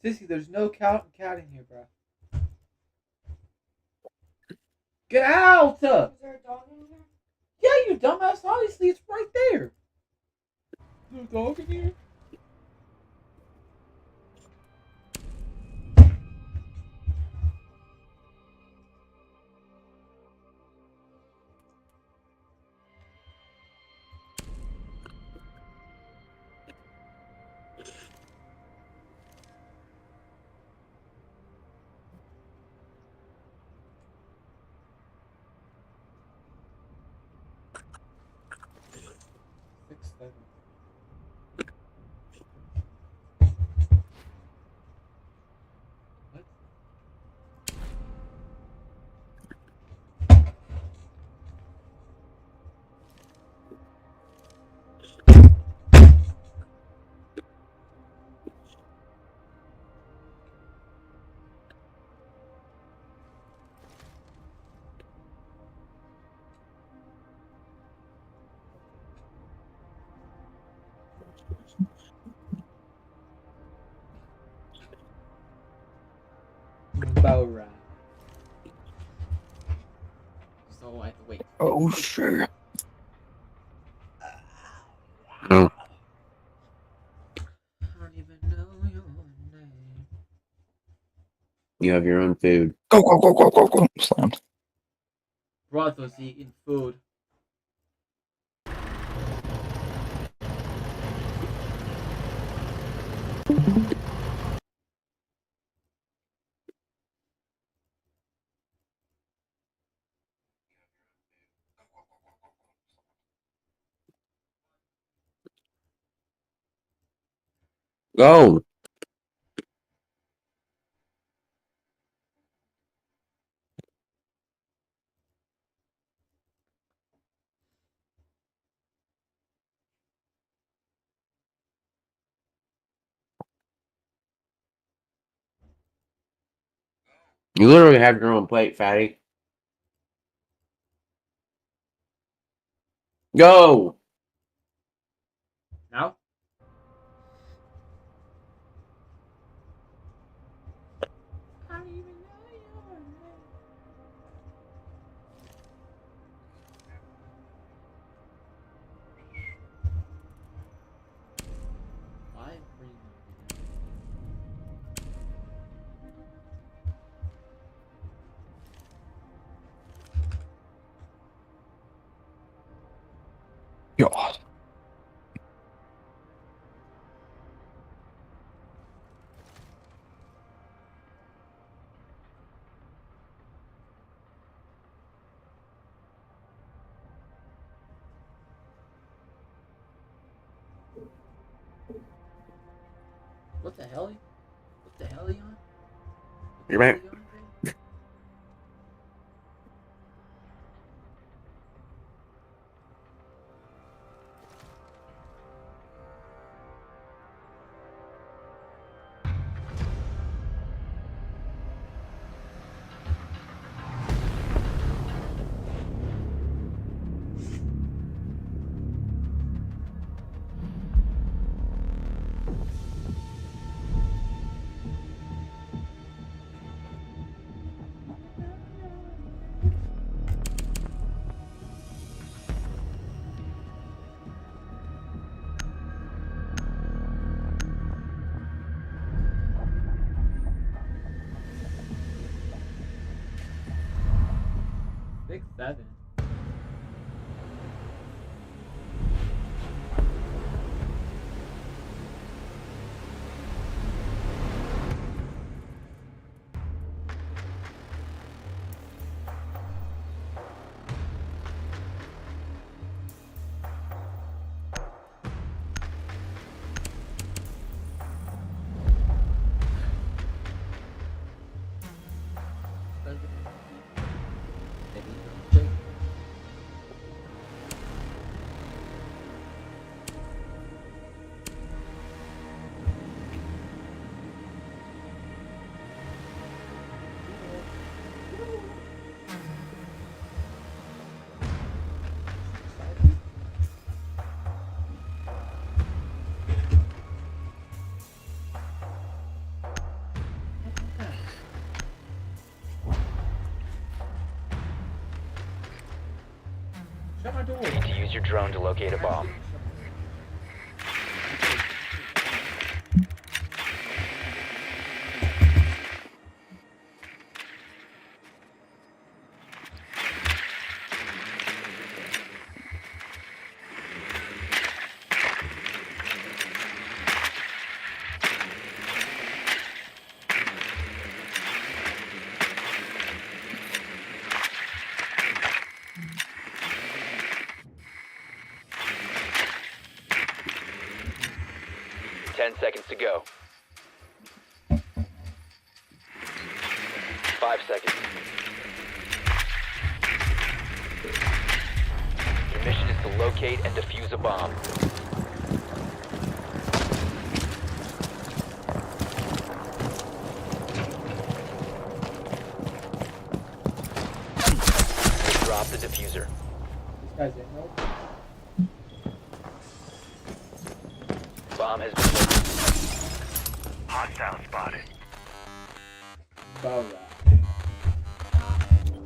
Sissy, there's no cat in here, bro. Get out! Is there a dog in here? Yeah, you dumbass. Obviously, it's right there. There's a dog in here? 6-7. What? Bow ride. So I have to wait. Oh, sure. I Oh. don't even know your name. You have your own food. Go, go, go, go, go, go. Slammed. Brothos eating food. Go. You literally have your own plate, fatty. Go. Now? I don't even know your name. Why were you God. What the hell? What the hell are you on? You're back. Six, 7. Maybe. Shut my door. Need to use your drone to locate a bomb. Seconds to go. 5 seconds. Your mission is to locate and defuse a bomb. Drop the diffuser. This guy's in, no? Bomb has been located. Hostile spotted. Alright.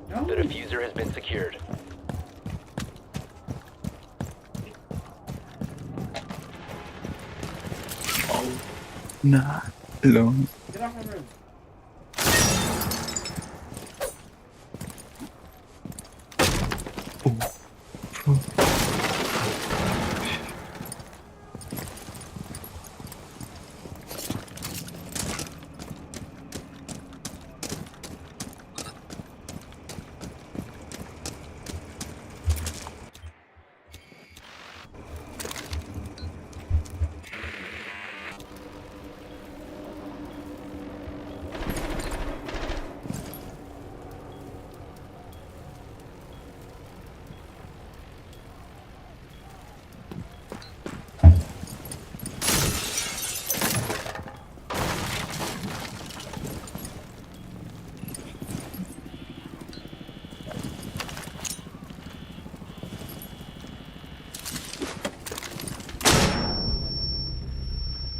No. The diffuser has been secured. Not alone. Get off my room.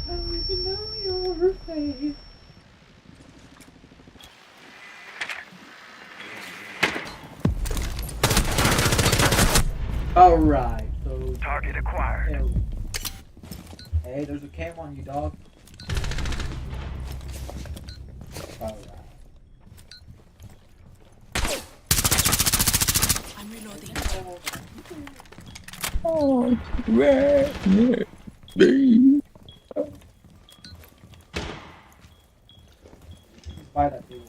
I don't even know your face. Alright, so Target acquired. hey, there's a cam on you, dog. Alright. I'm reloading. Oh, where? Baby. Buy that table.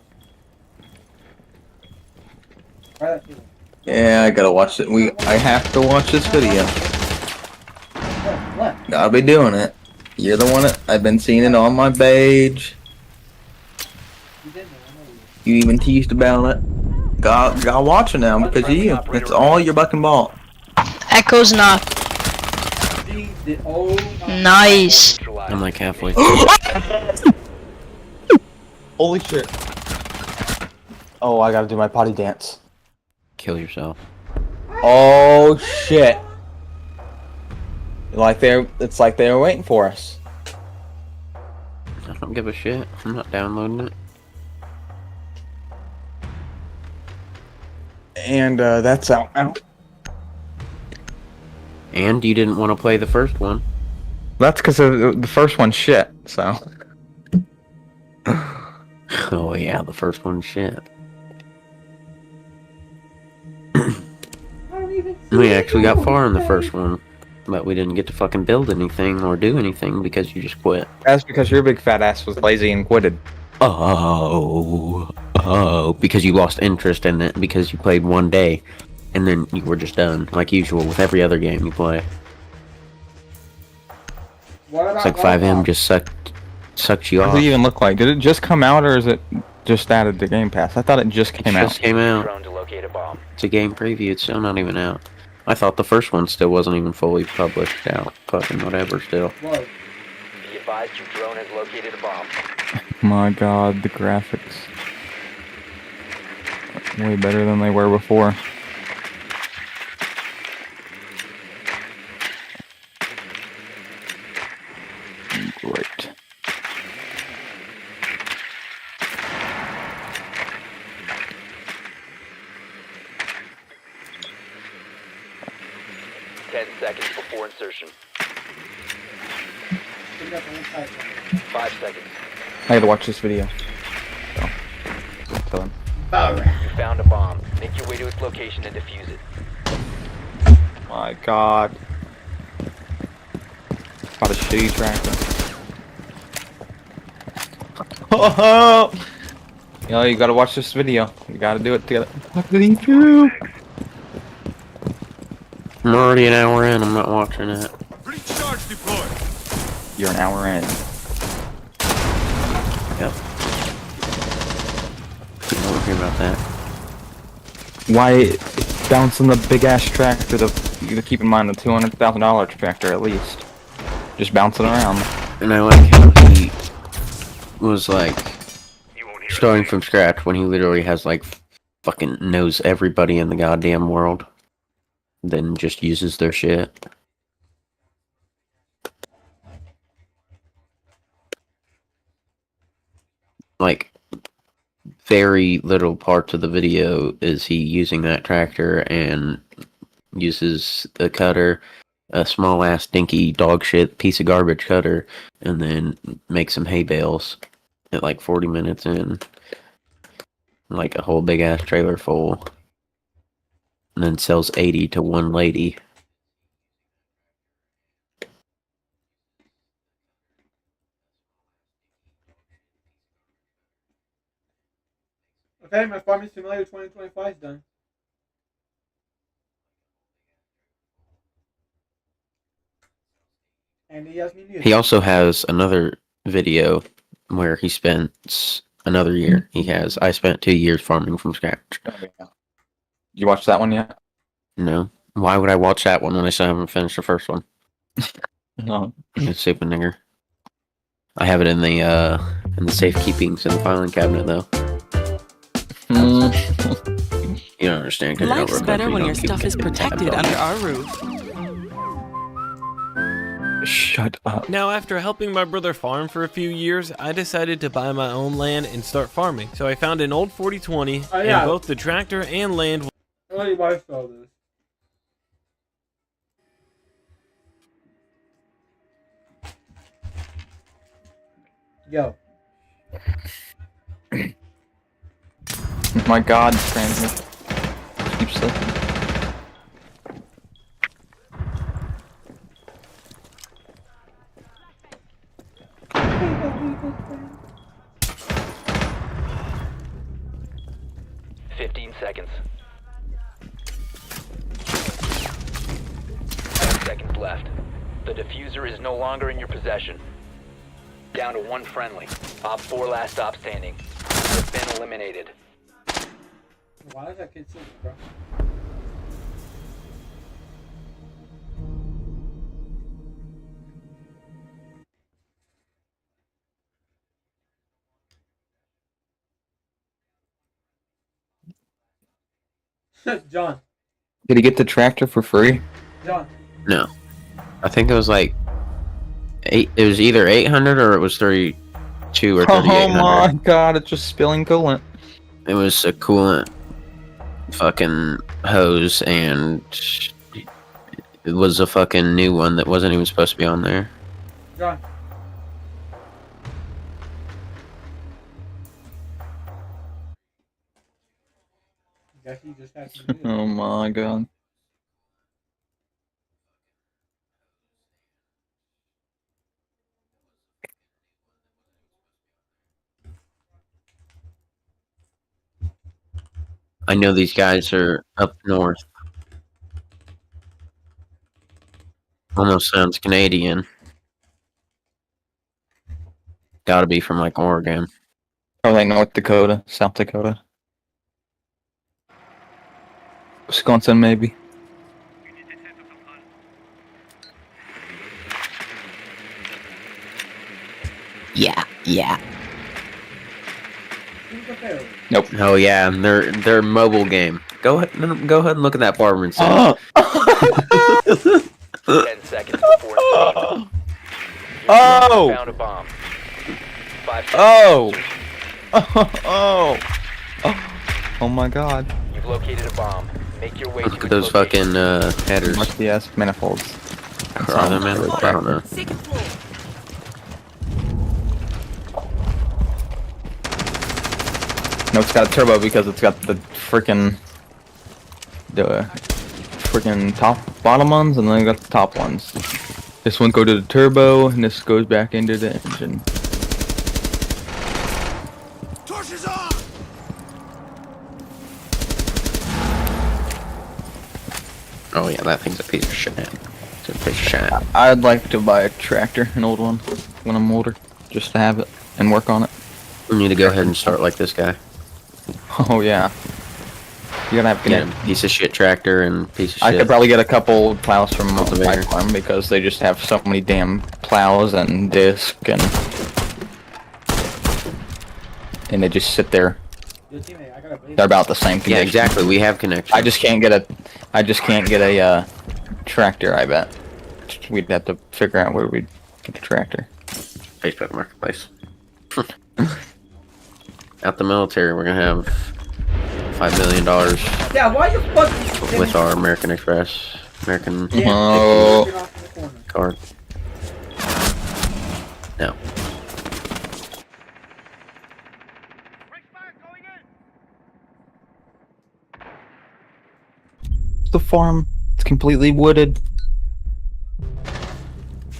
Buy that table. Yeah, I gotta watch it. I have to watch this video. What? Gotta be doing it. You're the one that I've been seeing it on my page. You didn't know, I know you. You even teased about it. Got watch it now because of you. It's all your bucking ball. Echo's not. She did, oh my Nice. Neutralized. I'm like halfway. Holy shit. Oh, I gotta do my potty dance. Kill yourself. Oh shit. It's like they were waiting for us. I don't give a shit. I'm not downloading it. And that's out now. And you didn't want to play the first one. That's because the first one's shit. So. Oh yeah, the first one's shit. I don't even see We it actually got on far in the my first face. one, but we didn't get to fucking build anything or do anything because you just quit. That's because your big fat ass was lazy and quitted. Oh, because you lost interest in it because you played one day, and then you were just done, like usual with every other game you play. What about It's like Black 5M Ops? just sucked you What off. does it even look like? Did it just come out or is it just added to Game Pass? I thought it just It came out. just came out. Drone to locate a bomb. It's a game preview. It's still not even out. I thought the first one still wasn't even fully published out. Fucking whatever. Still. Whoa. Be advised your drone has located a bomb. My god, the graphics. Way better than they were before. Great. 10 seconds before insertion. We got the whole side. 5 seconds. I gotta watch this video. So, tell him. You found a bomb. Make your way to its location and defuse it. My God. Got a shitty tractor. Oh, you know, you gotta watch this video. You gotta do it together. What did he do? I'm already an hour in. I'm not watching it. Recharge deployed. You're an hour in. Yep. Don't hear about that. Why bouncing the big ass tractor? You gotta keep in mind the $200,000 tractor at least. Just bouncing around. And I like how he was like You won't hear starting from scratch when he literally has like fucking knows everybody in the goddamn world. Then just uses their shit. Like, very little parts of the video is he using that tractor and uses a cutter, a small ass dinky dog shit piece of garbage cutter, and then makes some hay bales at like 40 minutes in. Like a whole big ass trailer full. And then sells 80 to one lady. Okay, my Farming Simulator 2025 is done. And he has me muted. He also has another video where he spends another year. He has, I spent 2 years farming from scratch. You watched that one yet? No. Why would I watch that one when I still haven't finished the first one? No. You stupid nigger. I have it in the safekeepings in the filing cabinet though. You don't understand. 'Cause you don't Life's work better on it, when you your don't keep stuff is it. protected under our roof. Shut up. Now, after helping my brother farm for a few years, I decided to buy my own land and start farming. So I found an old 4020, Oh, yeah. and both the tractor and land. I already watched all this. Yo. My God, transmit. Keep slipping. Seconds. 10 seconds left. The diffuser is no longer in your possession. Down to one friendly. Op 4 last stop standing. You've been eliminated. Why is that kid so bro? John. Did he get the tractor for free? John. No. I think it was like it was either 800 or it was 32 or 3800. Oh my God, it's just spilling coolant. It was a coolant fucking hose, and it was a fucking new one that wasn't even supposed to be on there. John. Guess he just had to do it. Oh my God. I know these guys are up north. Almost sounds Canadian. Gotta be from like Oregon. Or like North Dakota, South Dakota. Wisconsin, maybe. Yeah. Nope. Oh yeah, their mobile game. Go ahead and look at that farmer sim. 10 seconds before insertion. Oh! Found a bomb. 5 seconds. Oh! Oh! Oh my God. You've located a bomb. Make your way Look to at those its location. fucking headers. Must be S manifolds. Or are there manifolds? I don't know. Second floor. No, it's got a turbo because it's got the freaking top bottom ones, and then you got the top ones. This one goes to the turbo, and this goes back into the engine. Torches on! Oh yeah, that thing's a piece of shit. It's a piece of shit. I'd like to buy a tractor, an old one, when I'm older, just to have it and work on it. We need to go ahead and start like this guy. Oh yeah. You gotta have Get connect. a piece of shit tractor and piece of I shit. could probably get a couple plows from my Cultivator. farm because they just have so many damn plows and disc and they just sit there. Yo, teammate, I got a blade. They're about the same Yeah, condition. exactly. We have connection. I just can't get a tractor. I bet we'd have to figure out where we'd get the tractor. Facebook Marketplace. Out the military, we're gonna have $5 million Yeah, why you fucking with our American Express, American Oh. Get off in the corner. card. No. The farm, it's completely wooded.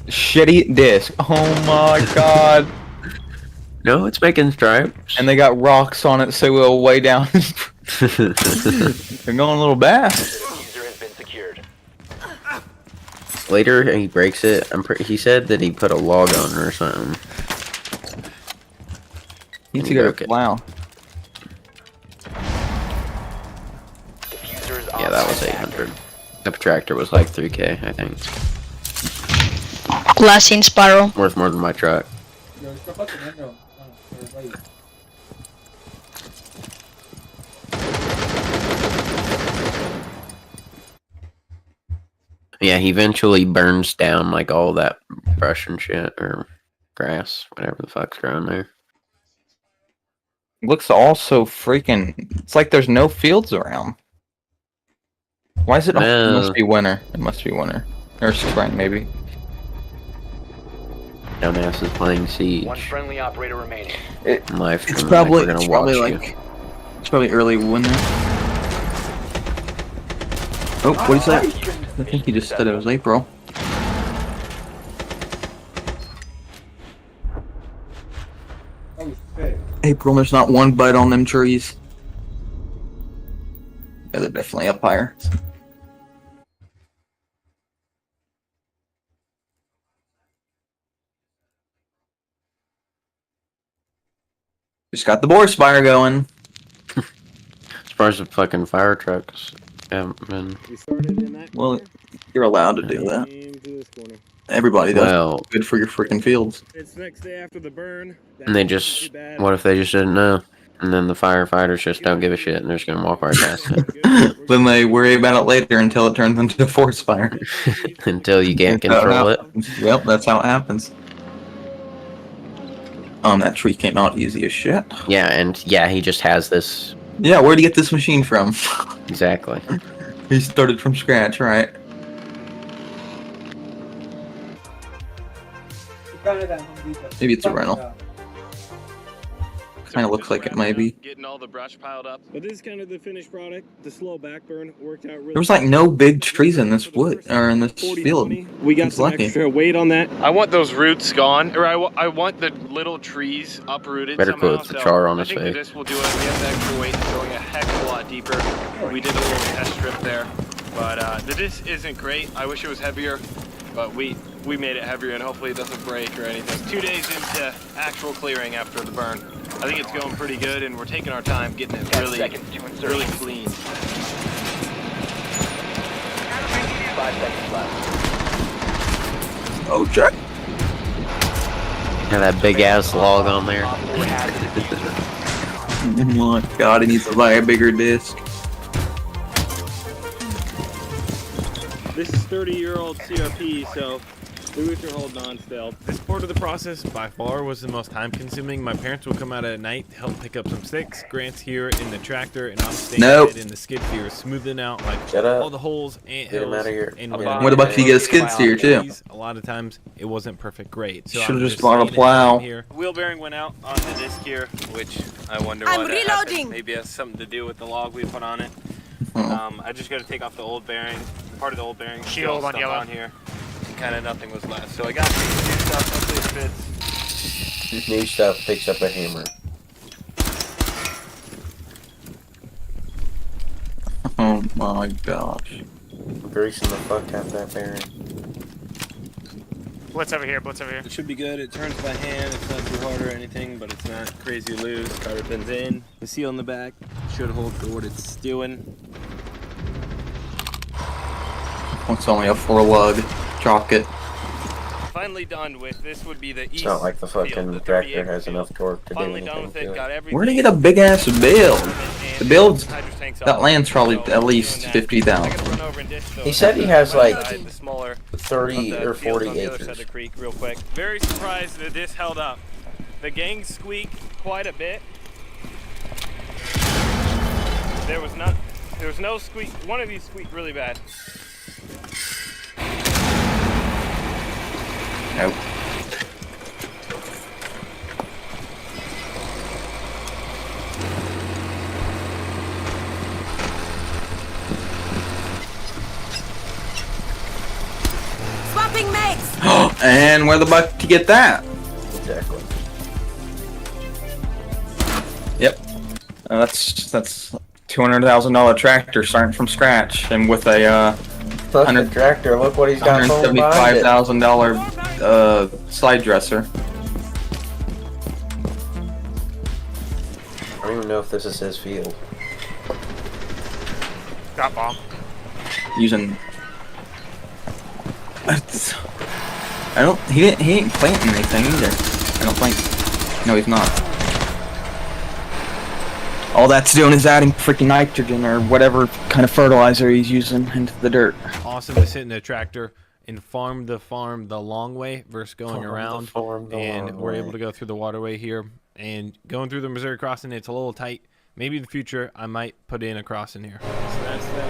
Shitty disc. Oh my god. No, it's making stripes. And they got rocks on it, so we'll way down. They're going a little fast. Diffuser has been secured. Later, he breaks it. He said that he put a log on or something. Need And to he go broke to it. plow. Diffuser is Yeah, that was 800. The tractor was like 3K, I think. Last seen Spiral. Worth more than my truck. Yo, it's the fucking window. Oh, there's light. Yeah, he eventually burns down like all that brush and shit or grass, whatever the fuck's growing there. Looks all so freaking. It's like there's no fields around. Why is it? It No. must be winter. It must be winter or spring, maybe. Dumbass is playing Siege. One friendly operator remaining. Live It's streaming probably, like we're it's gonna probably watch like, it's probably early winter. Oh, what is that? I think he just said it was April. Oh shit. April, there's not one bite on them trees. Yeah, they're definitely up higher. Just got the board spire going. you. As far as the fucking fire trucks haven't been. We started in that Well, corner, you're allowed to do that. came to this corner. Everybody does. Well, Good for your freaking fields. It's the next day after the burn. That and they wasn't just. too bad. What if they just didn't know? And then the firefighters just don't give a shit and they're just gonna walk right past it. Good. Then they worry about it later until it turns into a forest fire. Until you can't That's how control it. happens. Yep, that's how it happens. That tree came out easy as shit. Yeah, and yeah, he just has this. Yeah, where'd he get this machine from? Exactly. He started from scratch, right? You found it at Home Depot. Maybe it's a Fuck it rental. up. Kind of looks like it might be. Getting all the brush piled up. But this is kind of the finished product. The slow back burn worked out really There was like no big trees in this For the wood first or in this 40, field. 20. We got He's some lucky. extra weight on that. I want those roots gone, or I want the little trees uprooted Better somehow. quote the char on I his think face. that this will do it. We have the extra weight going a heck of a lot deeper. We did a little test strip there, but the disc isn't great. I wish it was heavier, but we made it heavier and hopefully it doesn't break or anything. 2 days into actual clearing after the burn. I think it's going pretty good, and we're taking our time getting it 10 really, seconds to insertion. really clean. 5 seconds left. Oh, check. Have that big ass log on there. Op 4 has the diffuser. Oh my god, he needs to buy a bigger disc. This is 30-year-old CRP, so Do what you're holding on still. This part of the process by far was the most time consuming. My parents would come out at night to help pick up some sticks. Grant's here in the tractor and I'm staying Nope. in the skid steer, smoothing out like Shut up. all the holes, ant Get him hills, outta here. and Where the fuck do you get a skid steer too? A lot of times it wasn't perfect grade. So Should've I'm just bought a staying plow. in here. Wheel bearing went out on the disc here, which I wonder I'm why that reloading. happened. Maybe it has something to do with the log we put on it. I just got to take off the old bearing, part of the old bearing, Shield on stuff yellow. on here, and kind of nothing was left. So I got these new stuff. Hopefully it fits. New stuff picks up a hammer. Oh my gosh. Greasing the fuck out that bearing. Blitz over here, Blitz over here. It should be good. It turns by hand. It's not too hard or anything, but it's not crazy loose. Cotter pins in. The seal in the back should hold for what it's doing. It's only a 4-lug jocket. Finally done with. This would be the east It's not like the fucking field, the tractor 38 has field. enough torque to do Finally done anything with it. to Got it. everything. Where do you get a big ass build? The build's Hydrotanks that off. land's probably So, at least doing that. 50,000. I gotta run over and ditch those. He said he has like The smaller 30 of the or fields 40 on the other side of acres. the creek real quick. Very surprised that this held up. The gang squeaked quite a bit. There was no squeak. One of these squeaked really bad. Nope. Swapping mates. And where the buck to get that? Exactly. Yep. That's $200,000 tractor starting from scratch and with a Plus the tractor, look what he's got going behind it. $175,000 slide dresser. I don't even know if this is his field. Got bomb. Using. He ain't planting anything either. I don't think. No, he's not. All that's doing is adding freaking nitrogen or whatever kind of fertilizer he's using into the dirt. Awesome to sit in a tractor and farm the long way versus going around. And we're able to go through the waterway here. And going through the Missouri crossing, it's a little tight. Maybe in the future, I might put in a crossing here. So that's tight.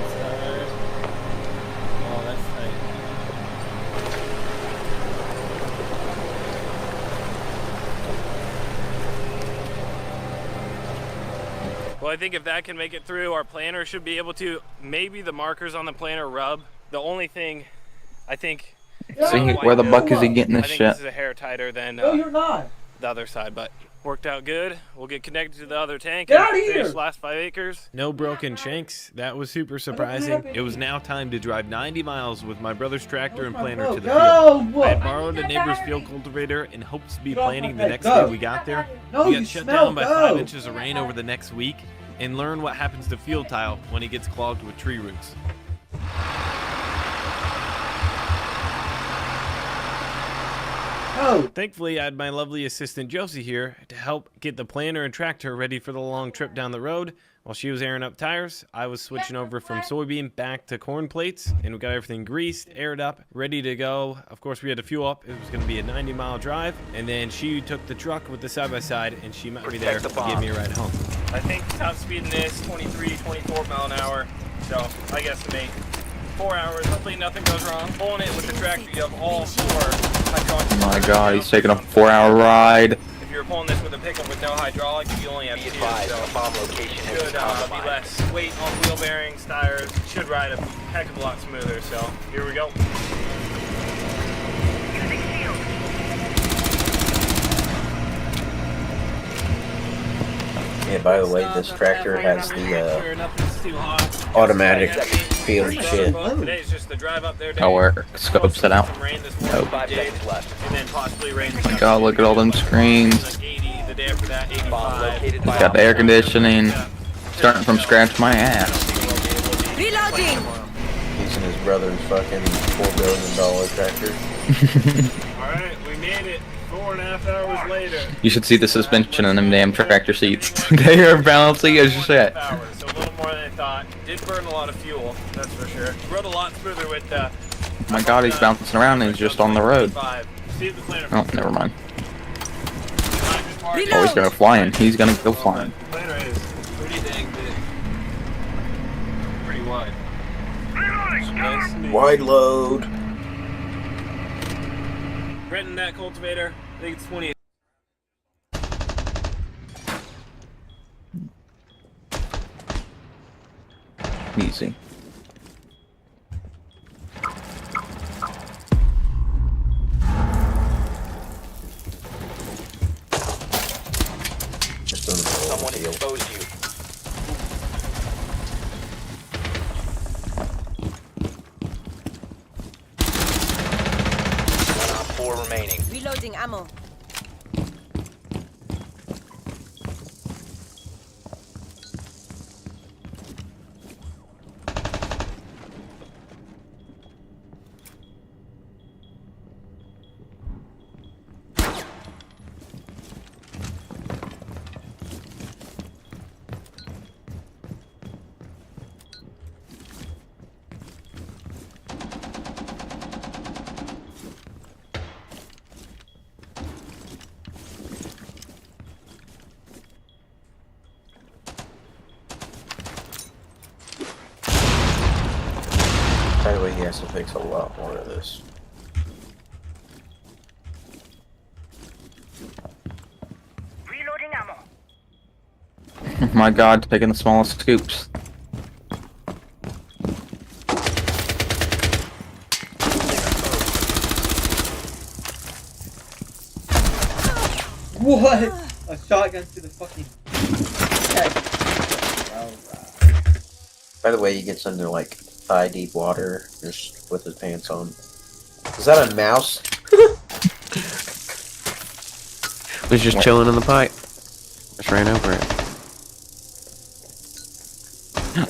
Oh, that's tight. Well, I think if that can make it through, our planner should be able to. Maybe the markers on the planner rub. The only thing, I think. See, where the buck is he getting I this think shit? this is a hair tighter than No, you're not. the other side, but worked out good. We'll get connected to the other tank Get and outta finish here! last 5 acres. No broken shanks. That was super surprising. It was now time to drive 90 miles with my brother's tractor and planter to the field. Go! I had borrowed a neighbor's field cultivator in hopes to be Get off planting my the face. next day Go. we got there. No, We you got shut smell. down by Go. 5 inches of rain over the next week and learn what happens to field tile when it gets clogged with tree roots. Go! Thankfully, I had my lovely assistant Josie here to help get the planter and tractor ready for the long trip down the road. While she was airing up tires, I was switching over from soybean back to corn plates, and we got everything greased, aired up, ready to go. Of course, we had to fuel up. It was going to be a 90-mile drive, and then she took the truck with the side-by-side, and she met me there Protect the to give bomb. me a ride home. I think top speed in this 23, 24 mile an hour. So I guess to make 4 hours. Hopefully nothing goes wrong. Pulling it with the tractor, you have all 4 hydraulics. Oh my god, he's taking a 4-hour ride. If you're pulling this with a pickup with no hydraulics, you only have Be 2. advised, So the bomb location has should been be compromised. less weight on wheel bearings, tires. Should ride a heck of a lot smoother. So here we go. Yeah, by the way, this tractor has the automatic field shit. Today's just the drive up there. Oh, where scopes it out. Some rain this Nope. morning, 5 we did, seconds left. and then possibly rain. Oh my god, look at all them screens. Like 80 the day after that, 85. Bomb located He's by got the air conditioning. Starting from scratch, my ass. Reloading. Using his brother's fucking $4 billion tractor. Alright, we made it 4.5 hours later. You should see the suspension in them damn tractor seats. They are balancing as shit. Hours, so a little more than I thought. Did burn a lot of fuel, that's for sure. Rode a lot smoother with my god, he's bouncing around and he's just on the road. See if the planner. Oh, never mind. Reload. Oh, he's gonna flying. He's gonna go flying. The planner is pretty dang big. Pretty wide. Nice and Wide load. Renting that cultivator. I think it's 20. Easy. Just on the Someone field. exposed you. One op 4 remaining. Reloading ammo. By the way, he has to fix a lot more of this. Reloading ammo. My god, taking the smallest scoops. What? A shotgun to the fucking head. Alright. By the way, he gets under like thigh deep water just with his pants on. Is that a mouse? Was just chilling in the pipe. Just ran over it.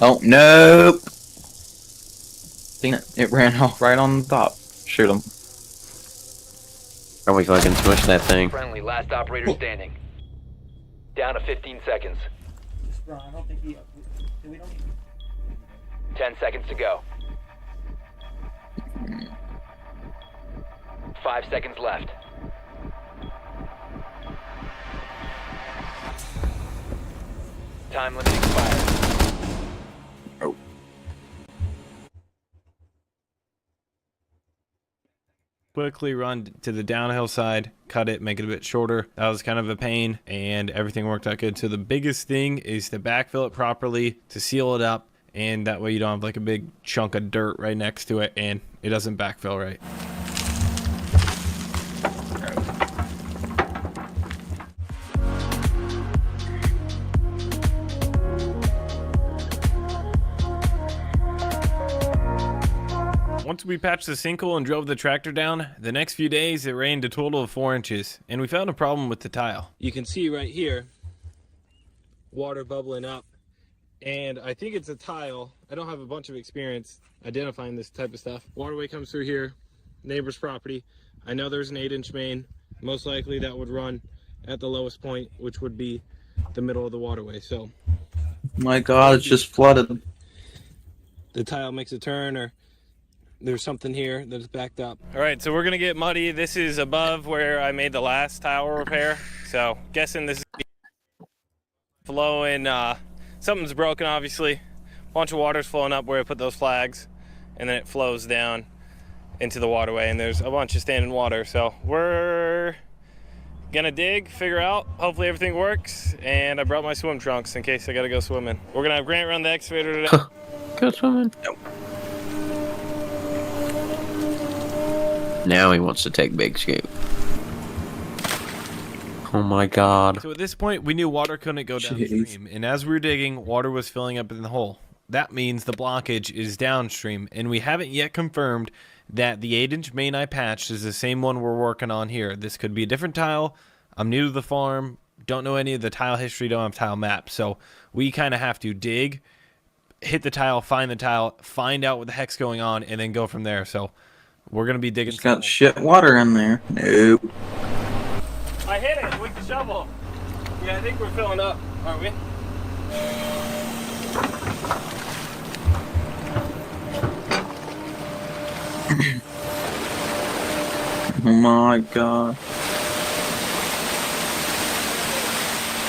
Oh, nope! Seen it. It ran off right on the top. Shoot him. Are we fucking smush that thing? Friendly, last operator standing. Down to 15 seconds. Just run. I don't think we don't need 10 seconds to go. 5 seconds left. Time limit expired. Oh. Quickly run to the downhill side, cut it, make it a bit shorter. That was kind of a pain, and everything worked out good. So the biggest thing is to backfill it properly, to seal it up, and that way you don't have like a big chunk of dirt right next to it and it doesn't backfill right. Once we patched the sinkhole and drove the tractor down, the next few days it rained a total of 4 inches, and we found a problem with the tile. You can see right here, water bubbling up, and I think it's a tile. I don't have a bunch of experience identifying this type of stuff. Waterway comes through here, neighbor's property. I know there's an 8-inch main. Most likely that would run at the lowest point, which would be the middle of the waterway. So My god, it's just flooded. the tile makes a turn, or there's something here that's backed up. All right, so we're gonna get muddy. This is above where I made the last tile repair. So guessing this is flowing, something's broken obviously. A bunch of water's flowing up where I put those flags, and then it flows down into the waterway, and there's a bunch of standing water. So we're gonna dig, figure out, hopefully everything works, and I brought my swim trunks in case I gotta go swimming. We're gonna have Grant run the excavator today. Go swimming. Nope. Now he wants to take big scoop. Oh my god. So at this point, we knew water couldn't go downstream, and as we were digging, water was filling up in the hole. That means the blockage is downstream, and we haven't yet confirmed that the 8-inch main I patched is the same one we're working on here. This could be a different tile. I'm new to the farm, don't know any of the tile history, don't have tile maps, so we kind of have to dig, hit the tile, find out what the heck's going on, and then go from there. So we're gonna be digging. It's got shit water in there. Nope. I hit it with the shovel. Yeah, I think we're filling up, aren't we? Oh my god.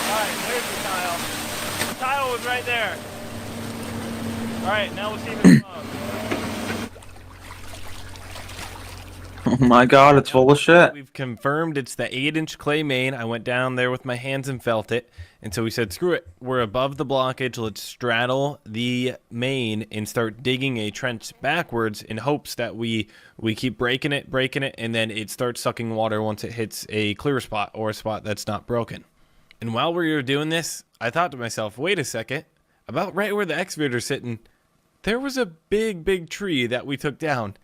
Alright, there's the tile. The tile was right there. Alright, now we'll see if it's above. Oh my god, it's full of shit. We've confirmed it's the 8-inch clay main. I went down there with my hands and felt it. And so we said, screw it. We're above the blockage. Let's straddle the main and start digging a trench backwards in hopes that we keep breaking it, and then it starts sucking water once it hits a clear spot or a spot that's not broken. And while we were doing this, I thought to myself, wait a second. About right where the excavator's sitting, there was a big tree that we took down.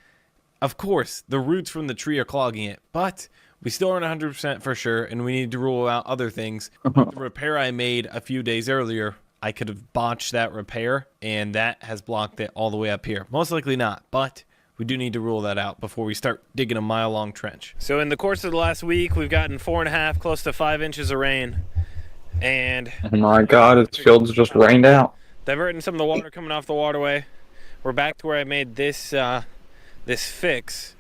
Of course, the roots from the tree are clogging it, but we still aren't 100% for sure, and we need to rule out other things. The repair I made a few days earlier, I could have botched that repair, and that has blocked it all the way up here. Most likely not, but we do need to rule that out before we start digging a mile-long trench. So in the course of the last week, we've gotten 4.5, close to 5 inches of rain, and Oh my god, this field's just rained out. diverting some of the water coming off the waterway. We're back to where I made this this fix,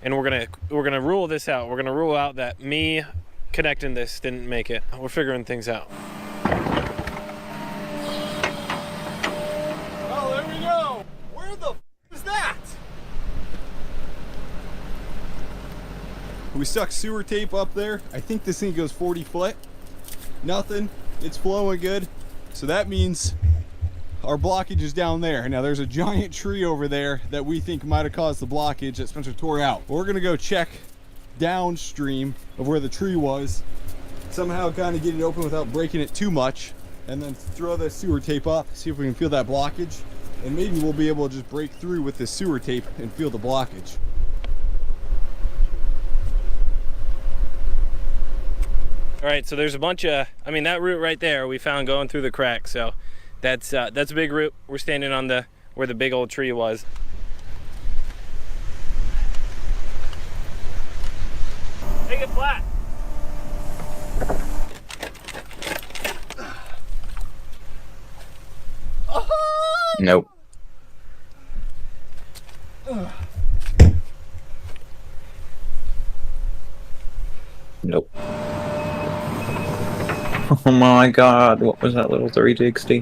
and we're gonna rule this out. We're gonna rule out that me connecting this didn't make it. We're figuring things out. Oh, there we go. Where the f is that? We stuck sewer tape up there. I think this thing goes 40 foot. Nothing. It's flowing good. So that means our blockage is down there. Now there's a giant tree over there that we think might have caused the blockage that Spencer tore out. We're gonna go check downstream of where the tree was, somehow kind of get it open without breaking it too much, and then throw the sewer tape up, see if we can feel that blockage, and maybe we'll be able to just break through with the sewer tape and feel the blockage. All right, so there's a bunch of, I mean, that root right there we found going through the crack, so that's a big root. We're standing on where the big old tree was. Make it flat. Nope. Nope. Oh my god, what was that little 360?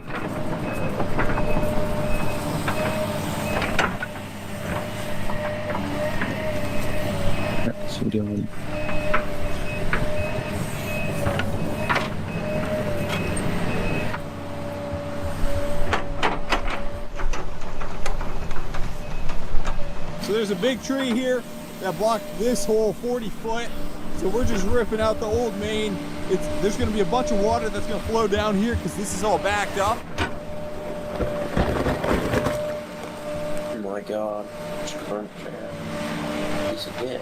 What's he doing? So there's a big tree here that blocked this whole 40 foot. So we're just ripping out the old main. There's gonna be a bunch of water that's gonna flow down here because this is all backed up. Oh my god. It's current chair. Piece of dick.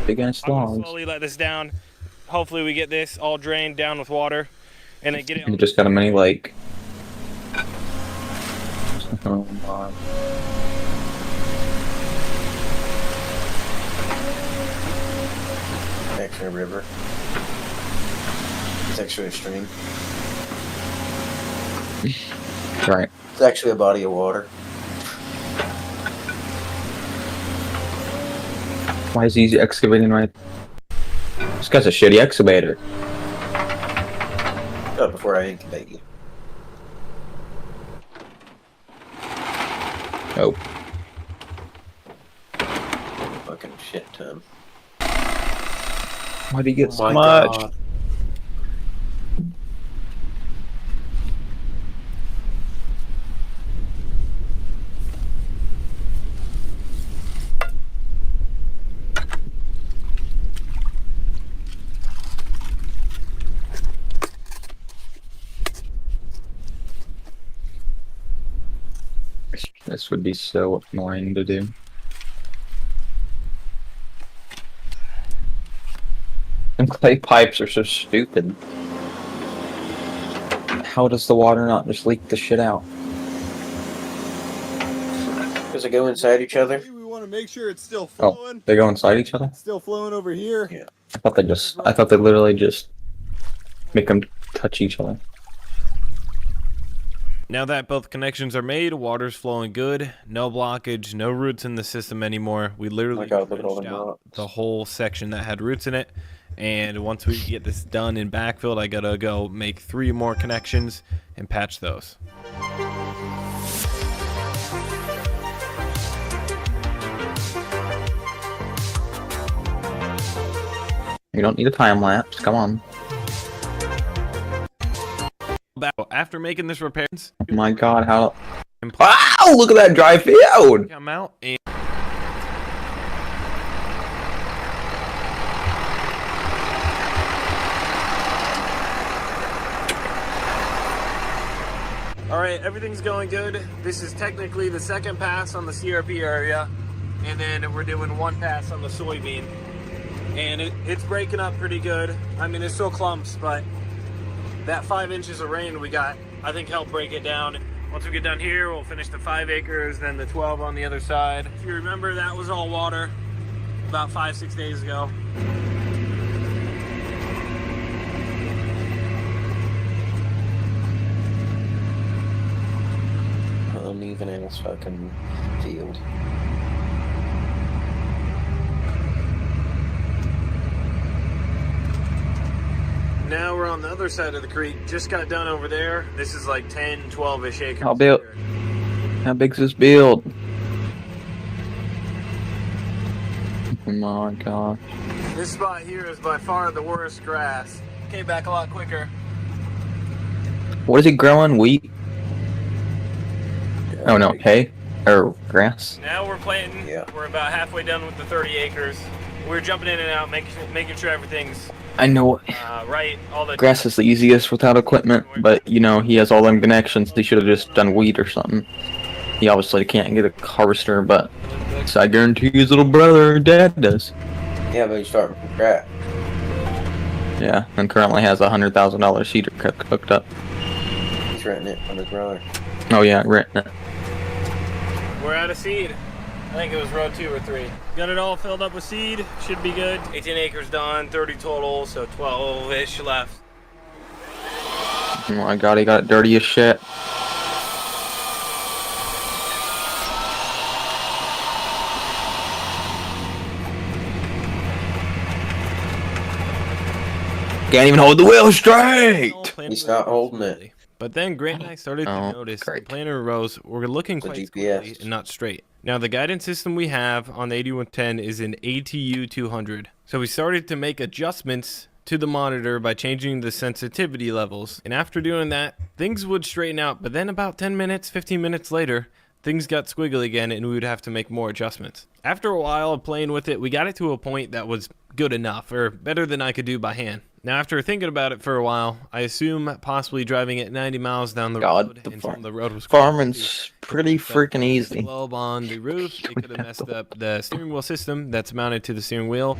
Big ass I'm gonna logs. slowly let this down. Hopefully we get this all drained down with water, and then get it. You just got a mini lake. Oh my. Actually a river. It's actually a stream. Right. It's actually a body of water. Why is he excavating right? This guy's a shitty excavator. Oh, before I incubate you. Oh. Fucking shit ton. Why do you get so My much? God. This would be so annoying to do. And clay pipes are so stupid. How does the water not just leak the shit out? Does it go inside each other? We want to make sure it's still Oh, flowing. they go inside each other? Still flowing over here. Yeah. I thought they literally just make them touch each other. Now that both connections are made, water's flowing good, no blockage, no roots in the system anymore. We literally God, look at all trenched them out rocks. the whole section that had roots in it. And once we get this done and backfilled, I gotta go make 3 more connections and patch those. You don't need a time lapse. Come on. After making this repairs, Oh my God, how? and Wow! Look at that dry field. come out and all right, everything's going good. This is technically the second pass on the CRP area, and then we're doing 1 pass on the soybean, and it's breaking up pretty good. I mean, it's still clumps, but that 5 inches of rain we got, I think, helped break it down. Once we get done here, we'll finish the 5 acres, then the 12 on the other side. If you remember, that was all water about 5-6 days ago. Uneven ass fucking field. Now we're on the other side of the creek. Just got done over there. This is like 10, 12-ish acres. How big's this build? Oh my God. This spot here is by far the worst grass. Came back a lot quicker. What is it growing? Wheat? Oh no, hay or grass. Now we're planting. Yeah. We're about halfway done with the 30 acres. We're jumping in and out, making sure everything's I know right. All the grass is the easiest without equipment, but you know he has all them connections. He should have just done wheat or something. He obviously can't get a harvester, but so I guarantee his little brother or dad does. Yeah, but he's starting from scratch. Yeah, and currently has a $100,000 seeder hooked up. He's renting it from his brother. Oh yeah, renting it. We're out of seed. I think it was row 2 or 3. Got it all filled up with seed. Should be good. 18 acres done, 30 total, so 12-ish left. Oh my God, he got it dirty as shit. Can't even hold the wheel straight! He's not holding it. But then Grant and I started to notice the planter rows were looking quite squiggly and not straight. Now the guidance system we have on the 8110 is an ATU 200. So we started to make adjustments to the monitor by changing the sensitivity levels. And after doing that, things would straighten out. But then about 10 minutes, 15 minutes later, things got squiggly again and we would have to make more adjustments. After a while of playing with it, we got it to a point that was good enough, or better than I could do by hand. Now, after thinking about it for a while, I assume possibly driving at 90 miles down the road until the road was farming's pretty freaking easy. Globe on the roof, it could have messed up the steering wheel system that's mounted to the steering wheel.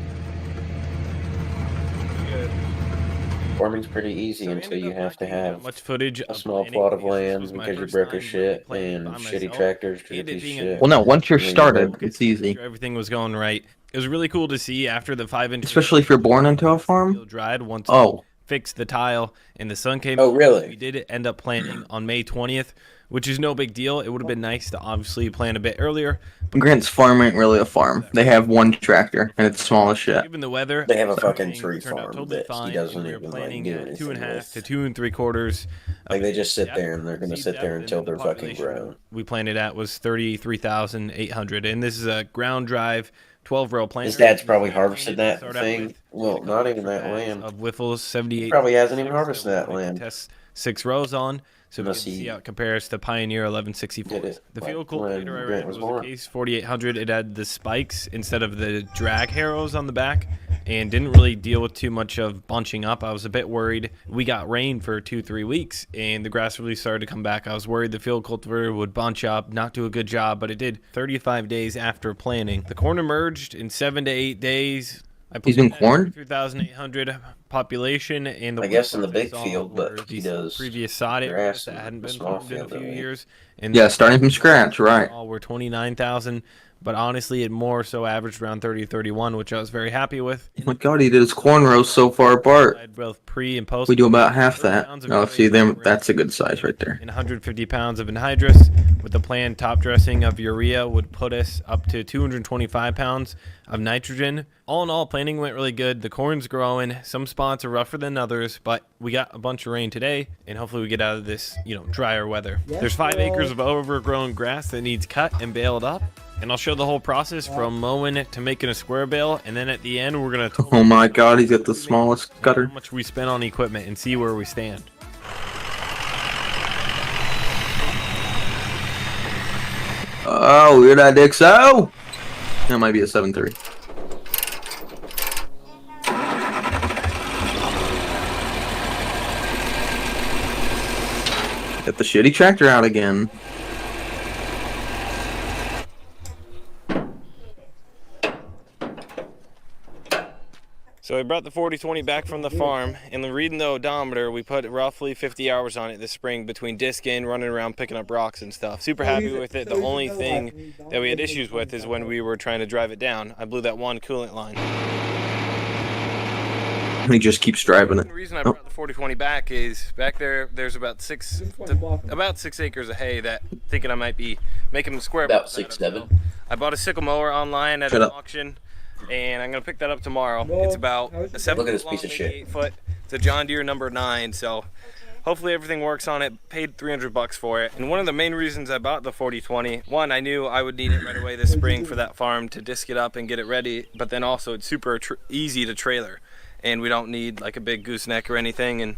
Farming's pretty easy until you have to have much footage a small plot of land because you're broke as shit and shitty tractors to get these shit. Well, no, once you're started, it's easy. Everything was going right. It was really cool to see after the 5-inch. Especially if you're born into a farm. Dried once. Oh. Fixed the tile and the sun came. Oh, really? We did end up planting on May 20th, which is no big deal. It would have been nice to obviously plant a bit earlier. Grant's farm ain't really a farm. They have one tractor and it's small as shit. Given the weather, They have a fucking tree farm totally that fine. he doesn't We were even planting do at anything 2.5 with. to 2 3/4. Like they just sit there and they're gonna sit there until they're fucking grown. We planted at was 33,800, and this is a ground drive 12-row planter. His dad's probably harvested that thing. Well, not even that land. Of Whiffles 78. He probably hasn't even harvested that land. Test 6 rows on, so we can Unless see he how it compares to Pioneer 1164. did it The like field when cultivator I Grant ran was was a born. Case 4800. It had the spikes instead of the drag harrows on the back, and didn't really deal with too much of bunching up. I was a bit worried. We got rain for 2-3 weeks, and the grass really started to come back. I was worried the field cultivator would bunch up, not do a good job, but it did. 35 days after planting, the corn emerged in 7 to 8 days. He's been corn? 3,800 population, and the I guess in the wheat big field, but were he the does previous sod areas grass that in hadn't the been small farmed in a field, few don't he? years. And Yeah, starting from scratch, right. all were 29,000, but honestly, it more so averaged around 30-31, which I was very happy with. Oh my god, he did his cornrows so far apart. I had both pre and post. We do about half 30 that. pounds of Oh, urea see, there, and that's a good size right there. 150 pounds of anhydrous. With the planned top dressing of urea would put us up to 225 pounds of nitrogen. All in all, planting went really good. The corn's growing. Some spots are rougher than others, but we got a bunch of rain today, and hopefully we get out of this, drier weather. There's 5 acres of overgrown grass that needs cut and baled up, and I'll show the whole process from mowing it to making a square bale, and then at the end we're gonna Oh my god, he's got the smallest cutter. how much we spent on equipment and see where we stand. Oh, hear that, Dixo? That might be a 7.3. Get the shitty tractor out again. So I brought the 4020 back from the farm, and reading the odometer, we put roughly 50 hours on it this spring between disking, running around picking up rocks and stuff. Super happy with it. The only thing that we had issues with is when we were trying to drive it down. I blew that one coolant line. He just keeps driving it. The reason I brought the 4020 back is back there's about 6 acres of hay that thinking I might be making them square. About 6, 7. I bought a sickle mower online at an auction, and I'm gonna pick that up tomorrow. It's about a 7 Look at foot this long, piece of shit. 8 foot. It's a John Deere number 9, so hopefully everything works on it. Paid $300 for it. And one of the main reasons I bought the 4020, one, I knew I would need it right away this spring for that farm to disc it up and get it ready, but then also it's super easy to trailer, and we don't need like a big gooseneck or anything. And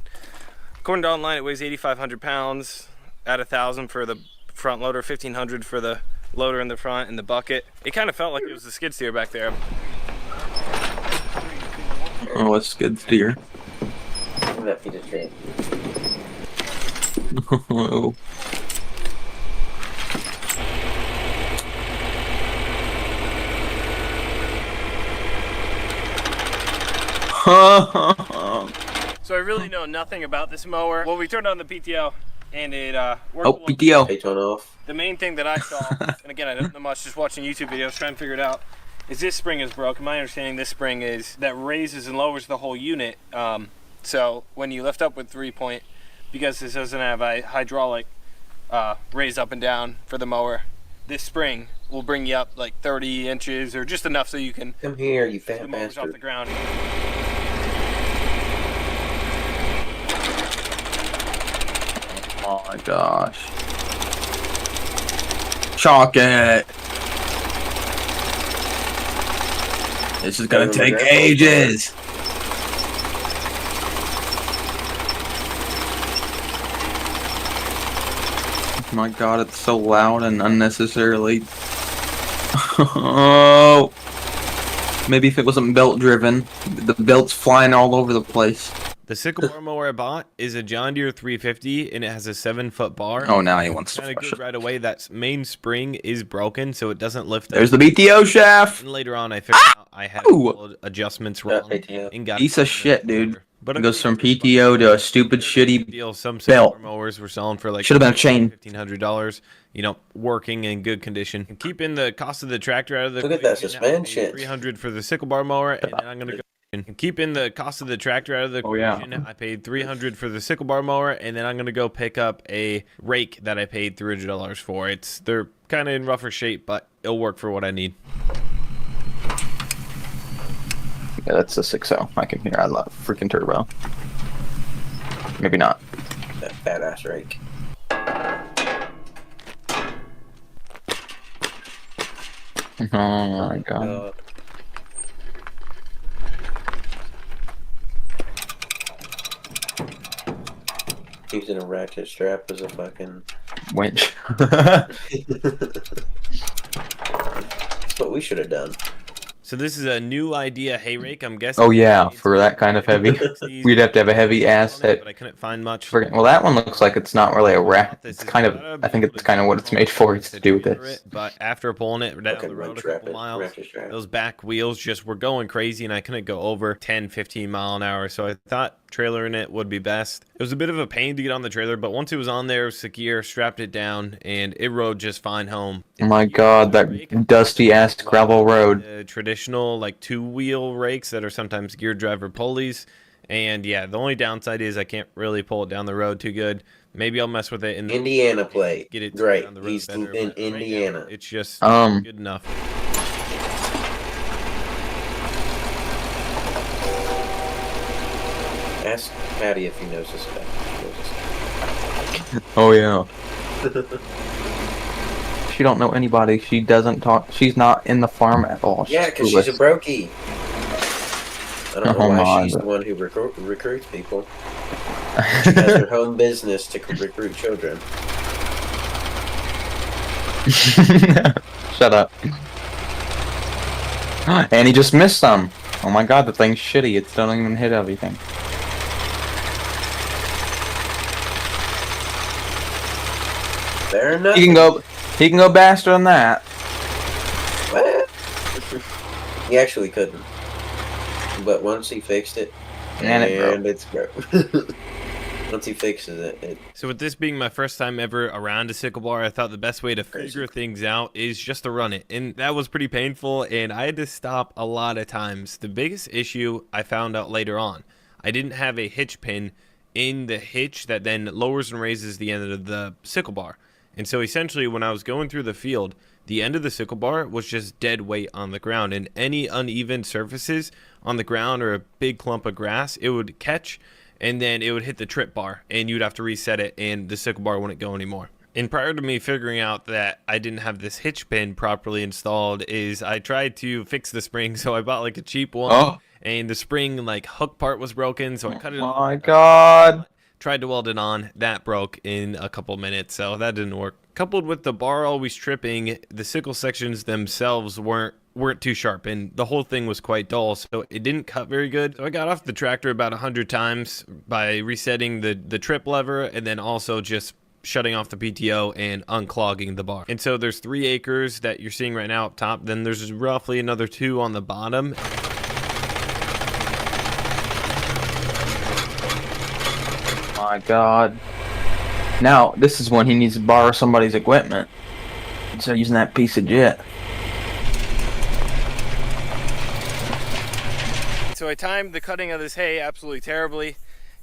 according to online, it weighs 8,500 pounds at 1,000 for the front loader, 1,500 for the loader in the front and the bucket. It kind of felt like it was the skid steer back there. Oh, a skid steer. That piece of shit. Oh. So I really know nothing about this mower. Well, we turned on the PTO and it worked. Oh, PTO. Dayton off. The main thing that I saw, and again, I don't know much, just watching YouTube videos, trying to figure it out, is this spring is broken. My understanding, this spring is that raises and lowers the whole unit. So when you lift up with 3-point, because this doesn't have a hydraulic raise up and down for the mower, this spring will bring you up like 30 inches or just enough so you can Come here, you the fat mowers off the bastard. ground. Oh my gosh. Chalk it. This is gonna take ages. Oh my god, it's so loud and unnecessarily. Oh. Maybe if it wasn't belt driven. The belt's flying all over the place. The sycamore mower I bought is a John Deere 350, and it has a 7-foot bar. Oh, now he wants to Kind of flush good it. right away. That main spring is broken, so it doesn't lift. There's the BTO shaft. And later on, I figured out I had Ooh. all adjustments wrong and got Piece of shit, dude. But It goes from PTO to a stupid shitty deal. Some belt. sycamore mowers were selling for like Should have been a chain. $1,500. Working in good condition. And keeping the cost of the tractor out of the Look at that equation, I paid suspension. $300 for the sickle bar mower, and then I'm gonna go. And keeping the cost of the tractor out of the equation, I paid $300 for the sickle bar mower, and then I'm gonna go pick up a rake that I paid $300 for. They're kind of in rougher shape, but it'll work for what I need. Yeah, that's a 6.0. I can hear. I love freaking turbo. Maybe not. That fat ass rake. Oh my god. Using a ratchet strap as a fucking Winch. That's what we should have done. So this is a new idea hay rake, I'm guessing. Oh yeah, for that kind of heavy. We'd have to have a heavy ass hit. But I couldn't find much. Well, that one looks like it's not really a rack. It's kind of, I think it's kind of what it's made for. It's to do with this. But after pulling it down the road a couple miles, those back wheels just were going crazy, and I couldn't go over 10, 15 mile an hour. So I thought trailer in it would be best. It was a bit of a pain to get on the trailer, but once it was on there, Sakir strapped it down, and it rode just fine home. Oh my god, that dusty-ass gravel road. Traditional, like, two-wheel rakes that are sometimes gear driver pulleys. And, yeah, the only downside is I can't really pull it down the road too good. Maybe I'll mess with it in the Indiana plate. Get it Right, down the road he's better, in but right now, Indiana. it's just Um, good enough. Ask Patty if he knows this guy. Oh yeah. She don't know anybody. She doesn't talk. She's not in the farm at all. Yeah, because she's a brokey. I don't know Oh why my. she's the one who recruits people. She has her home business to recruit children. Shut up. And he just missed some. Oh my god, the thing's shitty. It doesn't even hit everything. Fair enough. He can go faster than that. What? He actually couldn't. But once he fixed it, And it broke. it's broke. Once he fixes it, So with this being my first time ever around a sickle bar, I thought the best way to figure things out is just to run it. And that was pretty painful, and I had to stop a lot of times. The biggest issue I found out later on, I didn't have a hitch pin in the hitch that then lowers and raises the end of the sickle bar. And so essentially when I was going through the field, the end of the sickle bar was just dead weight on the ground, and any uneven surfaces on the ground or a big clump of grass, it would catch and then it would hit the trip bar and you'd have to reset it and the sickle bar wouldn't go anymore. And prior to me figuring out that I didn't have this hitch pin properly installed is I tried to fix the spring. So I bought like a cheap one. Oh. And the spring like hook part was broken, so I cut it off. Oh my god. Tried to weld it on. That broke in a couple minutes, so that didn't work. Coupled with the bar always tripping, the sickle sections themselves weren't too sharp, and the whole thing was quite dull, so it didn't cut very good. So I got off the tractor about 100 times by resetting the trip lever and then also just shutting off the PTO and unclogging the bar. And so there's 3 acres that you're seeing right now up top, then there's roughly another 2 on the bottom. My god. Now, this is when he needs to borrow somebody's equipment instead of using that piece of jet. So I timed the cutting of this hay absolutely terribly,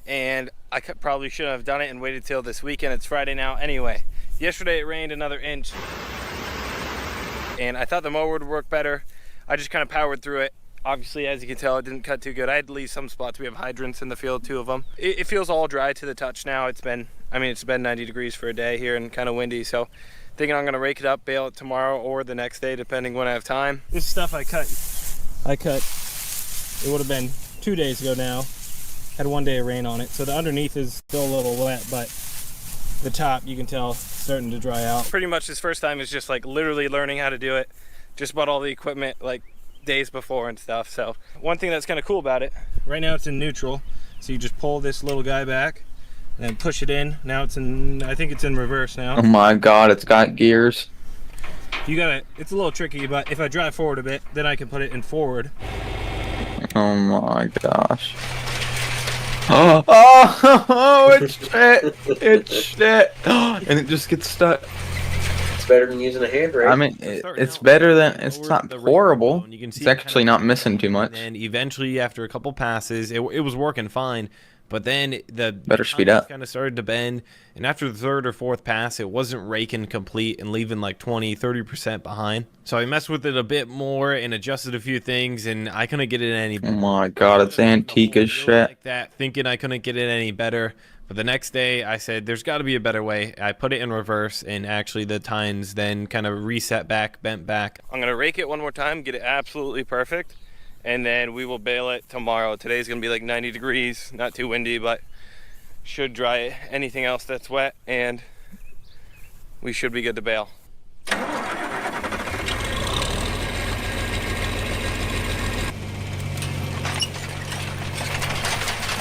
and I probably shouldn't have done it and waited till this weekend. It's Friday now anyway. Yesterday it rained another inch, and I thought the mower would work better. I just kind of powered through it. Obviously, as you can tell, it didn't cut too good. I had to leave some spots. We have hydrants in the field, 2 of them. It feels all dry to the touch now. It's been 90 degrees for a day here and kind of windy, so thinking I'm gonna rake it up, bale it tomorrow or the next day, depending when I have time. This stuff I cut, it would have been 2 days ago now. Had 1 day of rain on it, so the underneath is still a little wet, but the top, you can tell, starting to dry out. Pretty much this first time is just like literally learning how to do it. Just bought all the equipment like days before and stuff. So one thing that's kind of cool about it, right now it's in neutral, so you just pull this little guy back and push it in. Now it's in, I think it's in reverse now. Oh my god, it's got gears. It's a little tricky, but if I drive forward a bit, then I can put it in forward. Oh my gosh. Oh, it's shit. It's shit. And it just gets stuck. it's better than using a hand rake. I mean, it's better than, it's not horrible. It's actually not missing too much. And eventually, after a couple passes, it was working fine. But then the Better speed up. kind of started to bend, and after the 3rd or 4th pass, it wasn't raking complete and leaving like 20-30% behind. So I messed with it a bit more and adjusted a few things, and I couldn't get it any Oh better. my god, it's antique as shit. Like that, thinking I couldn't get it any better. But the next day, I said, there's got to be a better way. I put it in reverse, and actually the tines then kind of reset back, bent back. I'm gonna rake it one more time, get it absolutely perfect, and then we will bale it tomorrow. Today's gonna be like 90 degrees, not too windy, but should dry anything else that's wet, and we should be good to bale.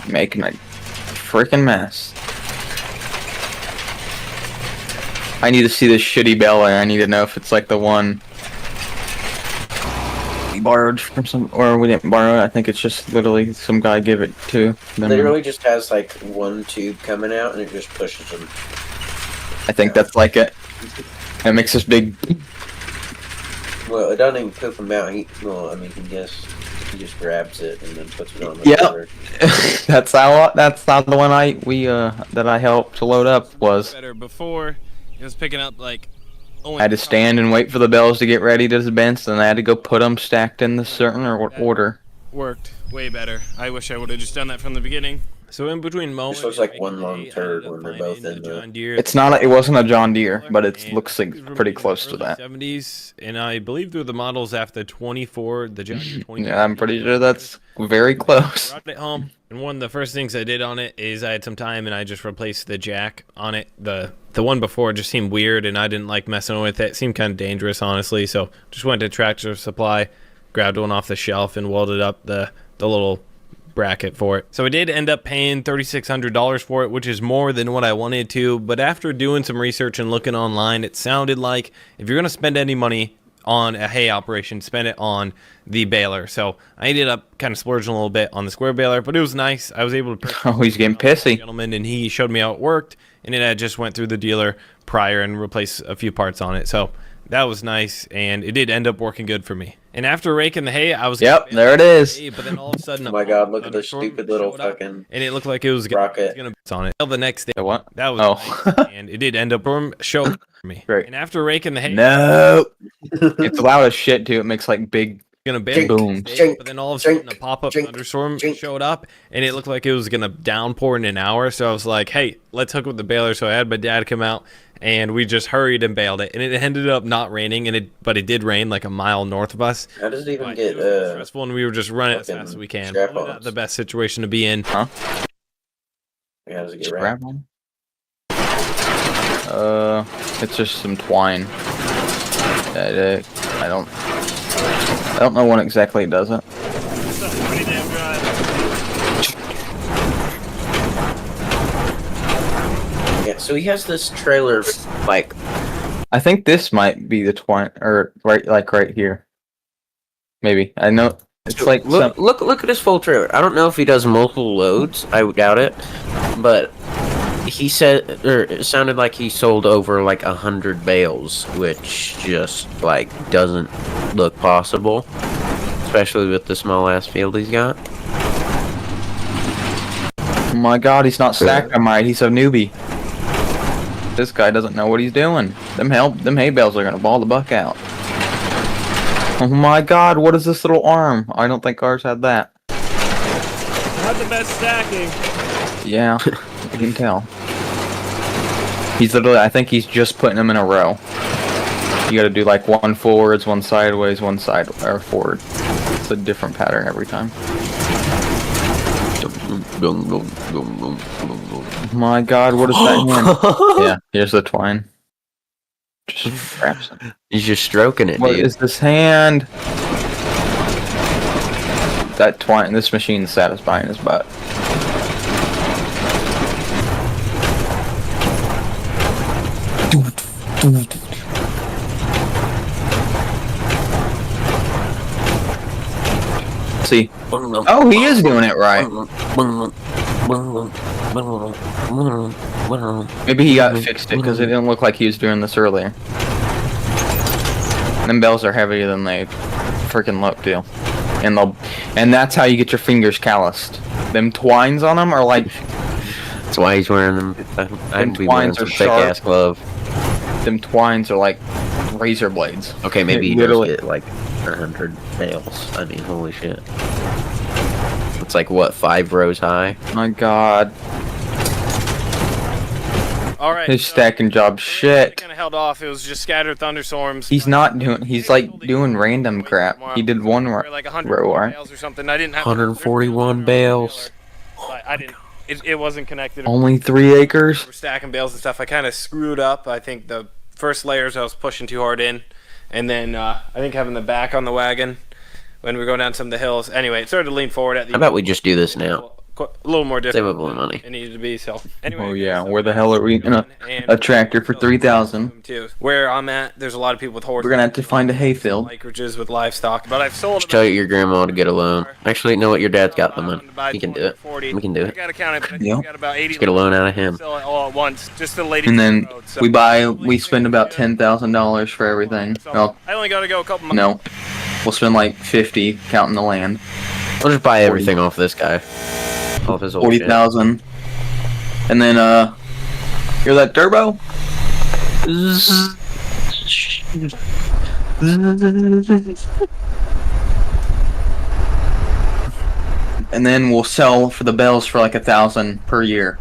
Making a freaking mess. I need to see this shitty baler. I need to know if it's like the one borrowed from some, or we didn't borrow it. I think it's just literally some guy give it to them. Literally just has like one tube coming out and it just pushes them. I think that's like it. It makes this big. Well, it doesn't even poop them out. He just grabs it and then puts it on the Yep. cover. That's how the one that I helped to load up was. Better before, it was picking up like. I had to stand and wait for the bells to get ready to dispense, and I had to go put them stacked in the certain order. Worked way better. I wish I would have just done that from the beginning. So in between moments, This looks like one long turd when they're both in the. John Deere. It's not. It wasn't a John Deere, but it looks like pretty close to that. 70s, and I believe they're the models after 24, the John Deere 24. Yeah, I'm pretty sure that's very close. Brought it home, and one of the first things I did on it is I had some time and I just replaced the jack on it. The one before just seemed weird, and I didn't like messing with it. It seemed kind of dangerous, honestly. So just went to Tractor Supply, grabbed one off the shelf, and welded up the little bracket for it. So I did end up paying $3,600 for it, which is more than what I wanted to. But after doing some research and looking online, it sounded like if you're gonna spend any money on a hay operation, spend it on the baler. So I ended up kind of splurging a little bit on the square baler, but it was nice. I was able to Oh, he's getting pissy. gentleman, and he showed me how it worked, and I just went through the dealer prior and replaced a few parts on it. So that was nice, and it did end up working good for me. And after raking the hay, I was Yep, there it is. But then all of a sudden, Oh my god, look at this stupid little fucking and it looked like it was rocket. gonna on it. The next day, The what? that was Oh. nice, and it did end up show for me. Great. And after raking the hay, No. It's loud as shit too. It makes like big. gonna bend Boom. but then all of a sudden a Jink, pop-up jink, thunderstorm jink. showed up, and it looked like it was gonna downpour in an hour. So I was like, hey, let's hook with the baler. So I had my dad come out, and we just hurried and baled it, and it ended up not raining, but it did rain like a mile north of us. How does it even But get it was stressful, and we were just running as fucking fast as we can. strap-ons? Probably not the best situation to be in. how does it get Grab wrapped? one. It's just some twine. I don't know when exactly it does it. Pretty damn good. Yeah, so he has this trailer like I think this might be the twine, or right here. Maybe. I know it's like Look at his full trailer. I don't know if he does multiple loads. I would doubt it, but he said, or it sounded like he sold over like 100 bales, which just like doesn't look possible, especially with the small ass field he's got. Oh my god, he's not stacked them right. He's a newbie. This guy doesn't know what he's doing. Them hay bales are gonna ball the buck out. Oh my god, what is this little arm? I don't think ours had that. Not the best stacking. Yeah, I can tell. He's literally, I think he's just putting them in a row. You gotta do like one forwards, one sideways, one side or forward. It's a different pattern every time. Oh my god, what is that hand? Yeah, here's the twine. Just wraps it. He's just stroking it, What dude. is this hand? That twine, this machine's satisfying his butt. See? Oh, he is doing it right. Maybe he got fixed it because it didn't look like he was doing this earlier. Them bells are heavier than they freaking look, too. And that's how you get your fingers calloused. Them twines on them are like, That's why he's wearing them. I'd be wearing twines some are thick sharp. ass glove. them twines are like razor blades. Okay, maybe he Literally. does get like 100 bales. I mean, holy shit. It's like what, 5 rows high? My god. All right. His stacking job shit. Kind of held off. It was just scattered thunderstorms. He's not doing, he's like doing random crap. He did one Or like 100 row, right? bales or something. I didn't have 141 bales. I didn't. It wasn't connected. Only 3 acres? We're stacking bales and stuff. I kind of screwed up. I think the first layers I was pushing too hard in, and then I think having the back on the wagon when we were going down some of the hills. Anyway, it started to lean forward at the. How about we just do this now? a little more Save up a difficult little than money. it needed to be. So anyway. Oh yeah, so where the hell are we gonna and a tractor for 3,000? too. Where I'm at, there's a lot of people with horses. We're gonna have to find a hayfield. acreages with livestock, but I've sold. Just tell your grandma to get a loan. Actually, know what? Your dad's got the money. He can do it. We can do I it. gotta count it, but I think Yep. we got about 80. Let's get a loan out of him. Sell it all at once, just the lady. And then down the road, so- we spend about $10,000 for everything. So, Well, I only gotta go a couple months. no, we'll spend like 50 counting the land. We'll just buy everything off this guy. Off his old shit. 40,000. And then hear that turbo? And then we'll sell for the bells for like 1,000 per year.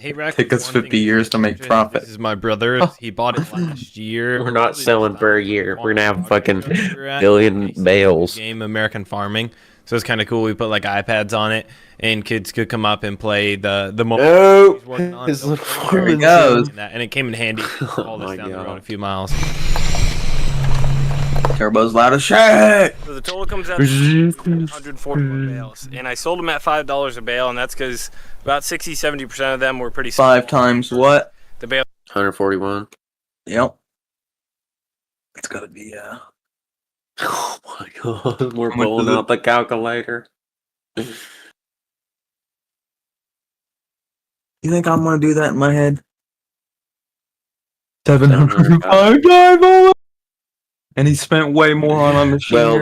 Hey, Rex, Take us one 50 thing years to make profit. This is my brother. He bought it last year. We're not selling per year. We're gonna have fucking We're at- billion bales. Game American Farming. So it's kind of cool. We put like iPads on it, and kids could come up and play the No, he's working on. his So little we're There he farming goes. and it came in handy. All this my down the God. road a few miles. Turbo's loud as shit. So the total comes out to 141 bales, and I sold them at $5 a bale, and that's because about 60-70% of them were pretty small. 5 times what? The bale. 141. Yep. It's gotta be Oh my god, we're How much pulling is it? out the calculator. You think I'm gonna do that in my head? 705. And he spent way more on a machine. Well,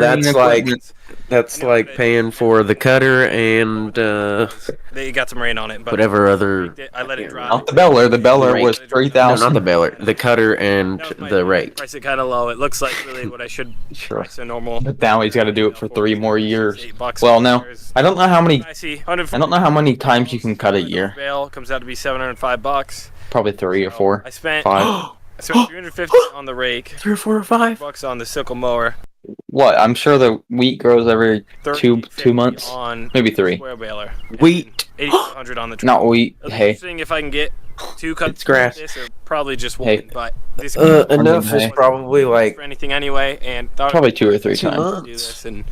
that's like paying for the cutter and They got some rain on it, but whatever other. I let it dry. not the Beller. The Beller Rake. was No, 3,000. not the baler. The cutter and That was my the idea. rake. Price it kind of low. It looks like really what I should Sure. price a normal. But now he's got to do it for 3 more years. $8 Well, no, I don't know how many. I see. I don't know how many times you can cut a year. Bale comes out to be $705. Probably 3 or 4. I spent 5. I spent $350 on the rake, 3 or 4 or 5. $5 on the sickle mower, What? I'm sure the wheat grows every 2 $30.50 months. on Maybe 3. square baler, Wheat. $8,500 on the truck. Not wheat. It'll be Hey. interesting if I can get 2 cuts. It's grass. This or probably just one, Hey. but this Enough is Hey. probably like for anything anyway, and thought Probably 2 or 3 2 times. do months. this and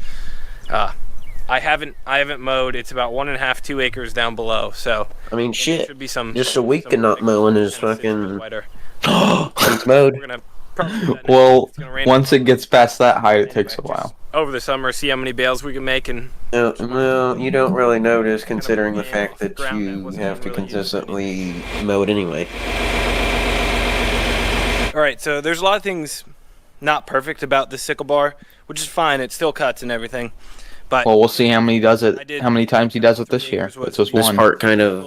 I haven't mowed. It's about 1.5, 2 acres down below, so I mean, there shit. should be some Just a week some of not acres mowing is kind of six fucking foot wider. it's mowed. We're gonna probably do that next Well, week. It's gonna rain once it gets past that height, it anyway, takes a while. over the summer, see how many bales we can make, and Well, you don't really notice considering the Yeah, fact that ground that you wasn't have to really used for consistently mow it anyway. all right. So there's a lot of things not perfect about this sickle bar, which is fine. It still cuts and everything, but Well, we'll see how many does I it. did- How many times he does it this 3 year. acres was- This was This one. part kind of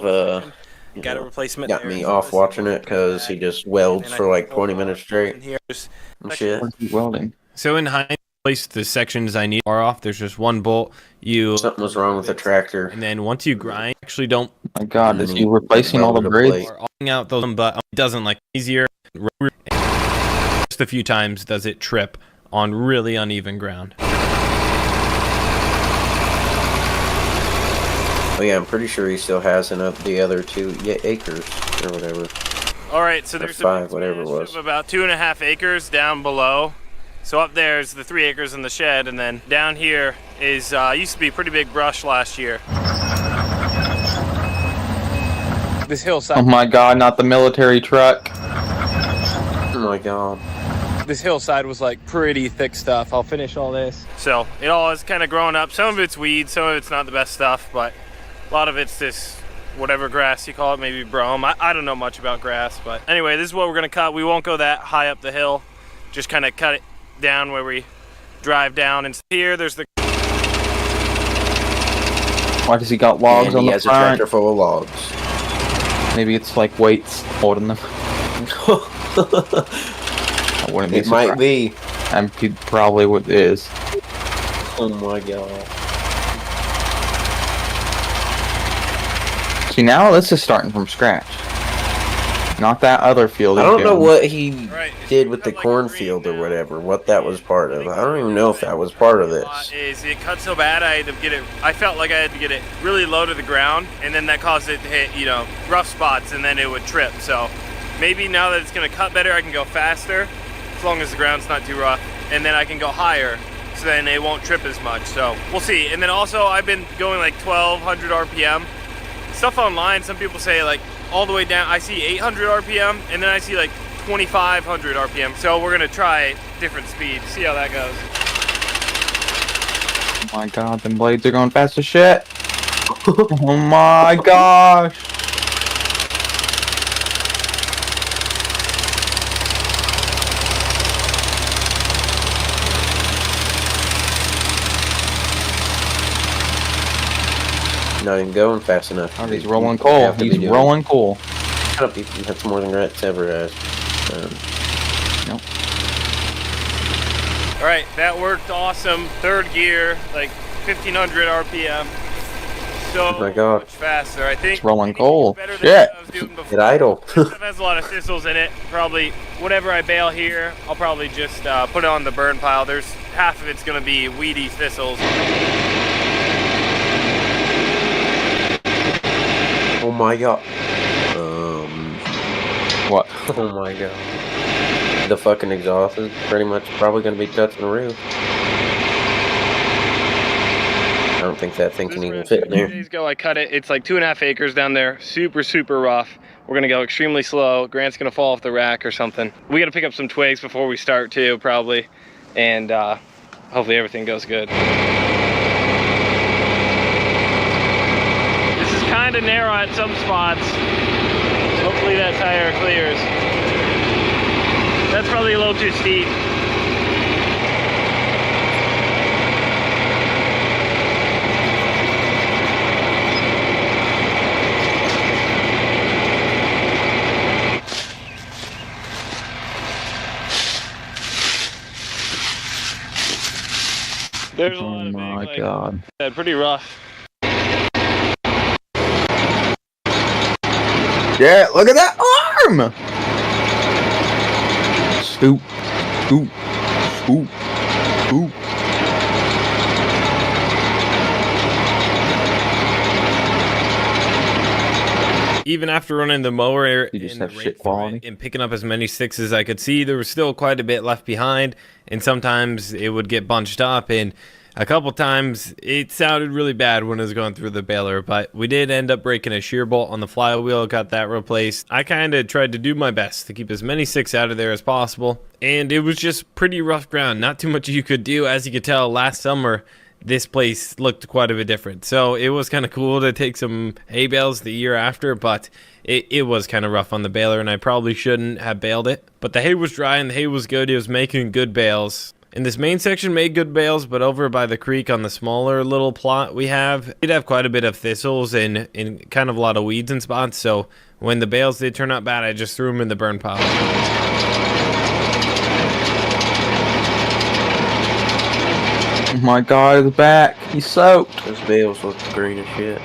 you got a know, replacement. got there. me So off this watching is it because he bad. just welds And I for like think 20 overall, minutes straight in here, just- and shit. Where's he welding? So in hindsight, the sections I need are off. There's just one bolt. You Something was wrong with the tractor. and then once you grind, actually don't My God, And is then he he replacing all the welded a grids? plate. or all out those, but it doesn't like easier. Just a few times does it trip on really uneven ground. Oh yeah, I'm pretty sure he still has the other 2 acres or whatever. All right, so Or there's 5, a whatever it smash was. of about 2.5 acres down below. So up there is the 3 acres in the shed, and then down here is used to be pretty big brush last year. This hillside. Oh my God, not the military truck. Oh my god. This hillside was like pretty thick stuff. I'll finish all this. So it all is kind of growing up. Some of it's weeds, some of it's not the best stuff, but a lot of it's this whatever grass you call it, maybe brome. I don't know much about grass, but anyway, this is what we're gonna cut. We won't go that high up the hill. Just kind of cut it down where we drive down. And here, there's the Why does he got logs And on he the has a front? tractor full of logs. Maybe it's like weights holding them. I wouldn't be It might surprised. be. And probably what it is. Oh my god. See, now this is starting from scratch. Not that other field. I he's don't know doing. what he Right. did with the cornfield or whatever, what that was part of. I don't even know if that was part of this. is it cut so bad I had to get it. I felt like I had to get it really low to the ground, and then that caused it to hit, rough spots, and then it would trip. So maybe now that it's gonna cut better, I can go faster, as long as the ground's not too rough, and then I can go higher, so then it won't trip as much. So we'll see. And then also I've been going like 1200 RPM, stuff online, some people say like all the way down. I see 800 RPM, and then I see like 2,500 RPM. So we're gonna try different speeds, see how that goes. Oh my god, them blades are going fast as shit. Oh my gosh. Not even going fast enough. Oh, he's rolling coal. He's rolling coal. Shut up, that's more than Rats ever has. Nope. All right, that worked awesome. Third gear, like 1,500 RPM. So Oh my God. much faster. I think It's rolling it's coal. better than Shit. what I was doing before. Get idle. This stuff has a lot of thistles in it. Probably whatever I bale here, I'll probably just put it on the burn pile. There's half of it's gonna be weedy thistles. Oh my god. What? Oh my god. The fucking exhaust is pretty much probably gonna be touching the roof. I don't think that thing can even fit in 2 there. days ago I cut it. It's like 2.5 acres down there. Super, super rough. We're gonna go extremely slow. Grant's gonna fall off the rack or something. We gotta pick up some twigs before we start too, probably. And hopefully everything goes good. This is kind of narrow at some spots. Hopefully that tire clears. That's probably a little too steep. There's a lot Oh of my big, god. like, pretty rough. Yeah, look at that arm! Scoop, scoop, scoop, scoop. Even after running the mower You just and have the shit rake through quality. it and picking up as many sticks as I could see, there was still quite a bit left behind, and sometimes it would get bunched up, and a couple times it sounded really bad when it was going through the baler, but we did end up breaking a shear bolt on the flywheel, got that replaced. I kind of tried to do my best to keep as many sticks out of there as possible, and it was just pretty rough ground. Not too much you could do. As you could tell, last summer this place looked quite a bit different, so it was kind of cool to take some hay bales the year after, but it was kind of rough on the baler, and I probably shouldn't have baled it. But the hay was dry and the hay was good. It was making good bales. And this main section made good bales, but over by the creek on the smaller little plot we have, it did have quite a bit of thistles and kind of a lot of weeds in spots. So when the bales did turn out bad, I just threw them in the burn pile. Oh my god, his back. He's soaked. Those bales look green as shit.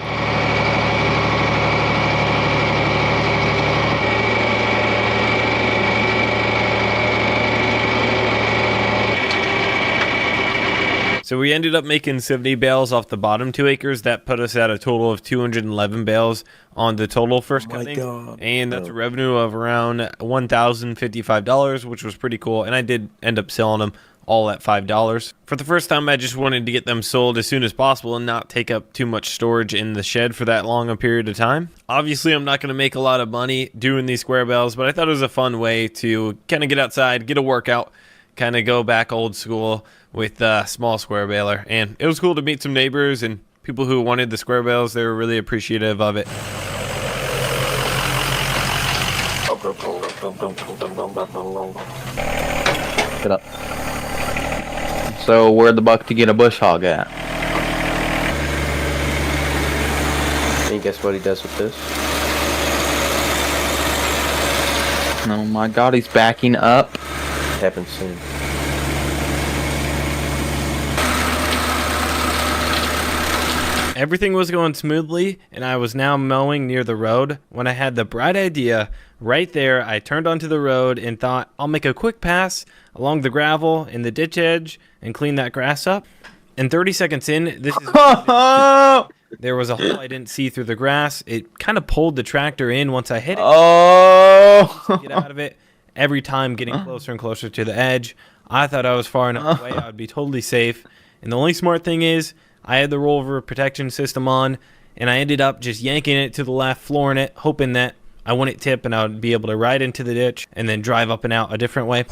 So we ended up making 70 bales off the bottom 2 acres. That put us at a total of 211 bales on the total first cutting. God. And that's a revenue of around $1,055, which was pretty cool. And I did end up selling them all at $5. For the first time, I just wanted to get them sold as soon as possible and not take up too much storage in the shed for that long a period of time. Obviously, I'm not going to make a lot of money doing these square bales, but I thought it was a fun way to kind of get outside, get a workout, kind of go back old school with a small square baler. And it was cool to meet some neighbors and people who wanted the square bales. They were really appreciative of it. Get up. So where'd the buck to get a bush hog at? Can you guess what he does with this? Oh my god, he's backing up. Happens soon. Everything was going smoothly, and I was now mowing near the road when I had the bright idea. Right there, I turned onto the road and thought, I'll make a quick pass along the gravel in the ditch edge and clean that grass up. And 30 seconds in, there was a hole I didn't see through the grass. It kind of pulled the tractor in once I hit it. Oh! Get out of it. Every time getting closer and closer to the edge. I thought I was far enough away I would be totally safe. And the only smart thing is, I had the rollover protection system on, and I ended up just yanking it to the left, flooring it, hoping that I wouldn't tip and I would be able to ride into the ditch and then drive up and out a different way.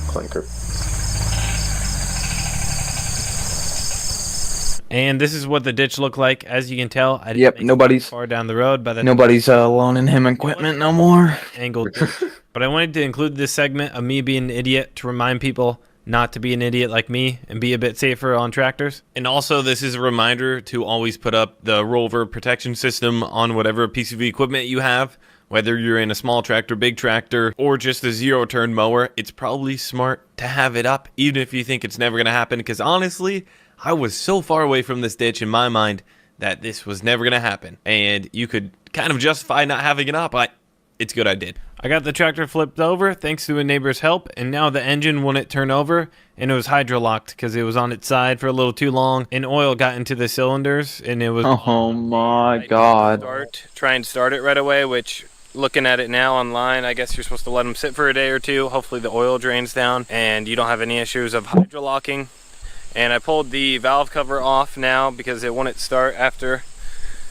Clanker. And this is what the ditch looked like. As you can tell, I didn't Yep, make it nobody's far down the road by the nobody's loaning him equipment no more. angled ditch. But I wanted to include this segment of me being an idiot to remind people not to be an idiot like me and be a bit safer on tractors. And also, this is a reminder to always put up the rollover protection system on whatever piece of equipment you have. Whether you're in a small tractor, big tractor, or just a zero-turn mower, it's probably smart to have it up, even if you think it's never going to happen. Because honestly, I was so far away from this ditch in my mind that this was never going to happen. And you could kind of justify not having it up, but it's good I did. I got the tractor flipped over thanks to a neighbor's help, and now the engine wouldn't turn over, and it was hydrolocked because it was on its side for a little too long, and oil got into the cylinders, and it was... Oh my god. Try and start it right away, which... Looking at it now online, I guess you're supposed to let them sit for a day or two. Hopefully the oil drains down and you don't have any issues of hydrolocking. And I pulled the valve cover off now because it wouldn't start after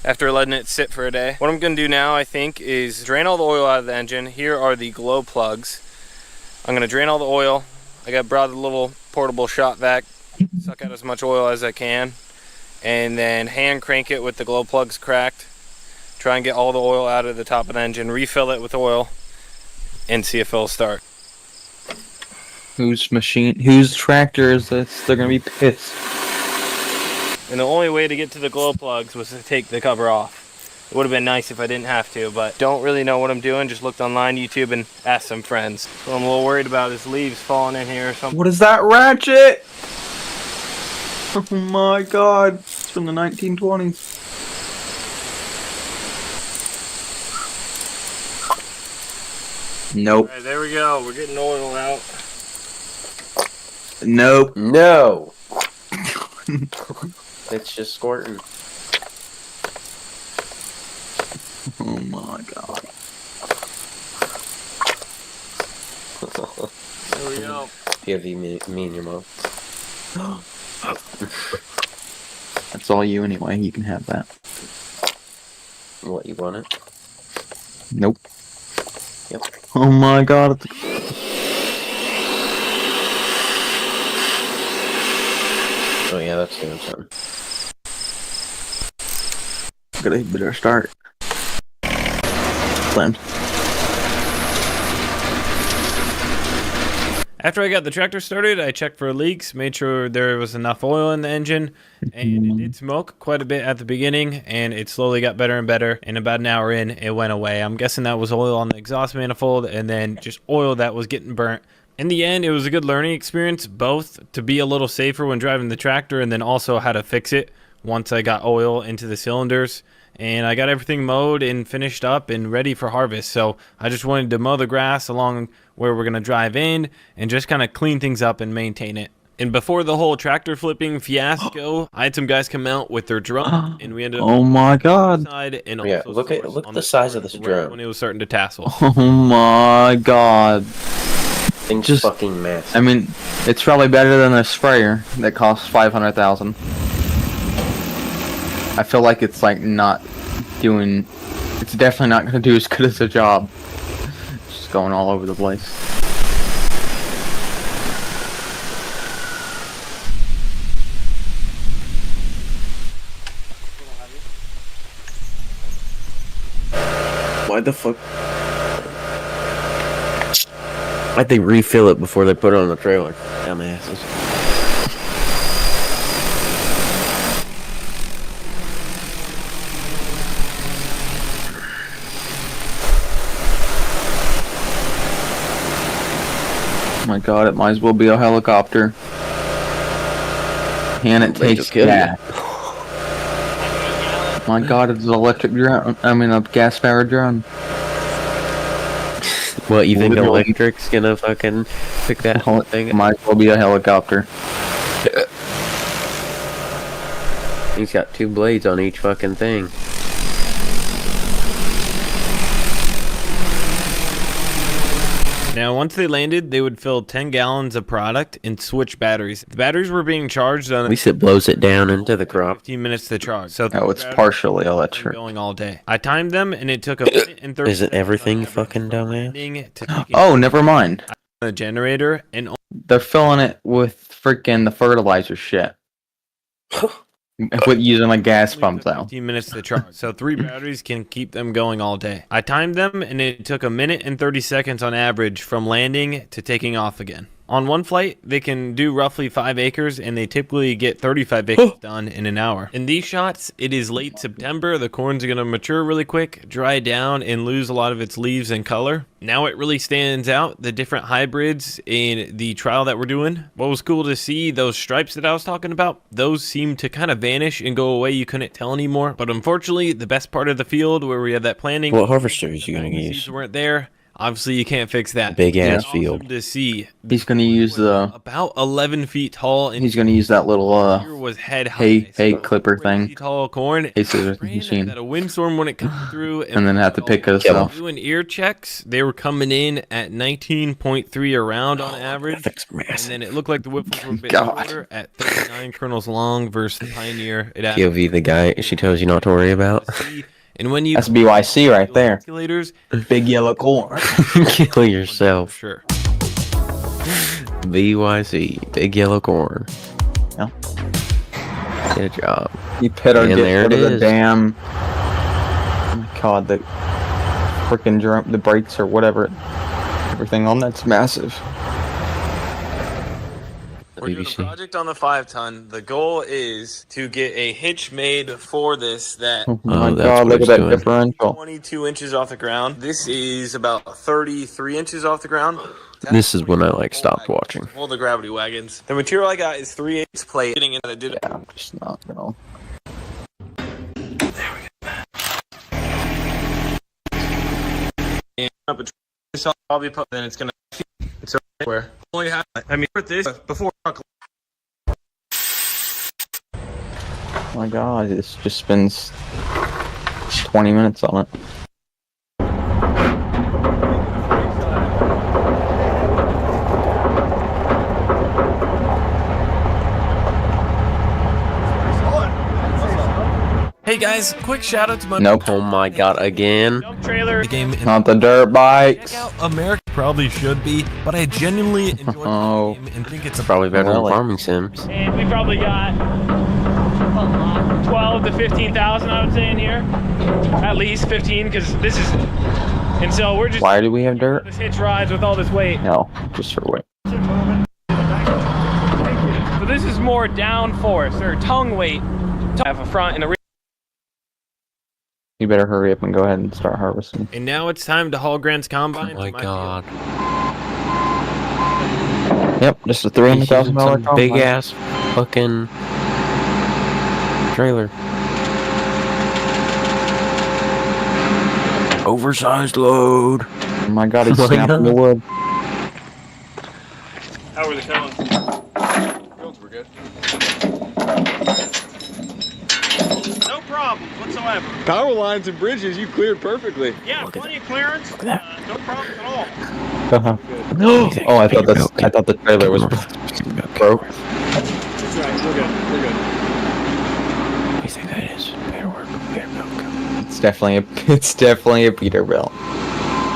letting it sit for a day. What I'm going to do now, I think, is drain all the oil out of the engine. Here are the glow plugs. I'm going to drain all the oil. I brought a little portable shot vac, suck out as much oil as I can, and then hand crank it with the glow plugs cracked. Try and get all the oil out of the top of the engine, refill it with oil, and see if it'll start. Whose tractor is this? They're gonna be pissed. And the only way to get to the glow plugs was to take the cover off. It would have been nice if I didn't have to, but don't really know what I'm doing. Just looked online, YouTube, and asked some friends. What I'm a little worried about is leaves falling in here or something. What is that ratchet? Oh my god, it's from the 1920s. Nope. Alright, there we go. We're getting oil out. Nope. No. It's just squirting. Oh my god. There we go. POV me and your mom. That's all you anyway. You can have that. What, you want it? Nope. Yep. Oh my god. Oh yeah, that's doing something. Gotta better start. Plan. After I got the tractor started, I checked for leaks, made sure there was enough oil in the engine, and it did smoke quite a bit at the beginning, and it slowly got better and better, and about an hour in, it went away. I'm guessing that was oil on the exhaust manifold, and then just oil that was getting burnt. In the end, it was a good learning experience, both to be a little safer when driving the tractor, and then also how to fix it once I got oil into the cylinders. And I got everything mowed and finished up and ready for harvest. So I just wanted to mow the grass along where we're going to drive in and just kind of clean things up and maintain it. And before the whole tractor flipping fiasco, I had some guys come out with their drone, and we ended up... Oh my god. And Yeah, look at the size of this drone. When it was starting to tassel. Oh my god. Thing's Just fucking massive. I mean, it's probably better than a sprayer that costs $500,000. I feel like it's like not doing. It's definitely not going to do as good as a job. It's just going all over the place. Why the fuck? Why'd they refill it before they put it on the trailer? Dumbasses. Oh my god, it might as well be a helicopter. And it They takes just killed gas. My god, it's an electric drone. I mean, a gas-powered drone. What, you think Literally. electric's gonna fucking pick that whole thing up? Might as well be a helicopter. He's got 2 blades on each fucking thing. Now, once they landed, they would fill 10 gallons of product and switch batteries. The batteries were being charged on At least it blows it down into the crop. 15 minutes to charge. So Oh, it's batteries partially were electric. going all day. I timed them, and it took a minute and 30 Is it seconds on everything, average fucking from dumbass? landing to taking Oh, never mind. the generator and They're filling it with freaking the fertilizer shit. With using like gas pumps out. 15 minutes to charge. So 3 batteries can keep them going all day. I timed them, and it took a minute and 30 seconds on average from landing to taking off again. On one flight, they can do roughly 5 acres, and they typically get 35 acres done in an hour. In these shots, it is late September. The corn's going to mature really quick, dry down, and lose a lot of its leaves and color. Now it really stands out, the different hybrids in the trial that we're doing. What was cool to see, those stripes that I was talking about, those seem to kind of vanish and go away. You couldn't tell anymore. But unfortunately, the best part of the field where we had that planting, What harvester is you gonna the use? seeds weren't there. Obviously, you can't fix that. Big ass It's awesome field. to see. He's gonna use the. About 11 feet tall, and He's gonna use that little here was head hay high. hay So clipper crazy thing. tall corn. Hay scissors Ran machine. That a windstorm when it came through, And then have to pick us Kill 'em. off. Doing ear checks, they were coming in at 19.3 a round on average. That's And massive. then it looked like the whipples were a bit God. shorter at 39 kernels long versus the Pioneer. It POV, the guy she tells you not to worry about. And when you That's BYC right there. calculators, Big yellow corn. Kill yourself. sure. BYC, big yellow corn. Yeah. Get a job. You pit our And there get it rid of the is. damn. Oh my god, the freaking drum, the brakes or whatever. Everything on that's massive. We're doing a BBC. project on the 5-ton. The goal is to get a hitch made for this that Oh my that's god, what look he's at that doing. differential. 22 inches off the ground. This is about 33 inches off the ground. This is when I like stopped watching. All the gravity wagons. The material I got is 3/8 plate. Getting into the did Yeah, I'm just not gonna. this I'll probably put. Then it's gonna. It's everywhere. Only have. I mean, with this before. Oh my god, this just spends 20 minutes on it. Hey guys, quick shout out to my Nope. Oh my god, again? dump trailer game. Not the dirt bikes. Check out America probably should be, but I genuinely enjoy Oh. the game and think it's a Probably better than Really? Farming Sims. And we probably got 12 to 15,000, I would say, in here. At least 15, because this is. And so we're just. Why do we have dirt? This hitch rides with all this weight. No, just for weight. So this is more downforce or tongue weight. Have a front and a rear. You better hurry up and go ahead and start harvesting. And now it's time to haul Grant's combine. Oh my to my god. Yep, just a He's using $300,000 some big ass fucking trailer. Oversized load. Oh my god, he's Oh my snapping the God. wood. How are the cones? Cones were good. No problem whatsoever. Power lines and bridges you cleared perfectly. Yeah, plenty of clearance. No problems at all. Oh, I thought I thought the trailer was broke. That's right. We're good. We're good. What do you think that is? Paperwork. It's definitely a Peterbilt.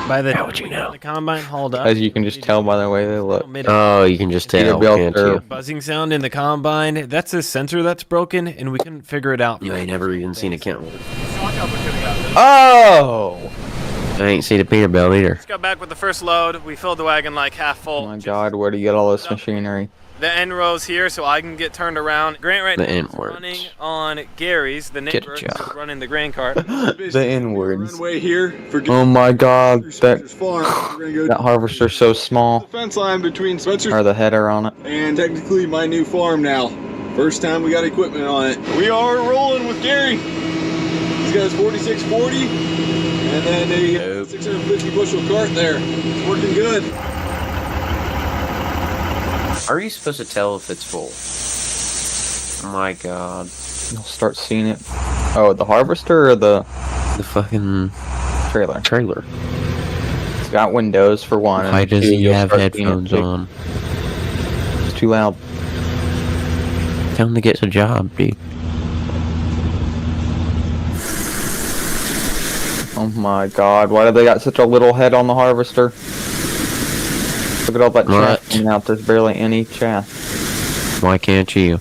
By the How time would you we got know? the combine hauled up, As you can just tell by the way they look. Oh, you can just tell, Peterbilt can't or- you? buzzing sound in the combine. That's a sensor that's broken, and we couldn't figure it out. You ain't never even seen a Kentwood. Oh! I ain't seen a Peterbilt either. Just got back with the first load. We filled the wagon like half full. Oh my god, where do you get all this machinery? The end row's here, so I can get turned around. Grant right The now end is words. running on Gary's, the Get a neighbor, job. who's running the grain cart. The N-words. Runway here for Oh my god, Spencer's that farm. We're gonna go that harvester's so the small. fence line between Spencer's Or the header on it. and technically my new farm now. First time we got equipment on it. We are rolling with Gary. He's got his 4640 and then a 650 bushel cart there. It's working good. Are you supposed to tell if it's full? Oh my god. You'll start seeing it. Oh, the harvester or the The fucking trailer? trailer. It's got windows for one. Why and does two, he you'll have start being headphones sick. on? It's too loud. Tell him to get a job, dude. Oh my god, why do they got such a little head on the harvester? Look at all that What? chaff coming out, there's barely any chaff. Why can't you?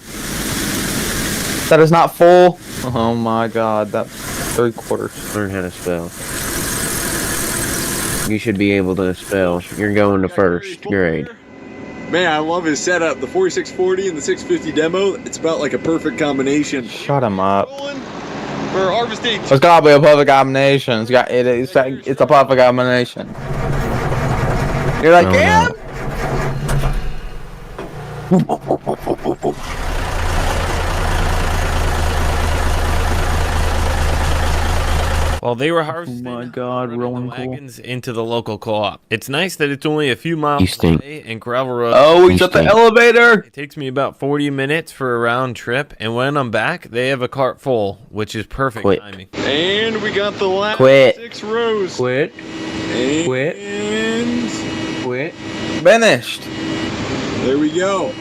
That is not full! Oh my god, that's 3/4. Learn how to spell. You should be able to spell. You're going to first grade. Man, I love his setup. The 4640 and the 650 demo, it's about like a perfect combination. Shut him up. For harvesting. It's gotta be a perfect combination. It's a perfect combination. You're like, Oh, yeah? While they were harvesting, Oh my god, running rolling the cool. wagons into the local co-op. It's nice that it's only a few miles You stink. away and gravel road. Oh, he's at the elevator! It takes me about 40 minutes for a round trip, and when I'm back, they have a cart full, which is perfect Quit. timing. And we got the last Quit. 6 rows. Quit. And Quit. Quit. Finished. there we go.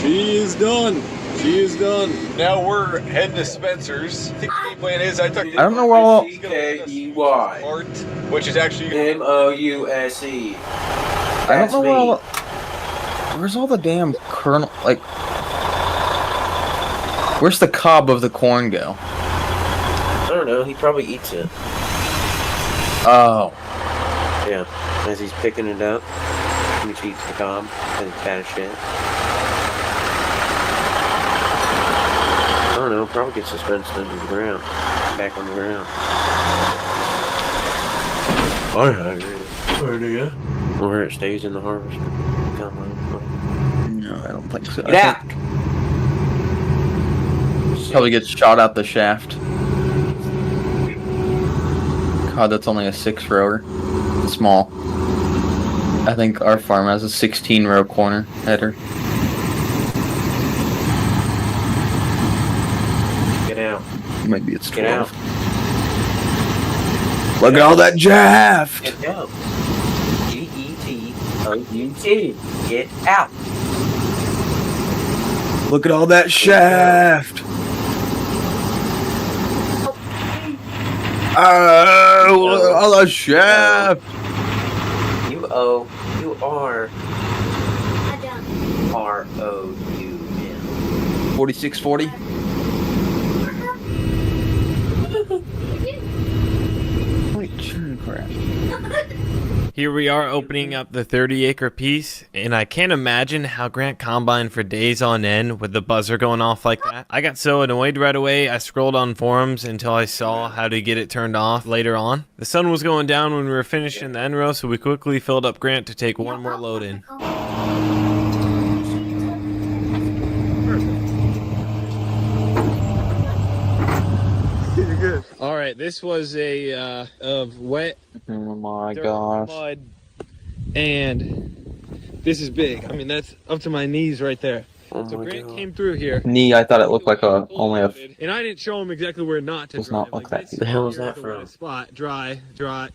She is done. She is done. Now we're heading to Spencer's. I think the game plan is I don't know where all- C-K-E-Y. Art, which is actually M-O-U-S-E. I don't know where all where's all the damn kernel, like, where's the cob of the corn go? I don't know. He probably eats it. Oh. Yeah. As he's picking it up, he eats the cob and it's fat as shit. I don't know. Probably gets suspended into the ground. Back on the ground. I agree. Or it stays in the harvester. Come on. No, I don't think so. Get out! Probably gets shot out the shaft. God, that's only a 6-rower. Small. I think our farm has a 16-row corner header. Get out. Maybe it's 12. Get out. Look at all that shaft! Get out. G-E-T-O-U-T. Get out. Look at all that shaft! Oh, all the shaft! U-O-U-R-R-O-U-N. 4640? Crap. Here we are opening up the 30-acre piece, and I can't imagine how Grant combined for days on end with the buzzer going off like that. I got so annoyed right away, I scrolled on forums until I saw how to get it turned off later on. The sun was going down when we were finishing the end row, so we quickly filled up Grant to take one more load in. All right, this was a of wet Oh my dirt, gosh. mud, and this is big. I mean, that's up to my knees right there. Oh So my Grant God. came through here, Knee, I thought it looked like only a. and I didn't show him exactly where not to Does drive. not look Like, that this The hell is here that the from? wettest spot, dry,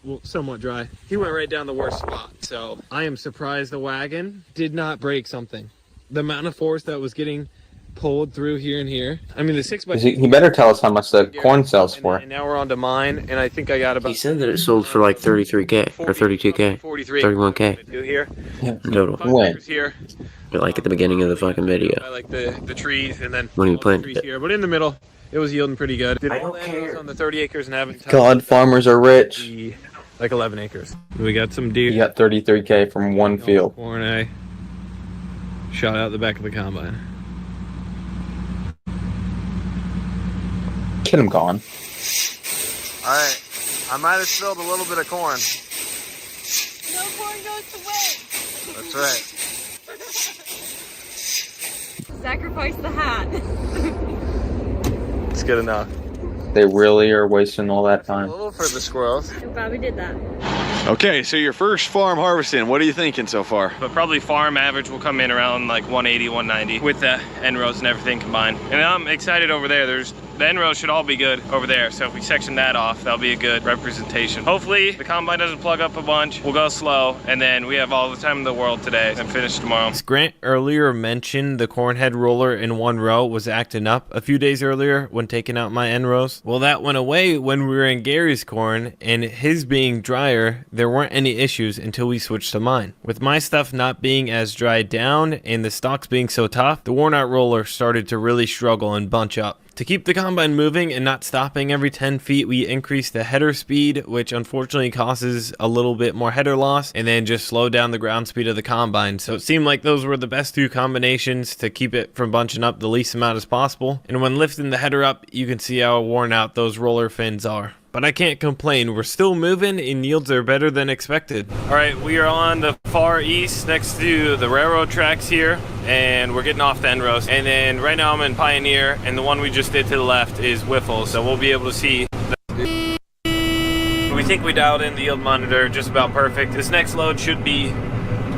well, somewhat dry. He went right down the worst spot. So I am surprised the wagon did not break something. The amount of force that was getting pulled through here and here. I mean, the 6x6. He better tell us how much the corn sells for. And now we're on to mine, and I think I got about. He said that it sold for like 33K or 32K, 43. 31K Do here. in total. When? Here. But like at the beginning of the fucking video. I like the trees, and then When you all the planted trees it. here. But in the middle, it was yielding pretty good. Did I all don't the animals care. on the 30 acres and haven't touched God, farmers are rich. the, like 11 acres. We got some deer. You got 33K from one field. Corn A. Shot out the back of the combine. Get him gone. Alright, I might have spilled a little bit of corn. No corn goes to waste. That's right. Sacrifice the hat. It's good enough. They really are wasting all that A time. little for the squirrels. I'm glad we did that. Okay, so your first farm harvesting, what are you thinking so far? But probably farm average will come in around like 180, 190 with the end rows and everything combined. And I'm excited over there. There's the end rows should all be good over there. So if we section that off, that'll be a good representation. Hopefully the combine doesn't plug up a bunch. We'll go slow, and then we have all the time in the world today and finish tomorrow. Grant earlier mentioned the corn head roller in one row was acting up a few days earlier when taking out my end rows. Well, that went away when we were in Gary's corn, and his being drier, there weren't any issues until we switched to mine. With my stuff not being as dried down and the stalks being so tough, the worn out roller started to really struggle and bunch up. To keep the combine moving and not stopping every 10 feet, we increased the header speed, which unfortunately causes a little bit more header loss, and then just slowed down the ground speed of the combine. So it seemed like those were the best two combinations to keep it from bunching up the least amount as possible. And when lifting the header up, you can see how worn out those roller fins are. But I can't complain, we're still moving and yields are better than expected. All right, we are on the far east next to the railroad tracks here, and we're getting off the end rows. And then right now I'm in Pioneer, and the one we just did to the left is Whiffle, so we'll be able to see. We think we dialed in the yield monitor just about perfect. This next load should be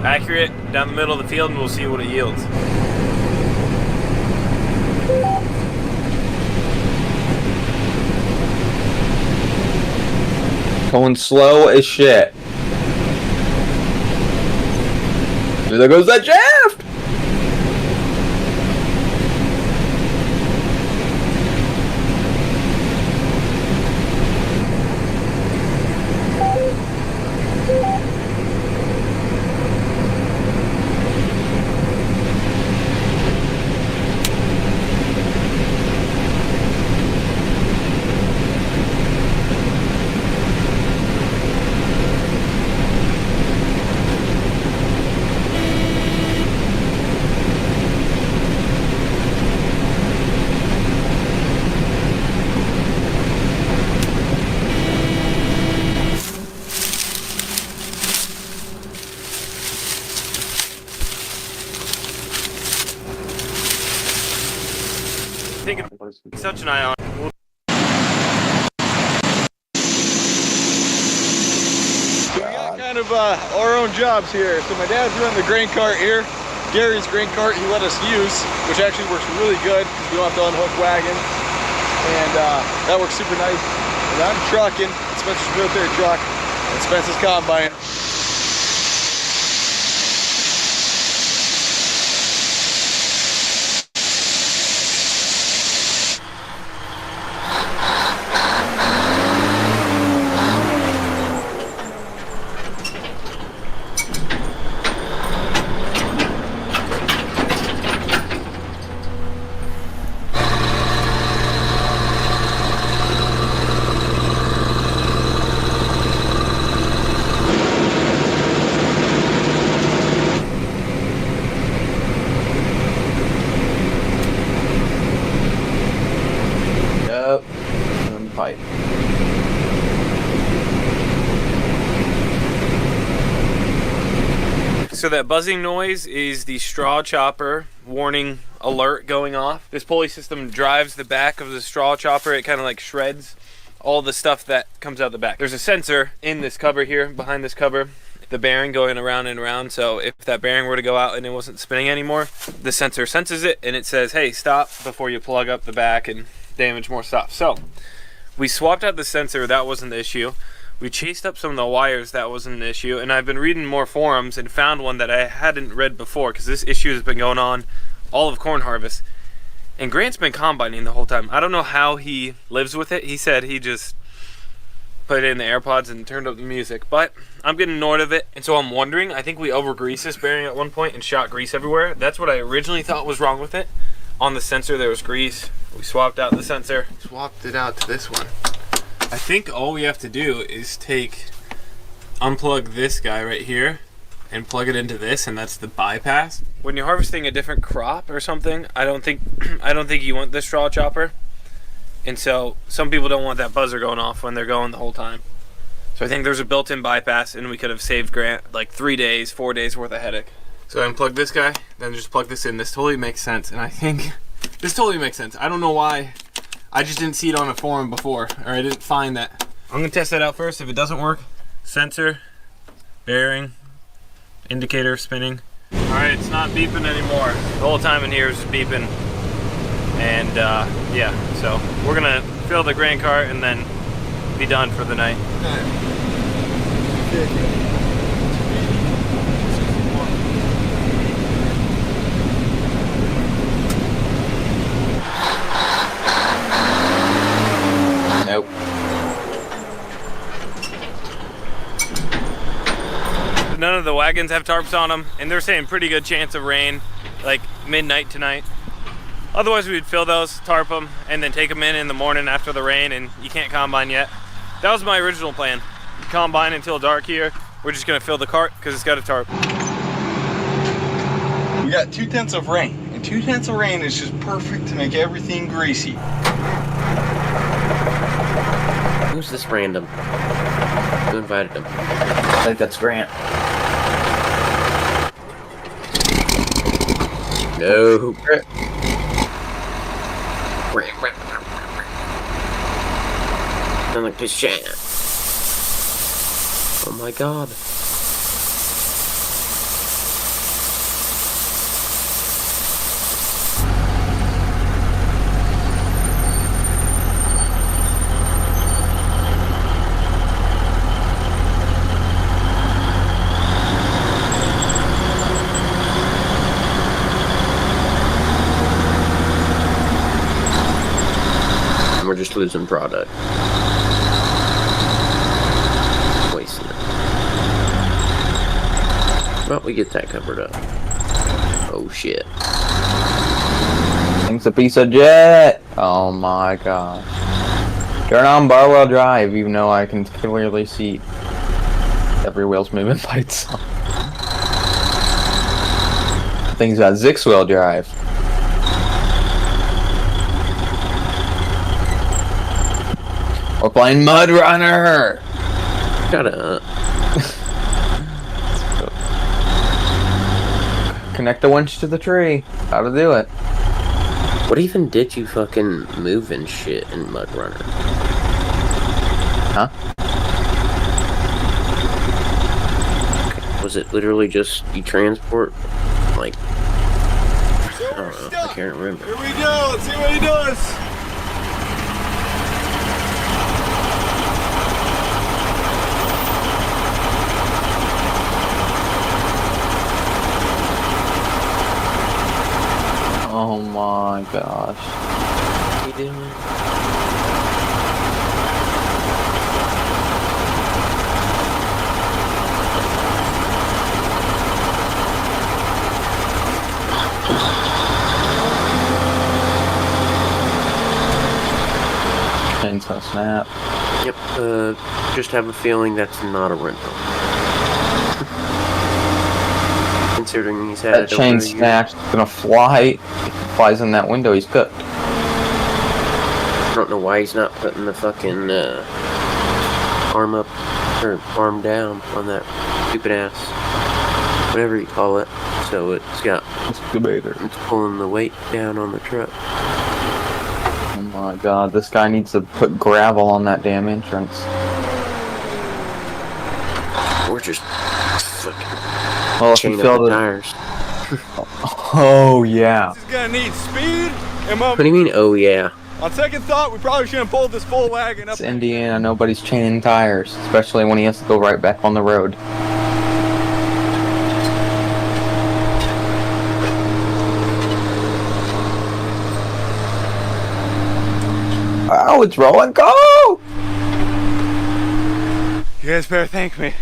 accurate down the middle of the field, and we'll see what it yields. Going slow as shit. There goes that shaft! Such an eye on. We got kind of our own jobs here. So my dad's running the grain cart here. Gary's grain cart he let us use, which actually works really good because we don't have to unhook wagons. And that works super nice. And I'm trucking, Spencer's military truck, and Spencer's combine. Pipe. So that buzzing noise is the straw chopper warning alert going off. This pulley system drives the back of the straw chopper. It kind of like shreds all the stuff that comes out the back. There's a sensor in this cover here, behind this cover, the bearing going around and around. So if that bearing were to go out and it wasn't spinning anymore, the sensor senses it and it says, hey, stop before you plug up the back and damage more stuff. So we swapped out the sensor, that wasn't the issue. We chased up some of the wires, that wasn't an issue. And I've been reading more forums and found one that I hadn't read before because this issue has been going on all of corn harvest. And Grant's been combining the whole time. I don't know how he lives with it. He said he just put it in the AirPods and turned up the music. But I'm getting annoyed of it. And so I'm wondering, I think we over-greased this bearing at one point and shot grease everywhere. That's what I originally thought was wrong with it. On the sensor there was grease. We swapped out the sensor, swapped it out to this one. I think all we have to do is unplug this guy right here and plug it into this, and that's the bypass. When you're harvesting a different crop or something, I don't think you want the straw chopper. And so some people don't want that buzzer going off when they're going the whole time. So I think there's a built-in bypass, and we could have saved Grant like 3 days, 4 days worth of headache. So I unplug this guy, then just plug this in. This totally makes sense, and I think this totally makes sense. I don't know why. I just didn't see it on a forum before, or I didn't find that. I'm gonna test that out first. If it doesn't work, sensor, bearing, indicator spinning. All right, it's not beeping anymore. The whole time in here is beeping. And yeah, so we're gonna fill the grain cart and then be done for the night. Nope. None of the wagons have tarps on them, and they're saying pretty good chance of rain, like midnight tonight. Otherwise, we would fill those, tarp them, and then take them in the morning after the rain, and you can't combine yet. That was my original plan. Combine until dark here. We're just gonna fill the cart because it's got a tarp. We got 2/10 of rain, and 2/10 of rain is just perfect to make everything greasy. Who's this random? Who invited him? I think that's Grant. No. Sound like this shit. Oh my god. We're just losing product. Wasting it. Well, we get that covered up. Oh shit. Thing's a piece of jet! Oh my god. Turn on bar wheel drive, even though I can clearly see every wheel's moving by itself. Thing's got 6-wheel drive. We're playing Mud Runner! Shut up. Connect the winch to the tree. How to do it. What even did you fucking move and shit in Mud Runner? Huh? Was it literally just you transport? Like, I don't know. I can't remember. Here we go. Let's see what he does. Oh my gosh. What are you doing? Chainsaw snap. Yep, just have a feeling that's not a rental. Considering he's had That it chain over a year. snap's gonna fly. If it flies in that window, he's cooked. I don't know why he's not putting the fucking arm up or arm down on that stupid ass, whatever you call it. So it's pulling the weight down on the truck. Oh my god, this guy needs to put gravel on that damn entrance. We're just fucking Well, if chain you up fill the the tires. Oh yeah. This is gonna need speed and What do you mean? Oh yeah. on second thought, we probably shouldn't pull this full wagon up. It's Indiana, nobody's chaining tires, especially when he has to go right back on the road. Oh, it's rolling. Go! You guys better thank me.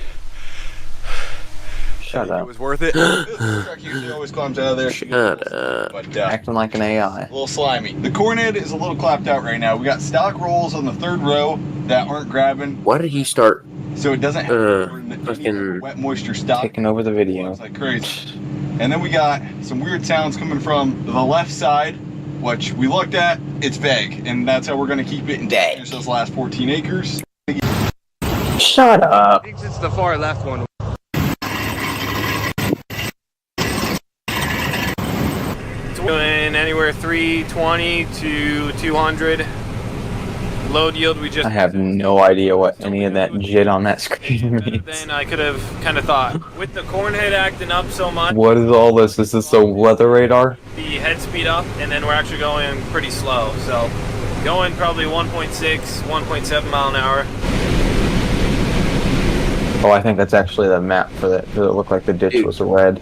Shut It up. was worth it. This truck usually always climbs out of there. Shut up. But Acting like an AI. a little slimy. The cornet is a little clapped out right now. We got stock rolls on the third row that aren't grabbing, Why did you start so it doesn't have fucking wet moisture stock. Taking over the video. It's like crazy. And then we got some weird sounds coming from the left side, which we looked at. It's vague, and that's how we're going to keep it in just those last 14 acres. Shut up. I think it's the far left one. It's doing anywhere 320 to 200. Load yield, we just... I have no idea what any of that jit on that screen means. Then I could have kind of thought. With the corn head acting up so much, What is all this? Is this a weather radar? the head speed up, and then we're actually going pretty slow. So going probably 1.6, 1.7 mile an hour. Oh, I think that's actually the map for that. It looked like the ditch was red.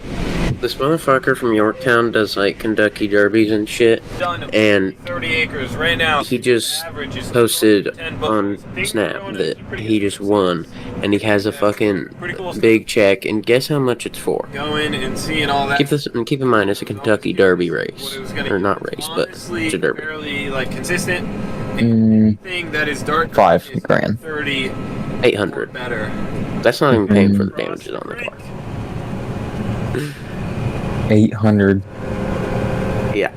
This motherfucker from Yorktown does like Kentucky derbies and shit, Done. and 30 acres right now. he just Average is posted 10 on bushels. I think Snap we're going that to pretty he good. just won, and he has a fucking Pretty cool stuff. big check, and guess how much it's for? Going and seeing all that. Keep in mind it's a Kentucky Derby What race, it was gonna or be. not race, but Honestly, it's a derby. fairly like consistent. Mm, Thing that is dark. $5 is grand. 30 or 800. better. That's not even paying for the damages on the car. 800. Yeah.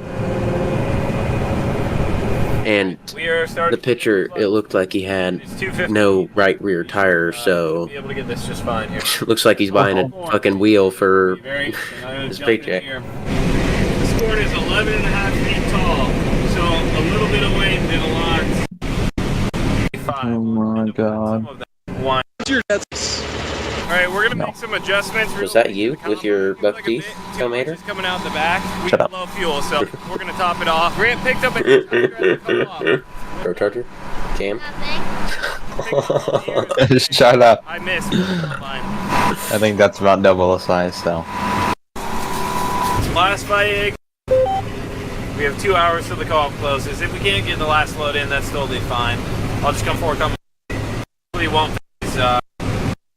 And We are starting. the picture, it looked like he had It's 250. no right rear tire, so Be able to get this just fine here. looks like he's buying a fucking wheel for Very interesting. I'm gonna his jump in paycheck. here. This corn is 11 and a half feet tall, so a little bit of weight did a lot. Oh my god. One. Alright, we're gonna make some adjustments. Was that you with your buck teeth, Tomater? Coming out the back. We Shut got up. low fuel, so we're gonna top it off. Grant picked up a Pro Charger? Cam? Shut up. I missed. I think that's about double the size, though. Last fight. We have 2 hours till the co-op closes. If we can't get the last load in, that's totally fine. I'll just come forward. Probably won't. Gonna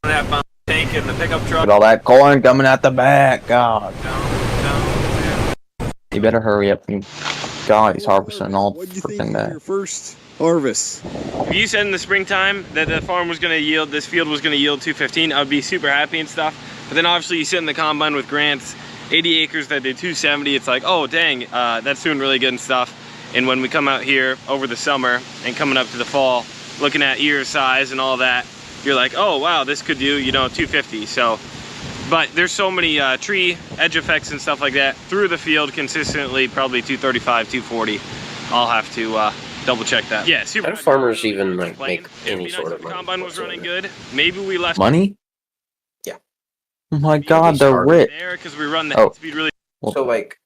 have my tank in the pickup truck. Look at all that corn coming out the back. God. You better hurry up. God, he's harvesting all freaking that. first harvest? If you said in the springtime that the farm was going to yield, this field was going to yield 215, I would be super happy and stuff. But then obviously you sit in the combine with Grant's 80 acres that did 270. It's like, oh dang, that's doing really good and stuff. And when we come out here over the summer and coming up to the fall, looking at ear size and all that, you're like, oh wow, this could do, you know, 250. So, but there's so many tree edge effects and stuff like that through the field consistently, probably 235, 240. I'll have to double check that. Yeah, super. How do farmers even like make It'd any be sort nice of if the money? combine was running good. Maybe we left Money? Yeah. Oh my god, they're rich. there because we run the Oh. speed really So like,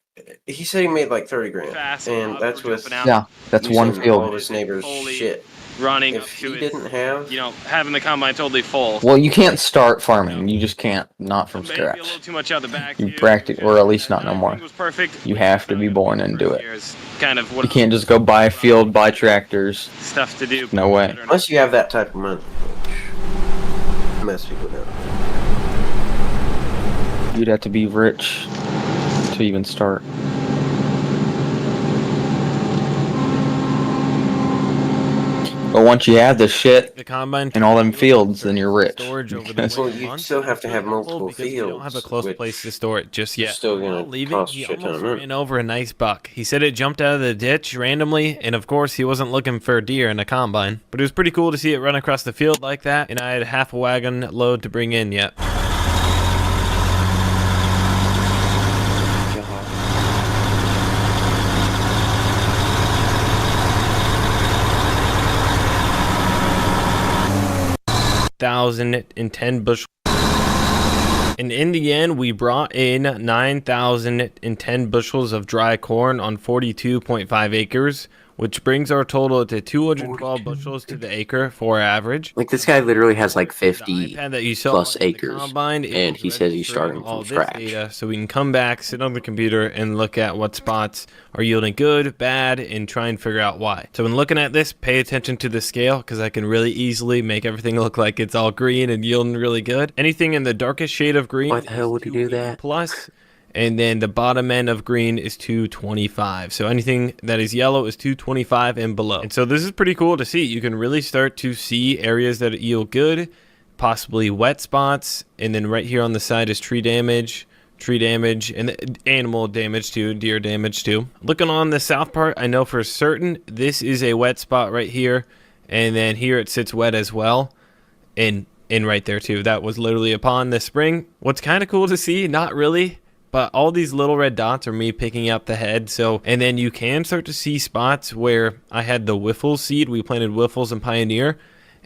he said he made like 30 grand, fast. and that's we're with jumping out, Yeah, that's one using all field. his neighbor's Holy- shit. running If up he to it. didn't have, You know, having the combine totally full. Well, you can't start farming. You just can't. Not from Maybe a little scratch. too much out the back. You too. practice, or at least not no more. Everything was perfect. You have to be born and do it. Here's kind of what You can't just go buy a field, buy tractors. stuff to do. No way. unless you have that type of money, which most people don't. You'd have to be rich to even start. But once you have the shit The combine in all them fields, then you're rich. storage over the Because- Well, winter you months. still have to have multiple Because we don't have a fields, close which place to store it just is yet. still gonna While leaving, cost a he shit ton of almost money. ran over a nice buck. He said it jumped out of the ditch randomly, and of course he wasn't looking for a deer in a combine. But it was pretty cool to see it run across the field like that, and I had half a wagon load to bring in yet. $1,010 bushels. And in the end, we brought in 9,010 bushels of dry corn on 42.5 acres, which brings our total to 212 bushels to the acre for average. Like this guy literally has like The 50 iPad that you saw plus in the acres, combine and is he says he's registering starting all from this scratch. data, so we can come back, sit on the computer, and look at what spots are yielding good, bad, and try and figure out why. So when looking at this, pay attention to the scale, because I can really easily make everything look like it's all green and yielding really good. Anything in the darkest shade of green Why the hell would he do that? plus, and then the bottom end of green is 225. So anything that is yellow is 225 and below. And so this is pretty cool to see. You can really start to see areas that yield good, possibly wet spots, and then right here on the side is tree damage, and animal damage too, deer damage too. Looking on the south part, I know for certain this is a wet spot right here, and then here it sits wet as well, and right there too. That was literally upon the spring. What's kind of cool to see, not really, but all these little red dots are me picking up the head. So, and then you can start to see spots where I had the Wiffles seed. We planted Wiffles and Pioneer,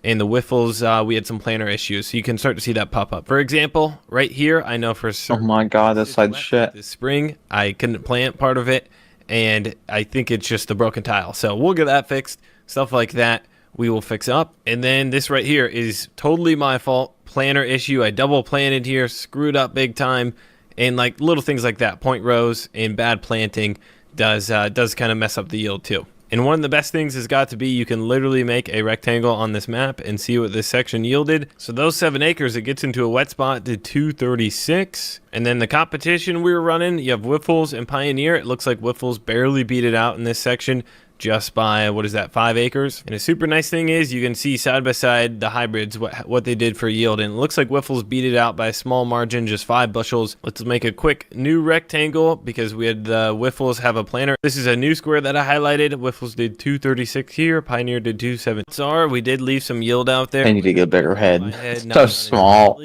and the Wiffles, we had some planter issues. So you can start to see that pop up. For example, right here, I know for Oh certain my god, that side's shit. this spring, I couldn't plant part of it, and I think it's just the broken tile. So we'll get that fixed. Stuff like that we will fix up. And then this right here is totally my fault. Planter issue. I double planted here, screwed up big time. And like little things like that, point rows and bad planting does kind of mess up the yield too. And one of the best things has got to be you can literally make a rectangle on this map and see what this section yielded. So those 7 acres, it gets into a wet spot, did 236. And then the competition we were running, you have Wiffles and Pioneer. It looks like Wiffles barely beat it out in this section, just by, what is that, 5 acres. And a super nice thing is you can see side by side the hybrids, what they did for yield. And it looks like Wiffles beat it out by a small margin, just 5 bushels. Let's make a quick new rectangle because we had the Wiffles have a planter. This is a new square that I highlighted. Wiffles did 236 here, Pioneer did 270. Sorry, we did leave some yield out there. They need to get a bigger head. So small.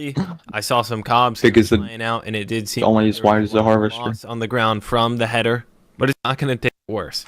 I saw some cobs flying out, and it did seem only as wide as the harvester on the ground from the header, but it's not going to take worse.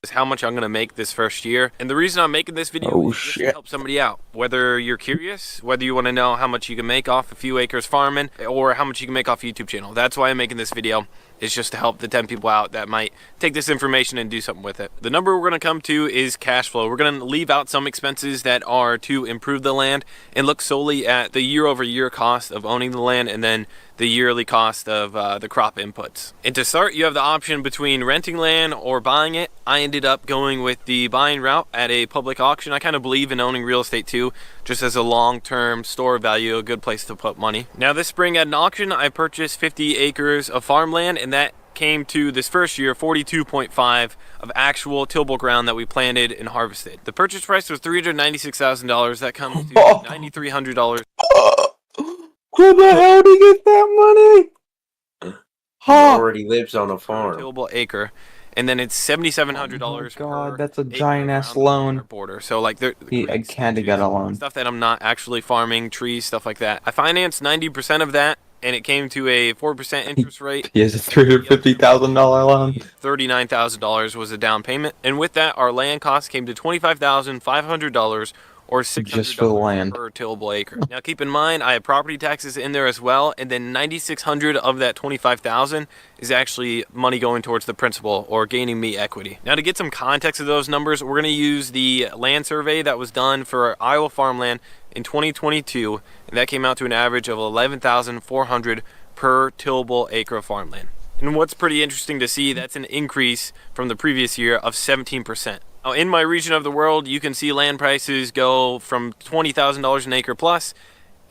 How much I'm gonna make this first year, and the reason I'm making this video is just to help somebody out. Whether you're curious, whether you want to know how much you can make off a few acres farming, or how much you can make off a YouTube channel. That's why I'm making this video. It's just to help the 10 people out that might take this information and do something with it. The number we're going to come to is cash flow. We're going to leave out some expenses that are to improve the land and look solely at the year-over-year cost of owning the land, and then the yearly cost of the crop inputs. And to start, you have the option between renting land or buying it. I ended up going with the buying route at a public auction. I kind of believe in owning real estate too, just as a long-term store of value, a good place to put money. Now this spring at an auction, I purchased 50 acres of farmland, and that came to this first year 42.5 of actual tillable ground that we planted and harvested. The purchase price was $396,000. That comes to $9,300. Who the hell did he get that money? He already lives on a farm. Tillable acre. And then it's $7,700. Oh God, that's a giant ass loan. Border. So like I can't have got a loan. Stuff that I'm not actually farming, trees, stuff like that. I financed 90% of that, and it came to a 4% interest rate. He has a $350,000 loan. $39,000 was a down payment, and with that, our land cost came to $25,500. Or $600 just for the land per tillable acre. Now keep in mind, I have property taxes in there as well, and then $9,600 of that $25,000 is actually money going towards the principal or gaining me equity. Now to get some context of those numbers, we're going to use the land survey that was done for Iowa farmland in 2022, and that came out to an average of $11,400 per tillable acre of farmland. And what's pretty interesting to see, that's an increase from the previous year of 17%. Now, in my region of the world, you can see land prices go from $20,000 an acre plus,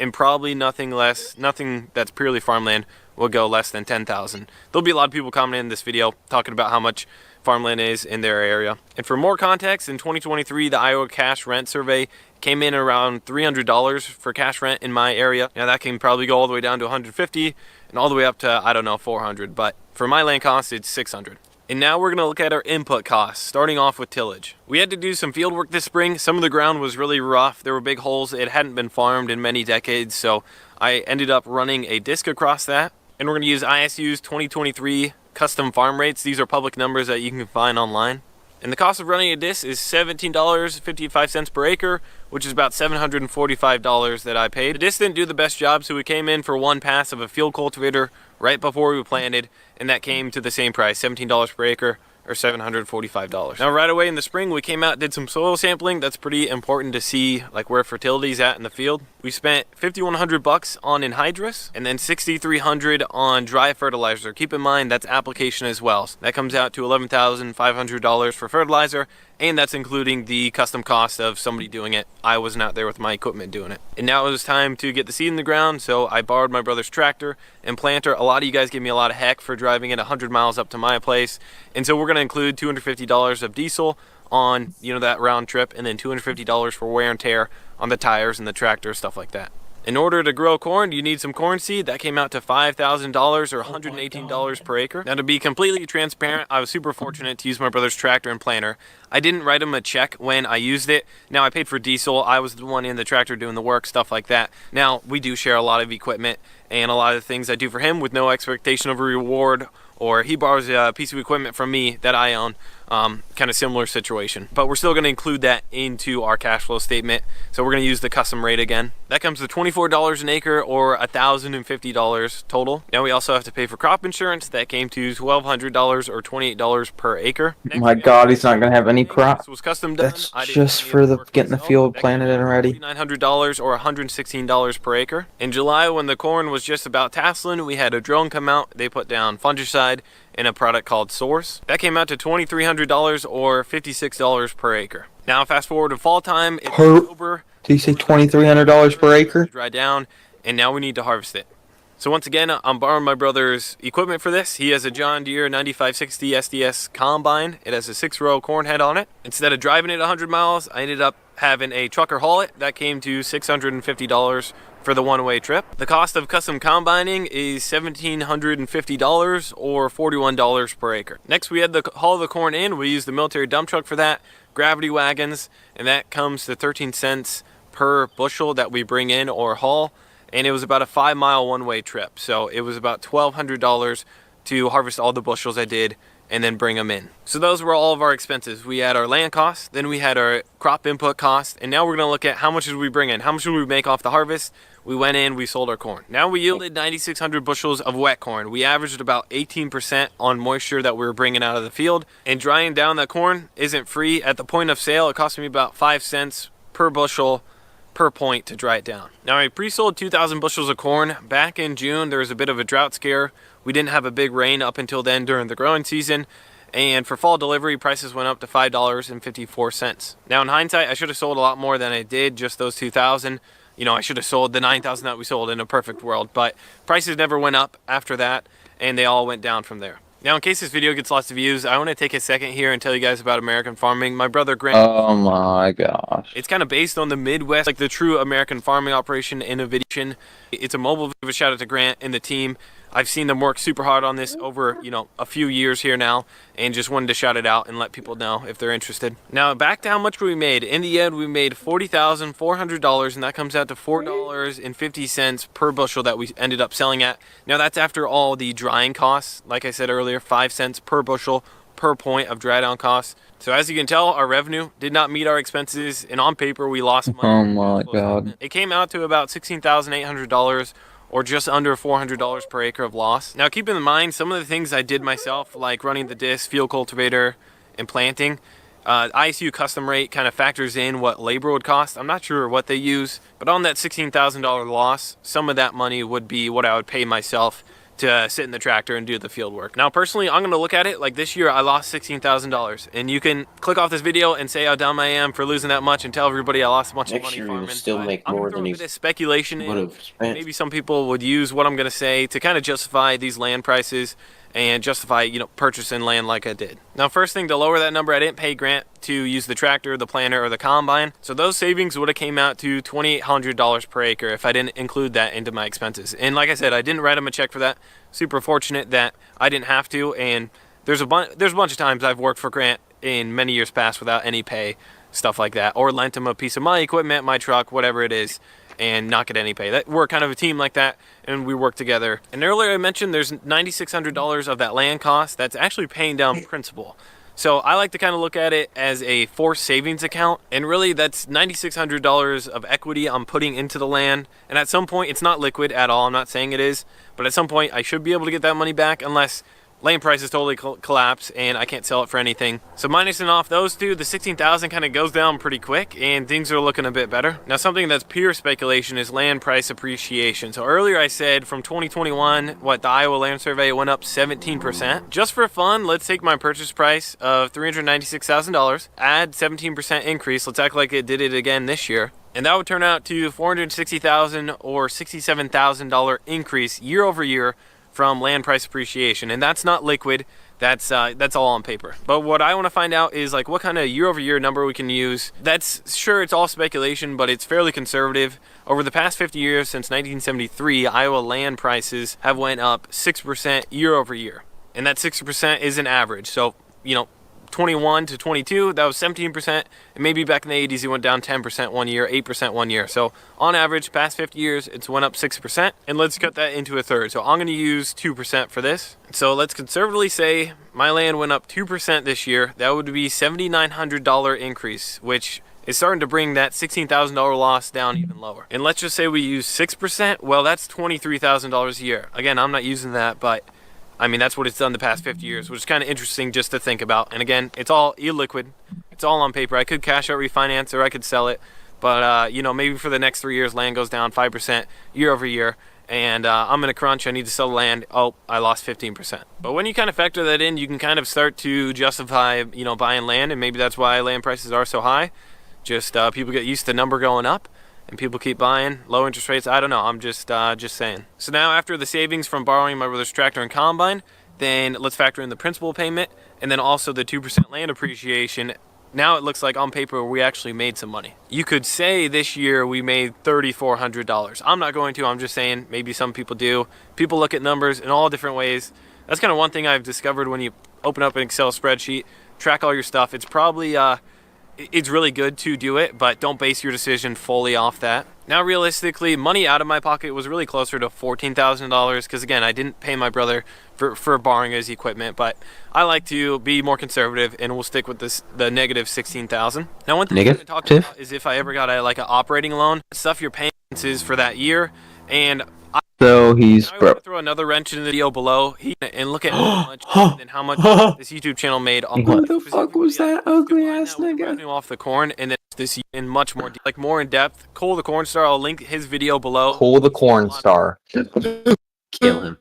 and probably nothing that's purely farmland will go less than $10,000. There'll be a lot of people commenting in this video talking about how much farmland is in their area. And for more context, in 2023, the Iowa cash rent survey came in around $300 for cash rent in my area. Now that can probably go all the way down to $150 and all the way up to, I don't know, $400. But for my land cost, it's $600. And now we're going to look at our input costs, starting off with tillage. We had to do some field work this spring. Some of the ground was really rough. There were big holes. It hadn't been farmed in many decades, so I ended up running a disc across that. And we're going to use ISU's 2023 custom farm rates. These are public numbers that you can find online. And the cost of running a disc is $17.55 per acre, which is about $745 that I paid. The disc didn't do the best job, so we came in for one pass of a field cultivator right before we planted, and that came to the same price, $17 per acre, or $745. Now right away in the spring, we came out, did some soil sampling. That's pretty important to see like where fertility is at in the field. We spent $5,100 on anhydrous, and then $6,300 on dry fertilizer. Keep in mind that's application as well. So that comes out to $11,500 for fertilizer, and that's including the custom cost of somebody doing it. I was not there with my equipment doing it. And now it was time to get the seed in the ground, so I borrowed my brother's tractor and planter. A lot of you guys gave me a lot of heck for driving it 100 miles up to my place, and so we're going to include $250 of diesel on that round trip, and then $250 for wear and tear on the tires and the tractor, stuff like that. In order to grow corn, you need some corn seed. That came out to $5,000 or $118 per acre. Now, to be completely transparent, I was super fortunate to use my brother's tractor and planter. I didn't write him a check when I used it. Now, I paid for diesel. I was the one in the tractor doing the work, stuff like that. Now, we do share a lot of equipment and a lot of things I do for him with no expectation of a reward, or he borrows a piece of equipment from me that I own. Kind of similar situation, but we're still going to include that into our cash flow statement. So we're going to use the custom rate again. That comes to $24 an acre or $1,050 total. Now we also have to pay for crop insurance. That came to $1,200 or $28 per acre. Oh my God, he's not gonna have any crop. This was custom done. That's just for the getting the field planted and ready. $900 or $116 per acre. In July, when the corn was just about tasseling, we had a drone come out. They put down fungicide in a product called Source. That came out to $2,300 or $56 per acre. Now fast forward to fall time, it's October. Did you say $2,300 per acre? Dry down, and now we need to harvest it. So once again, I'm borrowing my brother's equipment for this. He has a John Deere 9560 SDS combine. It has a 6-row corn head on it. Instead of driving it 100 miles, I ended up having a trucker haul it. That came to $650 for the one-way trip. The cost of custom combining is $1,750 or $41 per acre. Next, we had to haul the corn in. We used the military dump truck for that, gravity wagons, and that comes to 13 cents per bushel that we bring in or haul. And it was about a 5-mile one-way trip. So it was about $1,200 to harvest all the bushels I did and then bring them in. So those were all of our expenses. We had our land costs, then we had our crop input costs, and now we're gonna look at how much did we bring in, how much did we make off the harvest. We went in, we sold our corn. Now we yielded 9,600 bushels of wet corn. We averaged about 18% on moisture that we were bringing out of the field. And drying down that corn isn't free. At the point of sale, it cost me about 5 cents per bushel per point to dry it down. Now I pre-sold 2,000 bushels of corn. Back in June, there was a bit of a drought scare. We didn't have a big rain up until then during the growing season. And for fall delivery, prices went up to $5.54. Now in hindsight, I should have sold a lot more than I did, just those 2,000. You know, I should have sold the 9,000 that we sold in a perfect world, but prices never went up after that, and they all went down from there. Now, in case this video gets lots of views, I want to take a second here and tell you guys about American farming. My brother Grant. Oh my gosh. It's kind of based on the Midwest, like the true American farming operation innovation. It's a mobile video. Shout out to Grant and the team. I've seen them work super hard on this over, a few years here now, and just wanted to shout it out and let people know if they're interested. Now, back to how much we made. In the end, we made $40,400, and that comes out to $4.50 per bushel that we ended up selling at. Now, that's after all the drying costs. Like I said earlier, 5 cents per bushel per point of dry down costs. So as you can tell, our revenue did not meet our expenses, and on paper, we lost money. Oh my God. It came out to about $16,800. Or just under $400 per acre of loss. Now keep in mind, some of the things I did myself, like running the disc, field cultivator, and planting, ISU custom rate kind of factors in what labor would cost. I'm not sure what they use, but on that $16,000 loss, some of that money would be what I would pay myself to sit in the tractor and do the field work. Now personally, I'm gonna look at it like this year I lost $16,000, and you can click off this video and say how dumb I am for losing that much and tell everybody I lost a bunch of money farming. Next year you'll still make more than you speculation would have spent. Maybe some people would use what I'm gonna say to kind of justify these land prices and justify, purchasing land like I did. Now, first thing, to lower that number, I didn't pay Grant to use the tractor, the planter, or the combine. So those savings would have came out to $2,800 per acre if I didn't include that into my expenses. And like I said, I didn't write him a check for that. Super fortunate that I didn't have to. And there's a bunch of times I've worked for Grant in many years past without any pay, stuff like that, or lent him a piece of my equipment, my truck, whatever it is, and not get any pay. We're kind of a team like that, and we work together. And earlier I mentioned there's $9,600 of that land cost that's actually paying down principal. So I like to kind of look at it as a forced savings account, and really that's $9,600 of equity I'm putting into the land. And at some point, it's not liquid at all, I'm not saying it is, but at some point I should be able to get that money back unless land prices totally collapse and I can't sell it for anything. So minusing off those two, the $16,000 kind of goes down pretty quick and things are looking a bit better. Now something that's pure speculation is land price appreciation. So earlier I said from 2021, the Iowa Land Survey went up 17%. Just for fun, let's take my purchase price of $396,000, add 17% increase. Let's act like it did it again this year. And that would turn out to $460,000 or $67,000 increase year over year from land price appreciation. And that's not liquid, That's all on paper. But what I want to find out is like what kind of year-over-year number we can use. That's sure, it's all speculation, but it's fairly conservative. Over the past 50 years, since 1973, Iowa land prices have went up 6% year-over-year. And that 6% is an average. So, you know, 21 to 22, that was 17%. And maybe back in the 80s, it went down 10% one year, 8% one year. So on average, past 50 years, it's went up 6%. And let's cut that into a third. So I'm going to use 2% for this. So let's conservatively say my land went up 2% this year. That would be $7,900 increase, which is starting to bring that $16,000 loss down even lower. And let's just say we use 6%. Well, that's $23,000 a year. Again, I'm not using that, but I mean, that's what it's done the past 50 years, which is kind of interesting just to think about. And again, it's all illiquid. It's all on paper. I could cash out refinance or I could sell it. But, you know, maybe for the next 3 years, land goes down 5% year over year. And I'm in a crunch. I need to sell land. Oh, I lost 15%. But when you kind of factor that in, you can kind of start to justify, you know, buying land. And maybe that's why land prices are so high. Just people get used to the number going up. And people keep buying, low interest rates. I don't know, I'm just saying. So now after the savings from borrowing my brother's tractor and combine, then let's factor in the principal payment and then also the 2% land appreciation. Now it looks like on paper we actually made some money. You could say this year we made $3,400. I'm not going to, I'm just saying maybe some people do. People look at numbers in all different ways. That's kind of one thing I've discovered when you open up an Excel spreadsheet, track all your stuff. It's probably, it's really good to do it, but don't base your decision fully off that. Now, realistically, money out of my pocket was really closer to $14,000 because, again, I didn't pay my brother for borrowing his equipment, but I like to be more conservative, and we'll stick with the negative $16,000. Now, one thing I'm going to talk about is if I ever got like an operating loan, stuff your payments is for that year, and so he's I want to throw another wrench in the video below and look at how much this YouTube channel made. What the fuck was that ugly ass nigga? Off the corn, and then this in much more like more in depth. Cole the Corn Star. I'll link his video below. Cole the Corn Star. Kill him.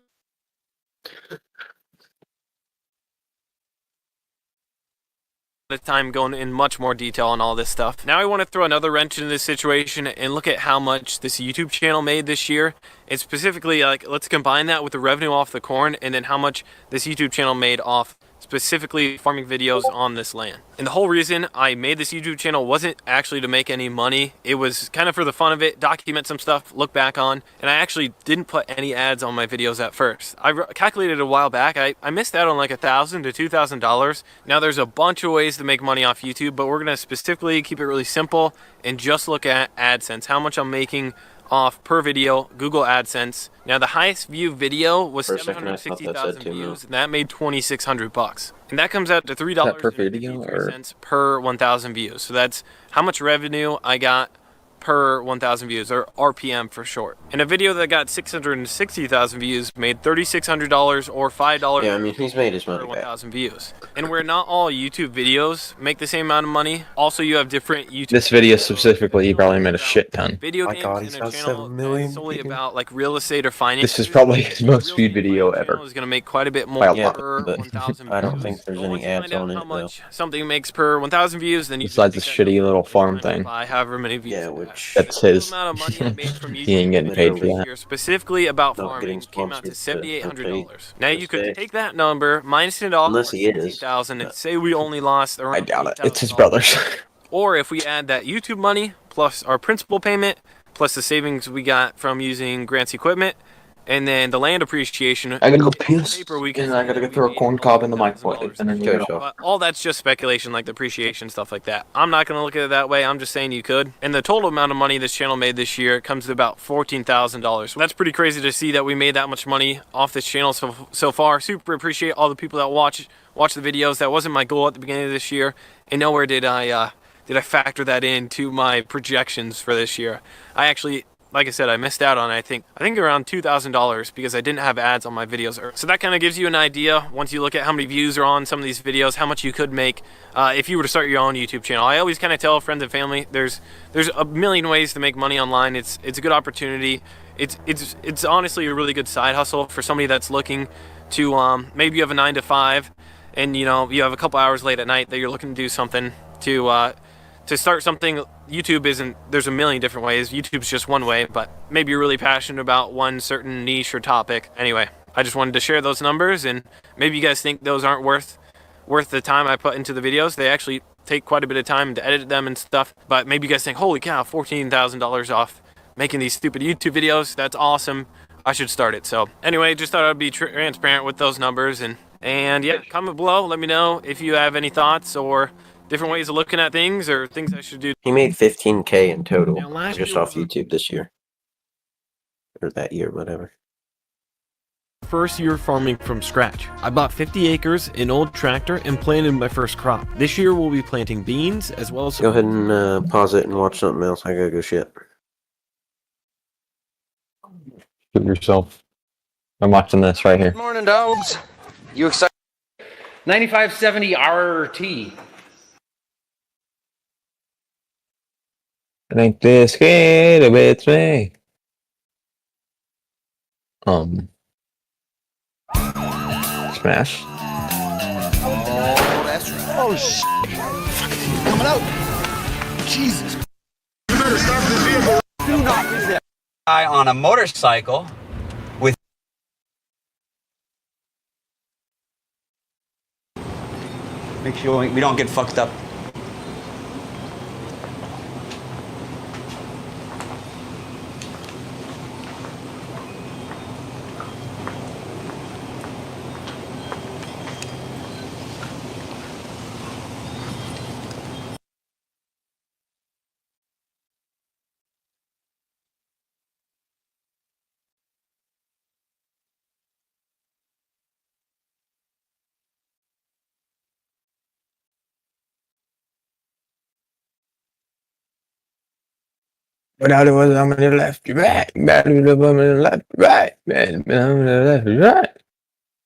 The time going in much more detail on all this stuff. Now I want to throw another wrench into this situation and look at how much this YouTube channel made this year. And specifically, like, let's combine that with the revenue off the corn and then how much this YouTube channel made off specifically farming videos on this land. And the whole reason I made this YouTube channel wasn't actually to make any money. It was kind of for the fun of it, document some stuff, look back on, and I actually didn't put any ads on my videos at first. I calculated a while back, I missed out on like $1,000 to $2,000. Now there's a bunch of ways to make money off YouTube, but we're gonna specifically keep it really simple and just look at AdSense, how much I'm making off per video, Google AdSense. Now the highest view video was 760,000 views, and that made $2,600. And that comes out to $3.53 per 1,000 views. So that's how much revenue I got per 1,000 views, or RPM for short. And a video that got 660,000 views made $3,600 or $5. Yeah, I mean, he's made his money per 1,000 views. And where not all YouTube videos make the same amount of money, also you have different YouTube. This video specifically, he probably made a shit ton. Video games God, he's got 7 million. Solely about like real estate or finance. This is probably his most viewed video ever. Is going to make quite a bit more per 1,000 views. I don't think there's any ads on it though. Something makes per 1,000 views, then you besides this shitty little farm thing. Buy however many views. Yeah, which that's his. He ain't getting paid for that. Specifically about farming came out to $7,800. Now you could take that number minus it off, unless he is, 15,000, and say we only lost around. I doubt it. It's his brother's. Or if we add that YouTube money plus our principal payment plus the savings we got from using Grant's equipment, and then the land appreciation. I gotta go piss, and I gotta go throw a corn cob in the microwave, and then you go. All that's just speculation, like the appreciation stuff like that. I'm not gonna look at it that way. I'm just saying you could. And the total amount of money this channel made this year comes to about $14,000. That's pretty crazy to see that we made that much money off this channel so far. Super appreciate all the people that watch the videos. That wasn't my goal at the beginning of this year, and nowhere did I factor that into my projections for this year. I actually, like I said, I missed out on, I think around $2,000 because I didn't have ads on my videos. So that kind of gives you an idea, once you look at how many views are on some of these videos, how much you could make if you were to start your own YouTube channel. I always kind of tell friends and family, there's a million ways to make money online. It's a good opportunity. It's honestly a really good side hustle for somebody that's looking to, maybe you have a 9 to 5 and you know, you have a couple hours late at night that you're looking to do something to start something. YouTube isn't, there's a million different ways. YouTube's just one way, but maybe you're really passionate about one certain niche or topic. Anyway, I just wanted to share those numbers, and maybe you guys think those aren't worth the time I put into the videos. They actually take quite a bit of time to edit them and stuff, but maybe you guys think, holy cow, $14,000 off making these stupid YouTube videos. That's awesome. I should start it. So anyway, just thought I'd be transparent with those numbers, and yeah, comment below. Let me know if you have any thoughts or different ways of looking at things or things I should do. He made 15K in total Now, last just year off was- YouTube this year. Or that year, whatever. First year farming from scratch. I bought 50 acres, an old tractor, and planted my first crop. This year we'll be planting beans as well as... Go ahead and pause it and watch something else. I gotta go shit. Shoot yourself. I'm watching this right here. Morning, dogs. You excited? 9570 RT. Ain't this good with me? Smash. Oh, that's right. Oh, shit. Coming out. Jesus. You better stop this vehicle. Do not resist. Guy on a motorcycle with. Make sure we don't get fucked up. But I was on the left, right, back to the left, right, man, on the left, right.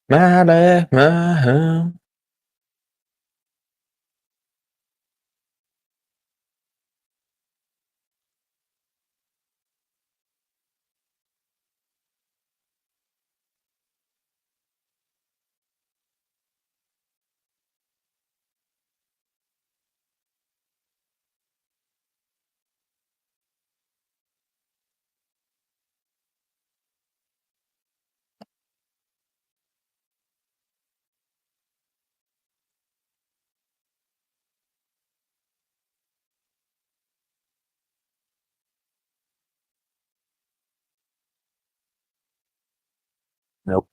My left, my home. Nope.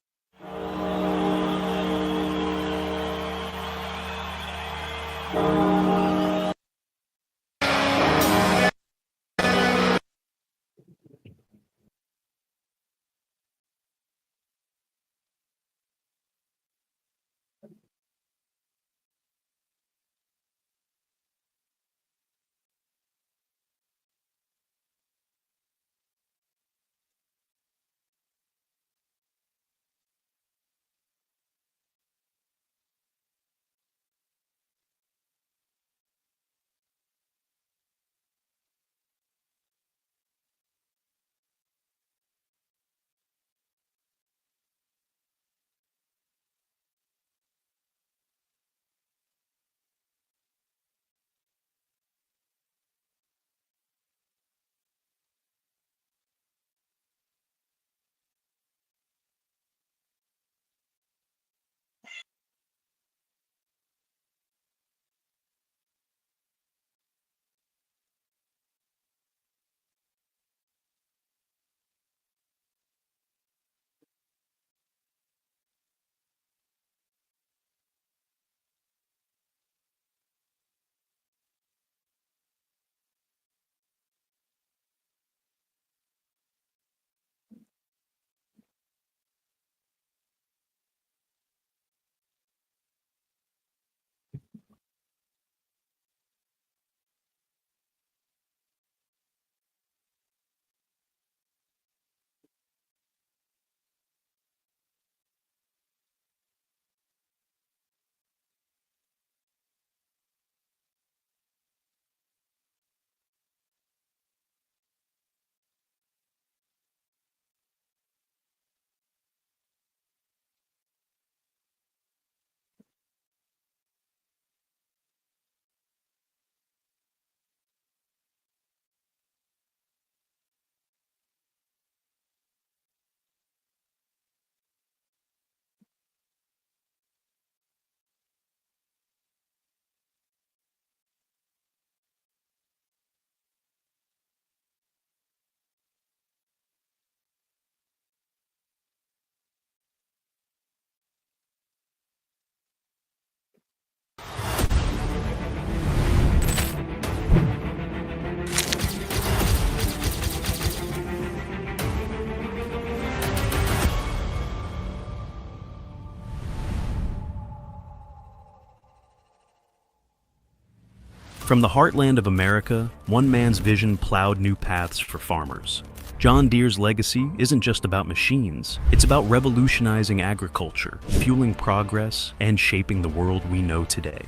From the heartland of America, one man's vision plowed new paths for farmers. John Deere's legacy isn't just about machines, it's about revolutionizing agriculture, fueling progress, and shaping the world we know today.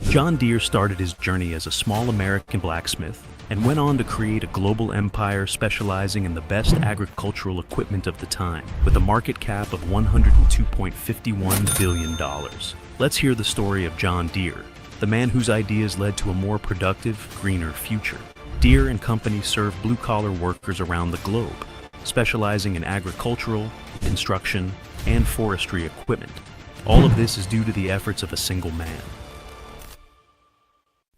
John Deere started his journey as a small American blacksmith and went on to create a global empire specializing in the best agricultural equipment of the time, with a market cap of $102.51 billion. Let's hear the story of John Deere, the man whose ideas led to a more productive, greener future. Deere and Company serve blue-collar workers around the globe, specializing in agricultural, construction, and forestry equipment. All of this is due to the efforts of a single man.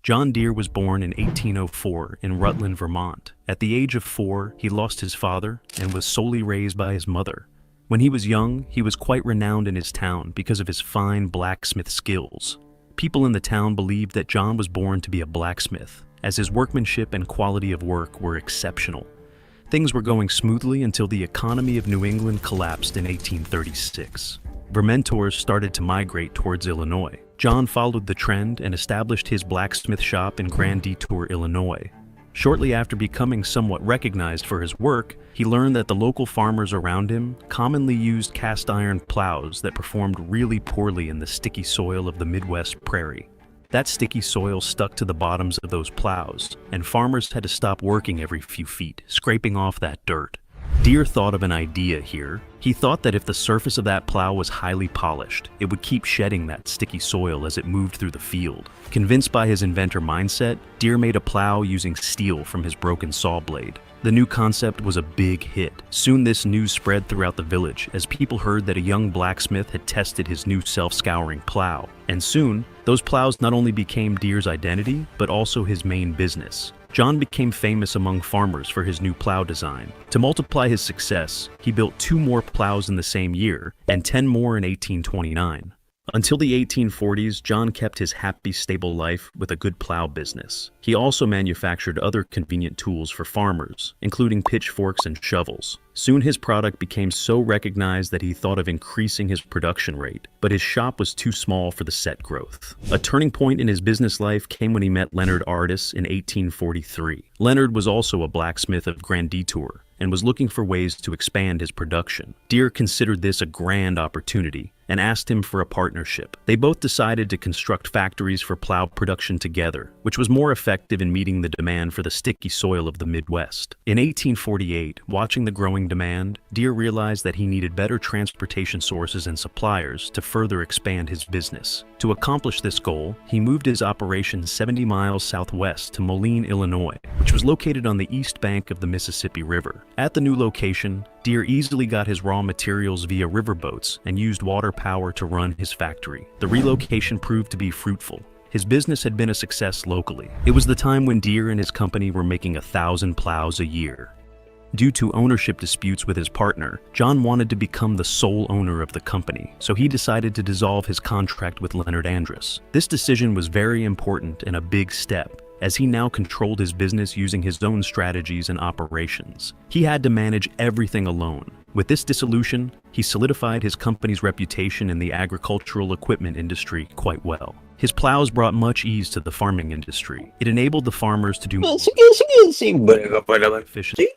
John Deere was born in 1804 in Rutland, Vermont. At the age of 4, he lost his father and was solely raised by his mother. When he was young, he was quite renowned in his town because of his fine blacksmith skills. People in the town believed that John was born to be a blacksmith, as his workmanship and quality of work were exceptional. Things were going smoothly until the economy of New England collapsed in 1836. Vermonters started to migrate towards Illinois. John followed the trend and established his blacksmith shop in Grand Detour, Illinois. Shortly after becoming somewhat recognized for his work, he learned that the local farmers around him commonly used cast iron plows that performed really poorly in the sticky soil of the Midwest prairie. That sticky soil stuck to the bottoms of those plows, and farmers had to stop working every few feet, scraping off that dirt. Deere thought of an idea here. He thought that if the surface of that plow was highly polished, it would keep shedding that sticky soil as it moved through the field. Convinced by his inventor mindset, Deere made a plow using steel from his broken saw blade. The new concept was a big hit. Soon this news spread throughout the village as people heard that a young blacksmith had tested his new self-scouring plow. And soon, those plows not only became Deere's identity, but also his main business. John became famous among farmers for his new plow design. To multiply his success, he built 2 more plows in the same year, and 10 more in 1829. Until the 1840s, John kept his happy, stable life with a good plow business. He also manufactured other convenient tools for farmers, including pitchforks and shovels. Soon his product became so recognized that he thought of increasing his production rate, but his shop was too small for the set growth. A turning point in his business life came when he met Leonard Ardis in 1843. Leonard was also a blacksmith of Grand Detour and was looking for ways to expand his production. Deere considered this a grand opportunity and asked him for a partnership. They both decided to construct factories for plow production together, which was more effective in meeting the demand for the sticky soil of the Midwest. In 1848, watching the growing demand, Deere realized that he needed better transportation sources and suppliers to further expand his business. To accomplish this goal, he moved his operation 70 miles southwest to Moline, Illinois, which was located on the east bank of the Mississippi River. At the new location, Deere easily got his raw materials via riverboats and used water power to run his factory. The relocation proved to be fruitful. His business had been a success locally. It was the time when Deere and his company were making 1,000 plows a year. Due to ownership disputes with his partner, John wanted to become the sole owner of the company, so he decided to dissolve his contract with Leonard Ardis. This decision was very important and a big step, as he now controlled his business using his own strategies and operations. He had to manage everything alone. With this dissolution, he solidified his company's reputation in the agricultural equipment industry quite well. His plows brought much ease to the farming industry. It enabled the farmers to do more efficiently.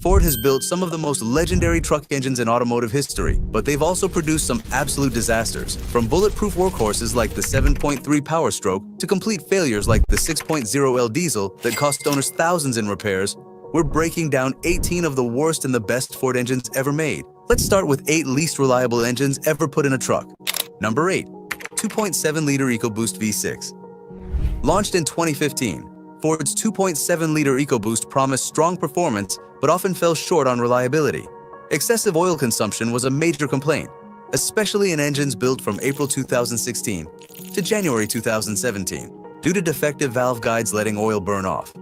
Ford has built some of the most legendary truck engines in automotive history, but they've also produced some absolute disasters. From bulletproof workhorses like the 7.3 Power Stroke to complete failures like the 6.0L diesel that cost owners thousands in repairs, we're breaking down 18 of the worst and the best Ford engines ever made. Let's start with 8 least reliable engines ever put in a truck. Number 8, 2.7-liter EcoBoost V6. Launched in 2015, Ford's 2.7-liter EcoBoost promised strong performance but often fell short on reliability. Excessive oil consumption was a major complaint, especially in engines built from April 2016 to January 2017, due to defective valve guides letting oil burn off.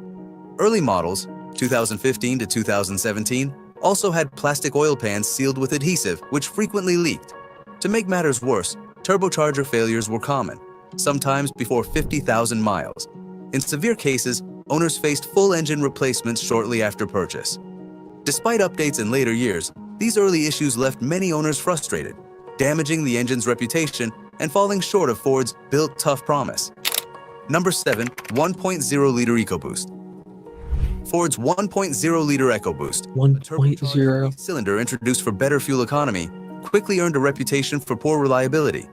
Early models, 2015 to 2017, also had plastic oil pans sealed with adhesive, which frequently leaked. To make matters worse, turbocharger failures were common. sometimes before 50,000 miles. In severe cases, owners faced full engine replacements shortly after purchase. Despite updates in later years, these early issues left many owners frustrated, damaging the engine's reputation and falling short of Ford's built tough promise. Number 7, 1.0-liter EcoBoost. Ford's 1.0-liter EcoBoost, a turbocharged cylinder introduced for better fuel economy, quickly earned a reputation for poor reliability.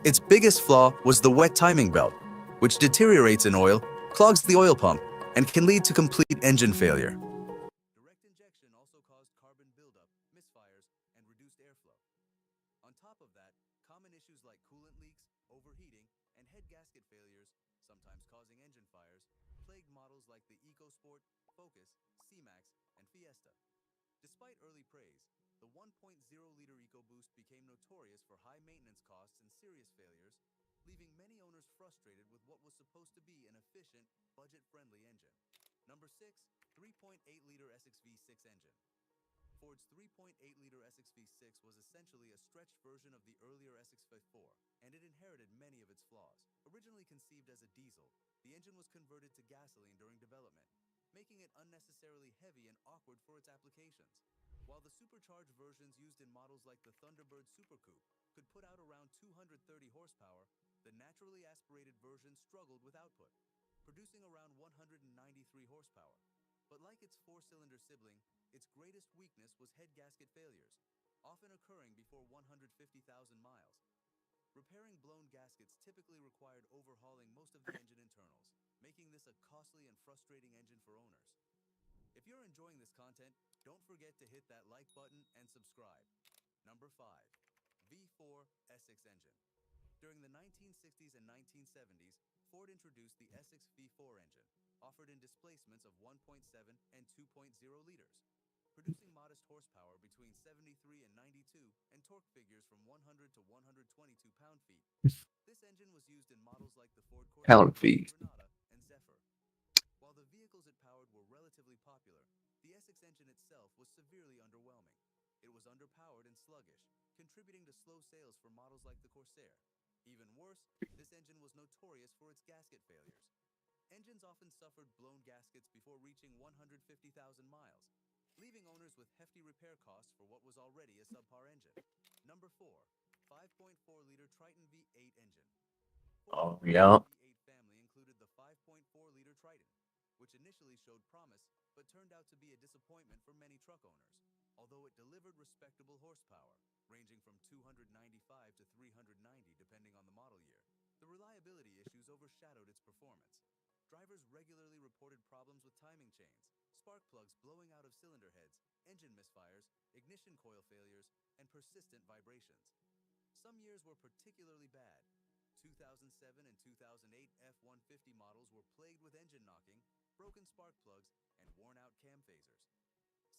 Its biggest flaw was the wet timing belt, which deteriorates in oil, clogs the oil pump, and can lead to complete engine failure. Direct injection also caused carbon buildup, misfires, and reduced airflow. On top of that, common issues like coolant leaks, overheating, and head gasket failures, sometimes causing engine fires, plagued models like the EcoSport, Focus, C-Max, and Fiesta. Despite early praise, the 1.0-liter EcoBoost became notorious for high maintenance costs and serious failures, leaving many owners frustrated with what was supposed to be an efficient, budget-friendly engine. Number 6, 3.8-liter SX V6 engine. Ford's 3.8-liter SX V6 was essentially a stretched version of the earlier SX V4, and it inherited many of its flaws. Originally conceived as a diesel, the engine was converted to gasoline during development, making it unnecessarily heavy and awkward for its applications. While the supercharged versions used in models like the Thunderbird Super Coupe could put out around 230 horsepower, the naturally aspirated version struggled with output, producing around 193 horsepower. But like its four-cylinder sibling, its greatest weakness was head gasket failures, often occurring before 150,000 miles. Repairing blown gaskets typically required overhauling most of the engine internals, making this a costly and frustrating engine for owners. If you're enjoying this content, don't forget to hit that like button and subscribe. Number 5, V4 SX engine. During the 1960s and 1970s, Ford introduced the SX V4 engine, offered in displacements of 1.7 and 2.0 liters, producing modest horsepower between 73 and 92 and torque figures from 100 to 122 pound-feet. This engine was used in models like the Ford Corsair, Granada, and Zephyr. While the vehicles it powered were relatively popular, the SX engine itself was severely underwhelming. It was underpowered and sluggish, contributing to slow sales for models like the Corsair. Even worse, this engine was notorious for its gasket failures. Engines often suffered blown gaskets before reaching 150,000 miles, leaving owners with hefty repair costs for what was already a subpar engine. Number 4, 5.4-liter Triton V8 engine. Oh, yeah. The V8 family included the 5.4-liter Triton, which initially showed promise, but turned out to be a disappointment for many truck owners. Although it delivered respectable horsepower, ranging from 295 to 390 depending on the model year, the reliability issues overshadowed its performance. Drivers regularly reported problems with timing chains, spark plugs blowing out of cylinder heads, engine misfires, ignition coil failures, and persistent vibrations. Some years were particularly bad. 2007 and 2008 F-150 models were plagued with engine knocking, broken spark plugs, and worn-out cam phasers.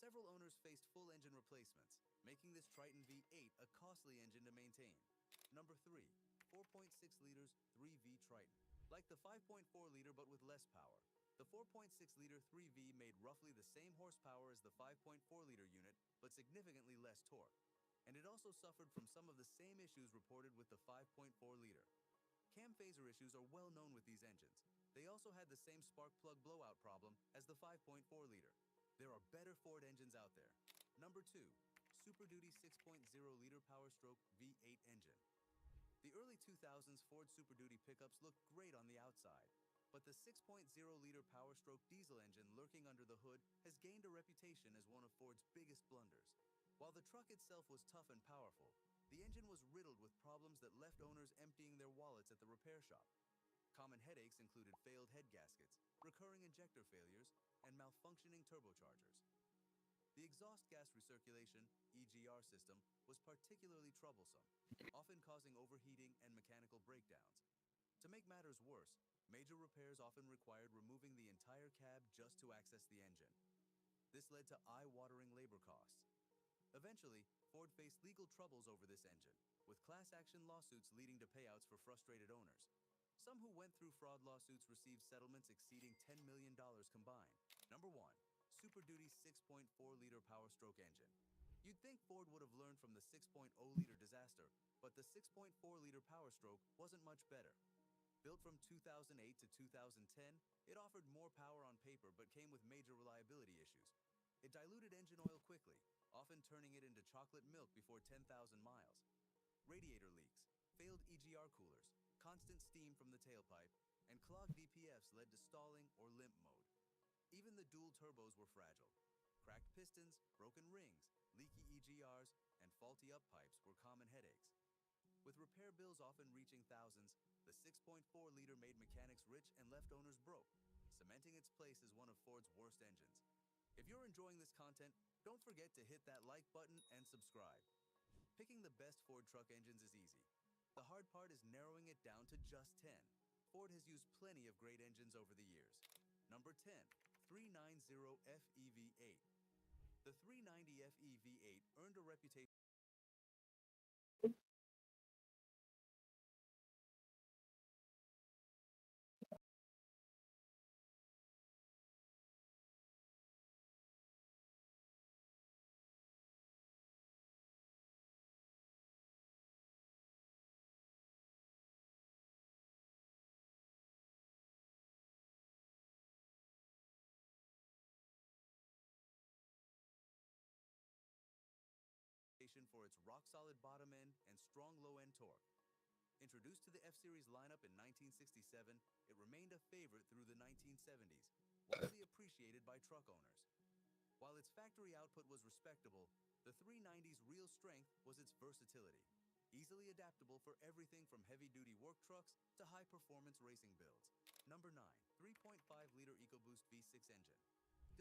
Several owners faced full engine replacements, making this Triton V8 a costly engine to maintain. Number 3, 4.6 liters 3V Triton. Like the 5.4-liter but with less power, the 4.6-liter 3V made roughly the same horsepower as the 5.4-liter unit, but significantly less torque. And it also suffered from some of the same issues reported with the 5.4-liter. Cam phaser issues are well known with these engines. They also had the same spark plug blowout problem as the 5.4-liter. There are better Ford engines out there. Number 2, Super Duty 6.0-liter Power Stroke V8 engine. The early 2000s Ford Super Duty pickups looked great on the outside, but the 6.0-liter Power Stroke diesel engine lurking under the hood has gained a reputation as one of Ford's biggest blunders. While the truck itself was tough and powerful, the engine was riddled with problems that left owners emptying their wallets at the repair shop. Common headaches included failed head gaskets, recurring injector failures, and malfunctioning turbochargers. The exhaust gas recirculation (EGR) system was particularly troublesome, often causing overheating and mechanical breakdowns. To make matters worse, major repairs often required removing the entire cab just to access the engine. This led to eye-watering labor costs. Eventually, Ford faced legal troubles over this engine, with class action lawsuits leading to payouts for frustrated owners. Some who went through fraud lawsuits received settlements exceeding $10 million combined. Number 1, Super Duty 6.4-liter Power Stroke engine. You'd think Ford would have learned from the 6.0-liter disaster, but the 6.4-liter Power Stroke wasn't much better. from 2008 to 2010, it offered more power on paper but came with major reliability issues. It diluted engine oil quickly, often turning it into chocolate milk before 10,000 miles. Radiator leaks, failed EGR coolers, constant steam from the tailpipe, and clogged DPFs led to stalling or limp mode. Even the dual turbos were fragile. Cracked pistons, broken rings, leaky EGRs, and faulty up pipes were common headaches. With repair bills often reaching thousands, the 6.4-liter made mechanics rich and left owners broke, cementing its place as one of Ford's worst engines. If you're enjoying this content, don't forget to hit that like button and subscribe. Picking the best Ford truck engines is easy. The hard part is narrowing it down to just 10. Ford has used plenty of great engines over the years. Number 10, 390 FEV8. The 390 FEV8 earned a reputation for its rock-solid bottom end and strong low-end torque. Introduced to the F-Series lineup in 1967, it remained a favorite through the 1970s, widely appreciated by truck owners. While its factory output was respectable, the 390's real strength was its versatility, easily adaptable for everything from heavy-duty work trucks to high-performance racing builds. Number 9, 3.5-liter EcoBoost V6 engine.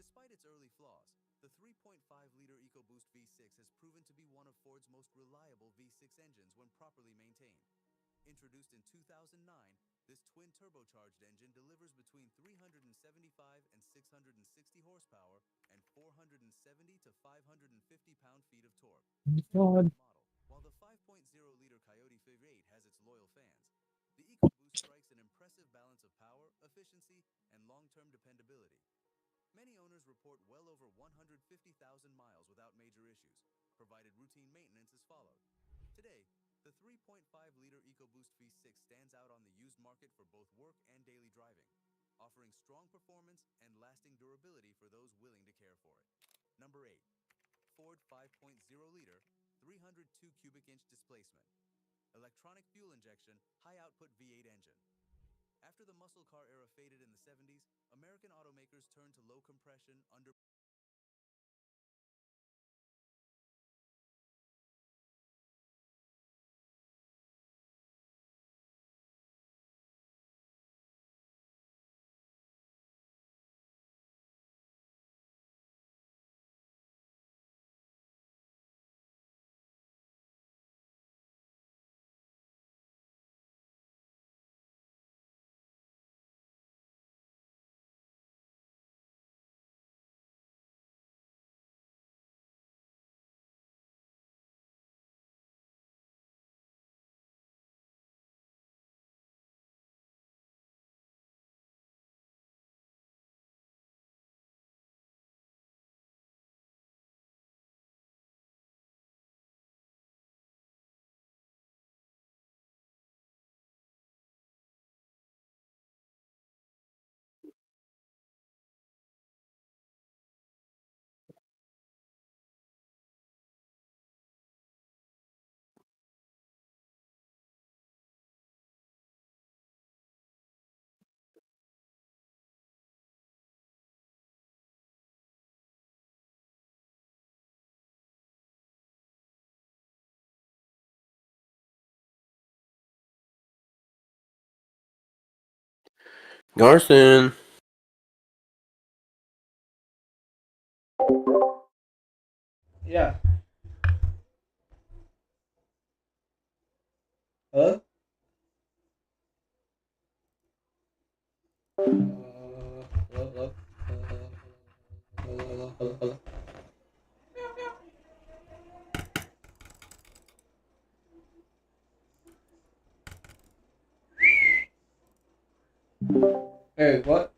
Despite its early flaws, the 3.5-liter EcoBoost V6 has proven to be one of Ford's most reliable V6 engines when properly maintained. Introduced in 2009, this twin-turbocharged engine delivers between 375 and 660 horsepower and 470 to 550 pound-feet of torque. While the 5.0-liter Coyote V8 has its loyal fans, the EcoBoost strikes an impressive balance of power, efficiency, and long-term dependability. Many owners report well over 150,000 miles without major issues, provided routine maintenance is followed. Today, the 3.5-liter EcoBoost V6 stands out on the used market for both work and daily driving, offering strong performance and lasting durability for those willing to care for it. Number 8, Ford 5.0-liter, 302 cubic inch displacement. Electronic fuel injection, high-output V8 engine. After the muscle car era faded in the 70s, American automakers turned to low compression, under Garson. Yeah. Hello? Hello? Hello? Hey, what?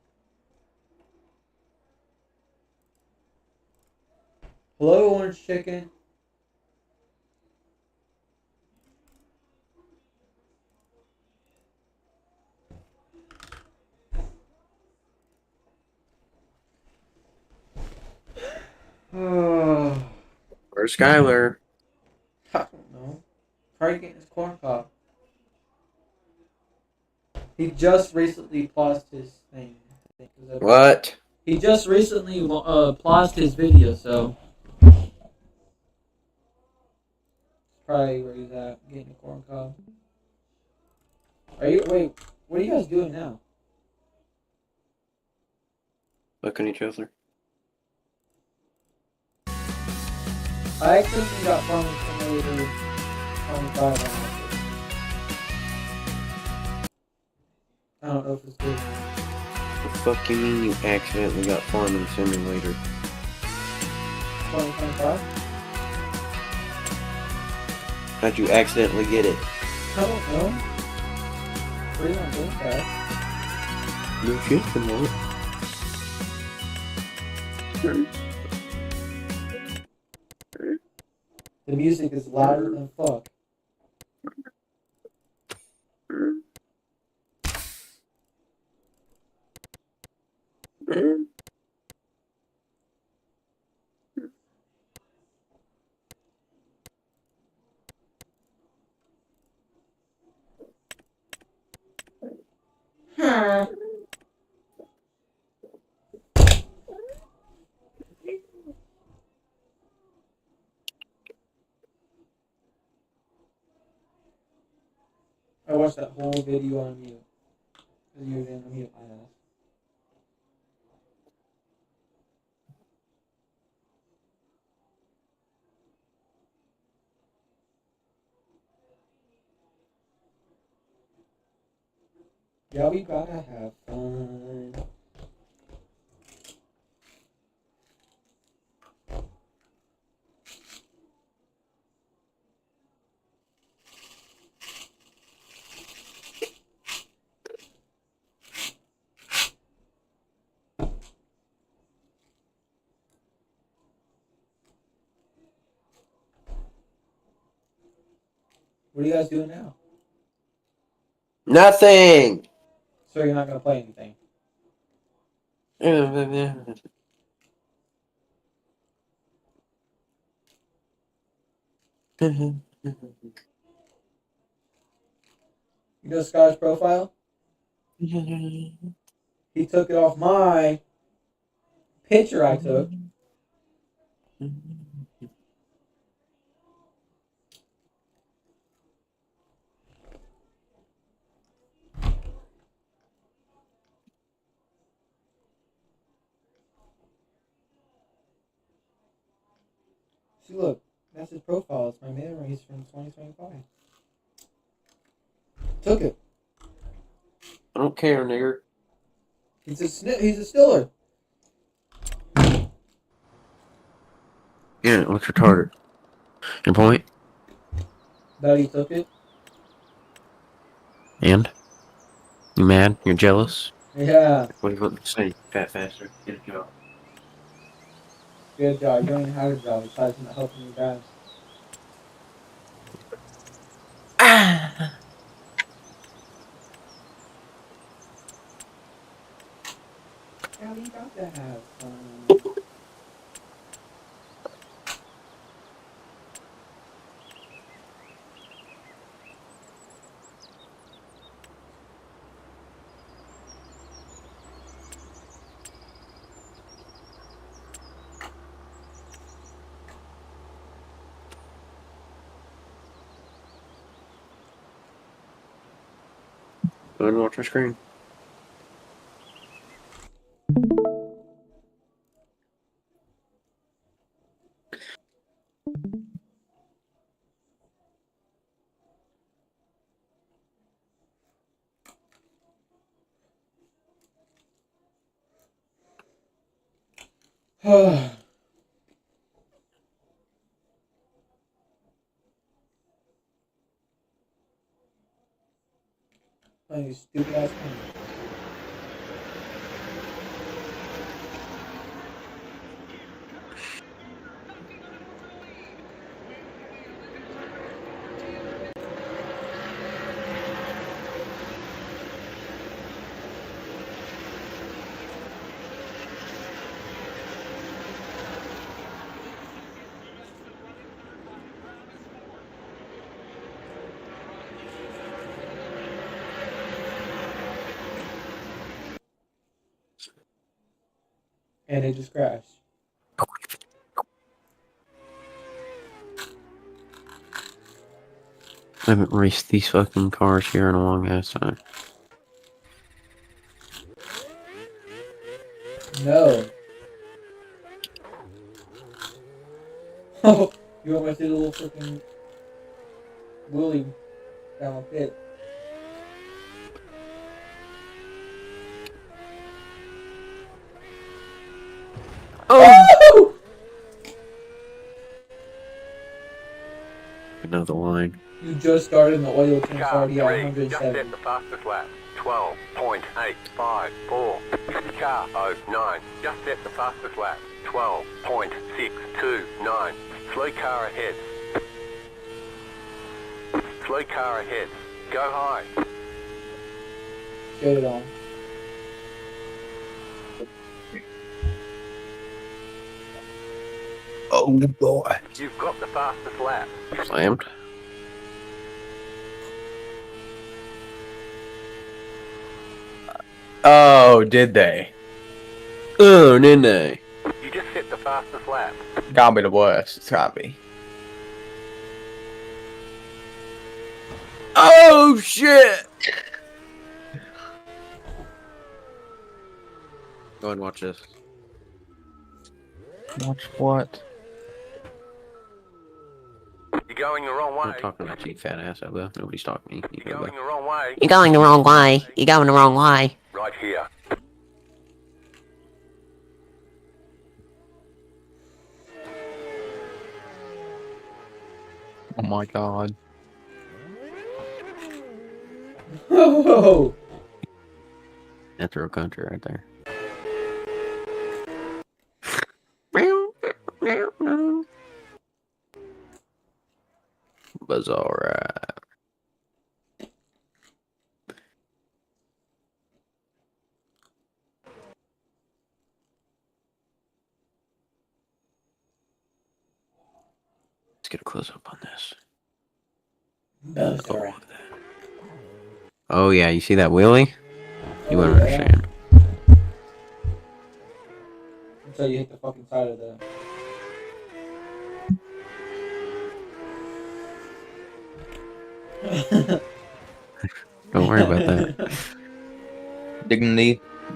Hello, orange chicken. Where's Skylar? I don't know. Probably getting his corn cob. He just recently paused his thing. What? He just recently paused his video, so probably where he's at, getting a corn cob. Wait, what are you guys doing now? Looking at each other. I accidentally got Farming Simulator 25 on it. I don't know if it's good. What the fuck you mean you accidentally got Farming Simulator? 2025? How'd you accidentally get it? I don't know. Free on Game Pass. No shit from that. The music is louder than fuck. I watched that whole video on mute. Because you didn't mute my ass. Yeah, we gotta have fun. What are you guys doing now? Nothing! So you're not gonna play anything? You know Scott's profile? He took it off my picture I took. See, look, that's his profile. It's my memories from 2025. Took it. I don't care, nigger. He's a stiller. Yeah, what's retarded? Your point? That he took it? And? You mad? You're jealous? Yeah. What do you want me to say, fat bastard? Get a job. Good job. You don't even have a job. Besides not helping you guys. Yeah, we got to have fun. Go ahead and watch my screen. Playing these stupid ass games. And it just crashed. I haven't raced these fucking cars here in a long ass time. No. Oh, you almost did a little freaking wheelie down the pit. Oh! Another line. You just started and the oil tank's already at 107. Just set the fastest lap. 12.854. Car 09. Just set the fastest lap. 12.629. Slow car ahead. Slow car ahead. Go high. Get it on. Oh boy. You've got the fastest lap. Slammed. Oh, did they? Oh, didn't they? You just set the fastest lap. Gotta be the worst. It's gotta be. Oh shit! Go ahead and watch this. Watch what? You're going the wrong I'm way. not talking about you, fat ass. Though. Nobody's talking to me. You You're go going the wrong way. You're going the wrong way. You're going the wrong way. Right here. Oh my god. Oh! That's real country right there. Was alright. Let's get a close up on this. Buzzer. Oh yeah, you see that wheelie? You won't yeah. understand. Until you hit the fucking side of the... Don't worry about that.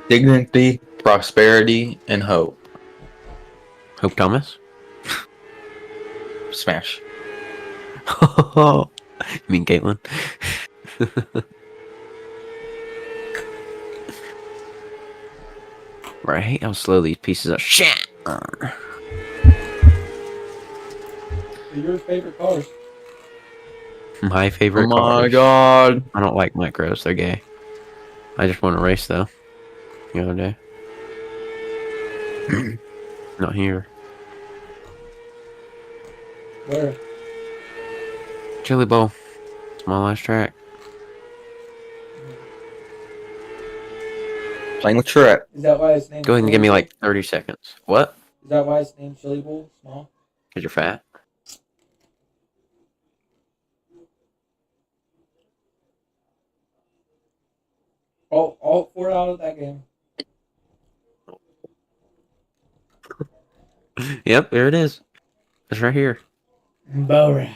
Dignity, prosperity, and hope. Hope Thomas? Smash. You mean Caitlin? Right, I hate how slow these pieces of shit are. Your favorite cars? My favorite Oh my cars. god. I don't like micros, they're gay. I just want to race though. The other day. Not here. Where? Chili Bowl. Small ass track. Playing with Shrek. Is that why it's named... Go ahead and give me like 30 seconds. What? Is that why it's named Chili Bowl? Small? Because you're fat? Oh, all 4 out of that game. Yep, there it is. It's right here. Bowra.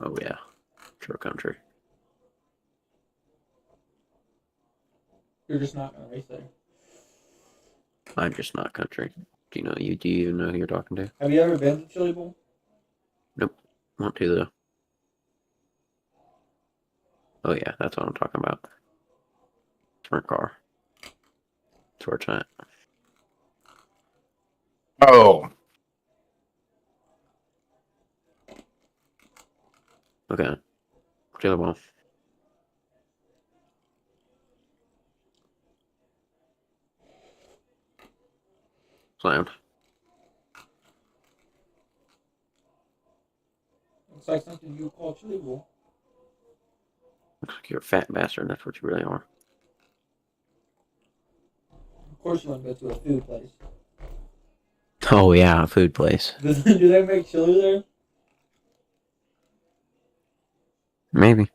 Oh yeah. True country. You're just not gonna race there. I'm just not country. Do you even know who you're talking to? Have you ever been to Chili Bowl? Nope. Want to though. Oh yeah, that's what I'm talking about. Sprint car. That's where it's at. Oh. Okay. Chili Bowl. Slammed. Looks like something you call Chili Bowl. Looks like you're a fat bastard. That's what you really are. Of course you want to go to a food place. Oh yeah, a food place. Do they make chili there? Maybe.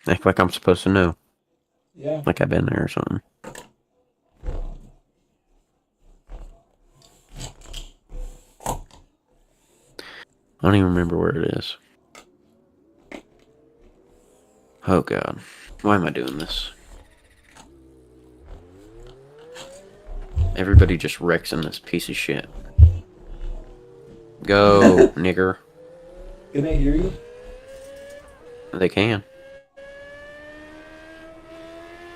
Act like I'm supposed to know. Yeah. Like I've been there or something. I don't even remember where it is. Oh god. Why am I doing this? Everybody just wrecks in this piece of shit. Go, nigger. Can they hear you? They can.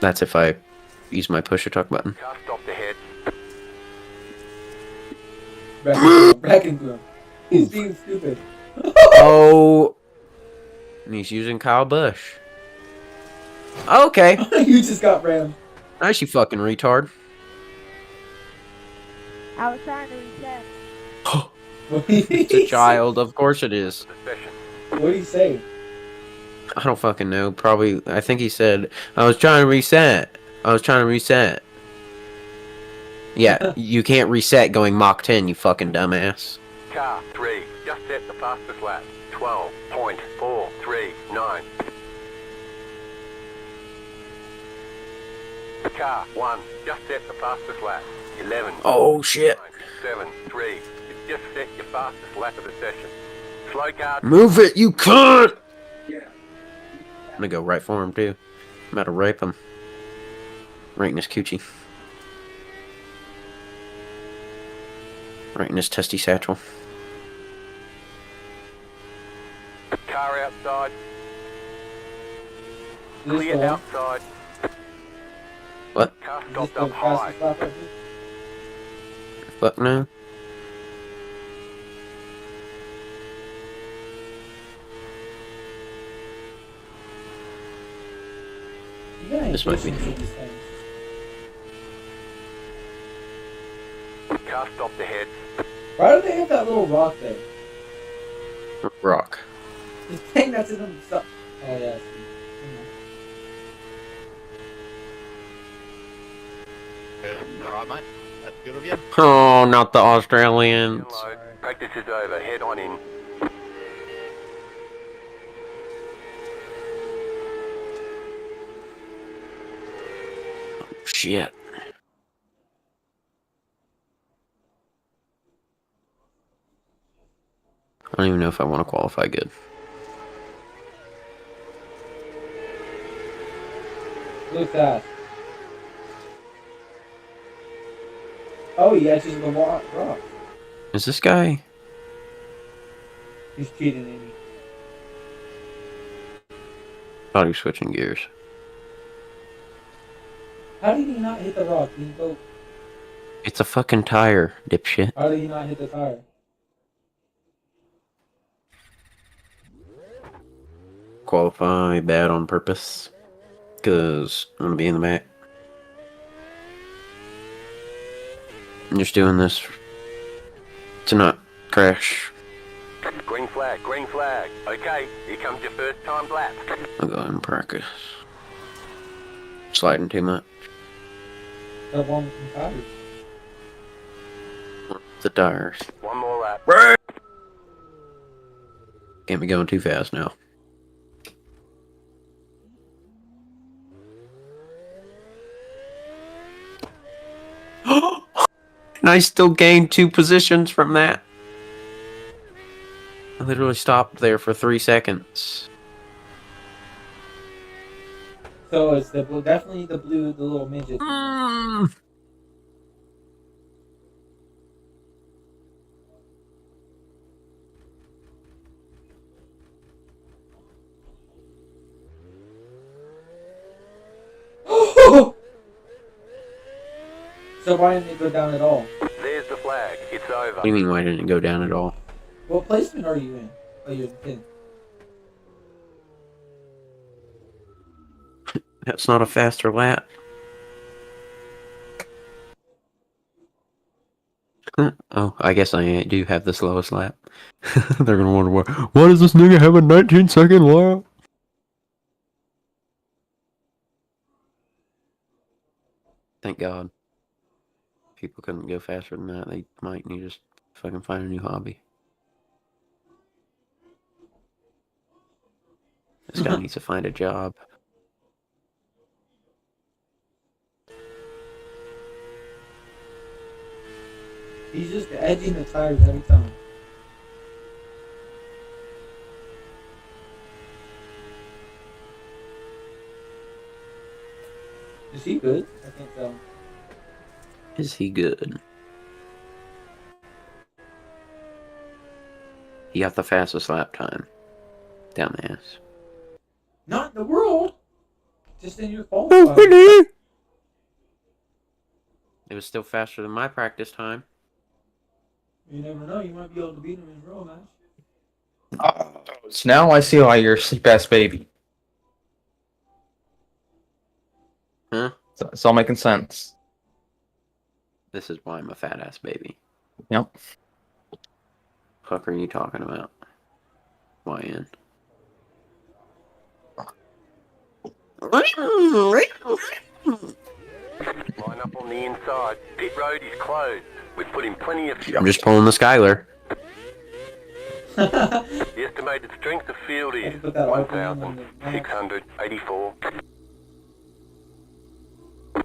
That's if I use my push to talk button. Stop the head. Back into him. He's being stupid. Oh. And he's using Kyle Busch. Okay. You just got rammed. Nice, you fucking retard. I was trying to reset. It's a child, of course it is. What did he say? I don't fucking know. Probably, I think he said, I was trying to reset. I was trying to reset. Yeah, you can't reset going Mach 10, you fucking dumbass. Car 3, just set the fastest lap. 12.439. Car 1, just set the fastest lap. 11. Oh, shit. 7.3. You just set your fastest lap of the session. Slow car. Move it, you cunt! I'm gonna go right for him, too. I'm about to rape him. Right in his coochie. Right in his testy satchel. Car outside. This Clear one? outside. What? Car Is this stopped the up high. fastest lap ever? Fuck no. You gotta This might be. efficiency these things. Car stopped ahead. Why do they have that little rock there? Rock. The thing that's in them stuff. Oh yeah. I see. Alright, mate. That's good of you. Oh, not the Australians. Practice is over. Head on in. Shit. I don't even know if I want to qualify good. Look at that. Oh, he edges the rock. Is this guy? He's cheating, ain't he? Thought he was switching gears. How did he not hit the rock? Did he go? It's a fucking tire, dipshit. How did he not hit the tire? Qualify bad on purpose. Because I'm going to be in the back. I'm just doing this to not crash. Green flag, green flag. Okay, here comes your first time lap. I'll go ahead and practice. Sliding too much. The one with the tires. The tires. One more lap. Can't be going too fast now. And I still gained 2 positions from that. I literally stopped there for 3 seconds. So it's the blue, definitely the blue, the little midget. So why didn't it go down at all? There's the flag. It's over. What do you mean why didn't it go down at all? What placement are you in? Oh, you're in. That's not a faster lap. Oh, I guess I do have the slowest lap. They're gonna wonder why does this nigga have a 19-second lap? Thank God. People couldn't go faster than that. They might need to just fucking find a new hobby. This guy needs to find a job. He's just edging the tires every time. Is he good? I can't tell. Is he good? He got the fastest lap time. Dumbass. Not in the world. Just in your fault. It was still faster than my practice time. You never know. You might be able to beat him in real match. So now I see why you're a sleep-ass baby. Huh? It's all making sense. This is why I'm a fat ass baby. Yep. Fuck are you talking about? YN. Line up on the inside. Pit road is closed. We've put in plenty of I'm just pulling the Skylar. The estimated strength of field is 1,684.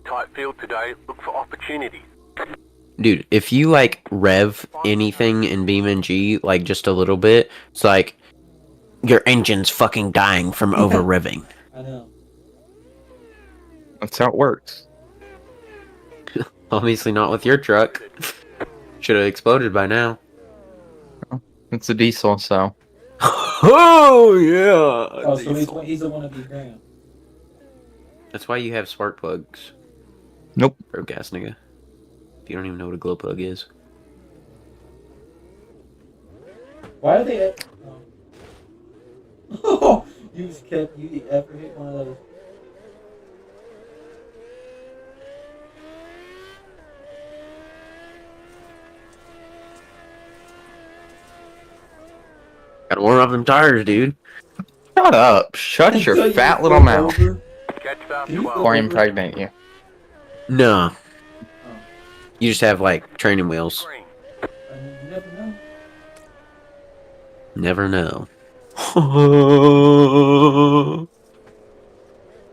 Tight field today. Look for opportunities. Dude, if you like rev anything in BeamNG like just a little bit, it's like your engine's fucking dying from over revving. I know. That's how it works. Obviously not with your truck. Should have exploded by now. It's a diesel, so. Oh yeah. Oh, so he's the wannabe Graham. That's why you have spark plugs. Nope. Bro gas nigga. If you don't even know what a glow plug is. Why are they? Oh, you just kept. You ever hit one of those? Gotta warm up them tires, dude. Shut up. Shut your fat little mouth. Or impregnate you. No. You just have like training wheels. You never know. Never know.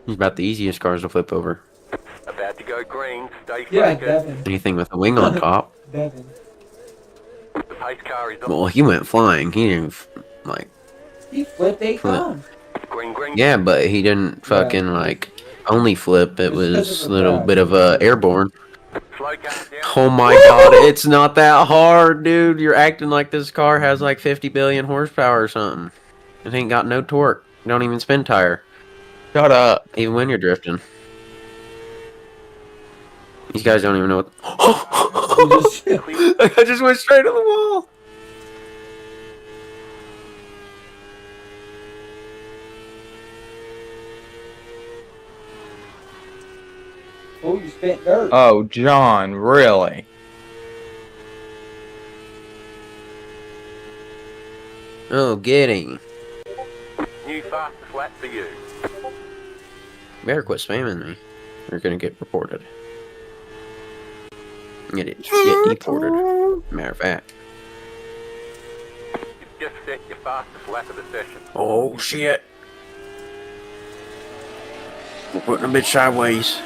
He's about the easiest cars to flip over. About to go green. Stay Yeah, focused. Devin. Anything with a wing on top. Devin. The pace car is on. Well, he went flying. He didn't like. He flipped 8 times. Green, green. Yeah, but he didn't fucking like only flip. It was a little bit of airborne. Slow car down. Oh my god, it's not that hard, dude. You're acting like this car has like 50 billion horsepower or something. It ain't got no torque. Don't even spin tire. Shut up. Even when you're drifting. These guys don't even know what. I just went straight to the wall. Oh, you spent dirt. Oh, John, really? Oh, get him. New fastest lap for you. Better quit spamming me. You're gonna get reported. Get deported. Matter of fact. You've just set your fastest lap of the session. Oh shit. We're putting a bit sideways.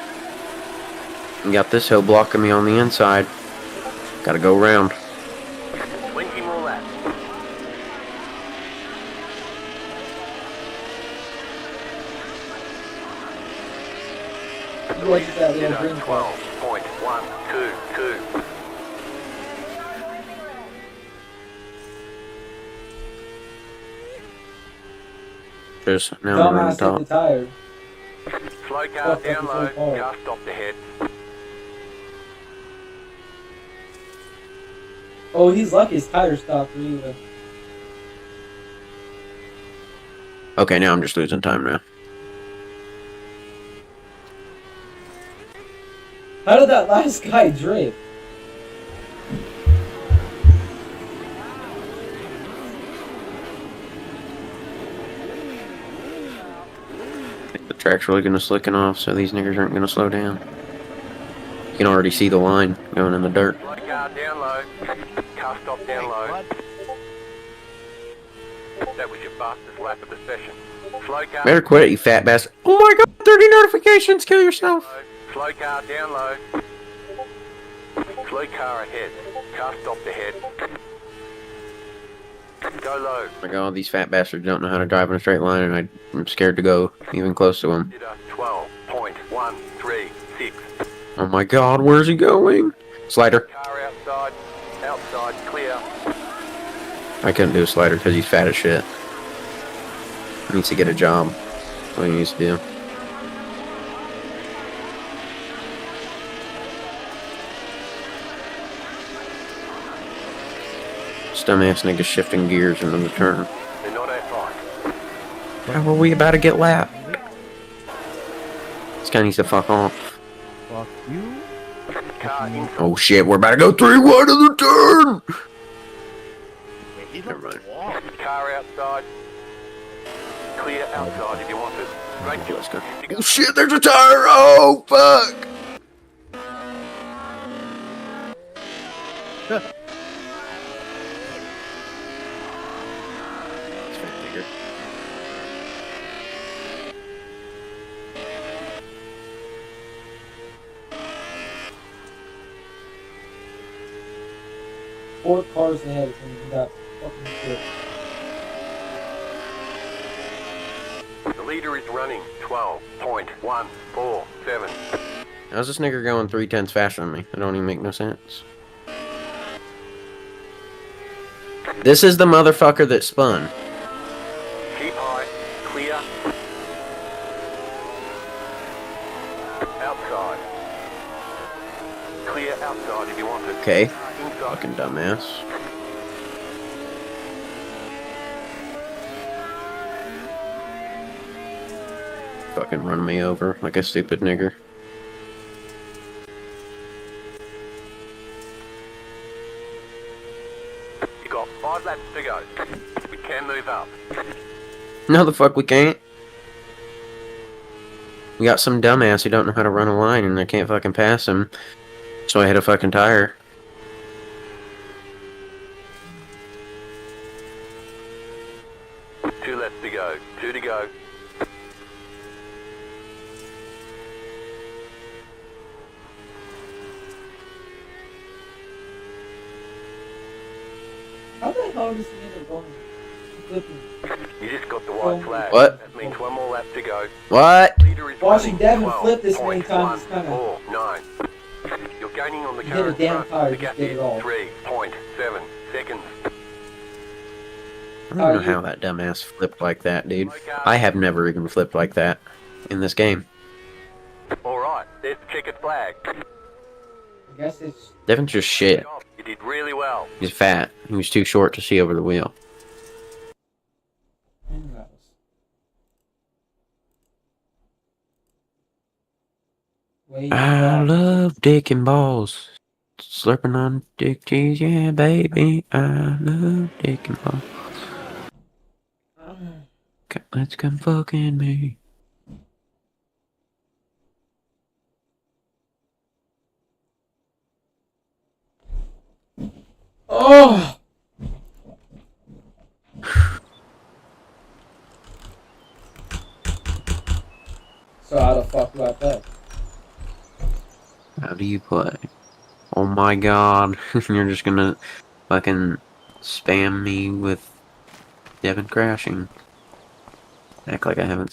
And got this hill blocking me on the inside. Gotta go around. 20 more laps. What is that little green car? 12.122. Just now we're on Dumbass top. hit the tire. Slow car Fuck, down that's low. so far. Car stopped ahead. Oh, he's lucky his tire stopped either. Okay, now I'm just losing time now. How did that last guy drift? The track's really gonna slicken off, so these niggers aren't gonna slow down. You can already see the line going in the dirt. Slow car down low. Car stopped down low. That was your fastest lap of the session. Slow car. Better quit it, you fat bastard. Oh my god, 30 notifications, kill yourself. Slow car down low. Slow car ahead. Car stopped ahead. Go low. Oh my god, these fat bastards don't know how to drive in a straight line, and I'm scared to go even close to them. 12.136. Oh my god, where's he going? Slider. Car outside. Outside, clear. I couldn't do a slider because he's fat as shit. He needs to get a job. That's what he needs to do. Dumbass nigga shifting gears in the turn. They're not outside. How are we about to get lapped? This guy needs to fuck off. Fuck you. Car inside. Oh shit, we're about to go 3-1 in the turn! Never mind. Car outside. Clear outside if you want it. Straight to Let's go. Oh shit, there's a tire! Oh fuck! Four cars ahead and you got fucking shit. The leader is running 12.147. How's this nigga going 3/10 faster than me? That don't even make no sense. This is the motherfucker that spun. Keep high. Clear. Outside. Clear outside if you want it. Okay. Inside. Fucking dumbass. Fucking run me over like a stupid nigger. You got 5 laps to go. We can move up. No, the fuck we can't. We got some dumbass who don't know how to run a line and I can't fucking pass him. So I hit a fucking tire. Two laps to go. 2 to go. How the hell is this nigga going? Flipping. You just got the white flag. What? That means 1 more lap to go. What? Leader is Watching running Devin flip this many times is kinda... 12.149. You're gaining on the You car hit a in damn front. tire, The just gap get is it all. 3.7 seconds. I don't know how that dumbass flipped like that, dude. I have never even flipped like that in this game. Alright, there's the checkered flag. I guess it's... Devin's just shit. You did really well. He's fat. He was too short to see over the wheel. I love dick and balls. Slurping on dick cheese, yeah, baby. I love dick and balls. Let's come fucking me. Oh! So how the fuck do I play? How do you play? Oh my god. You're just gonna fucking spam me with Devin crashing. Act like I haven't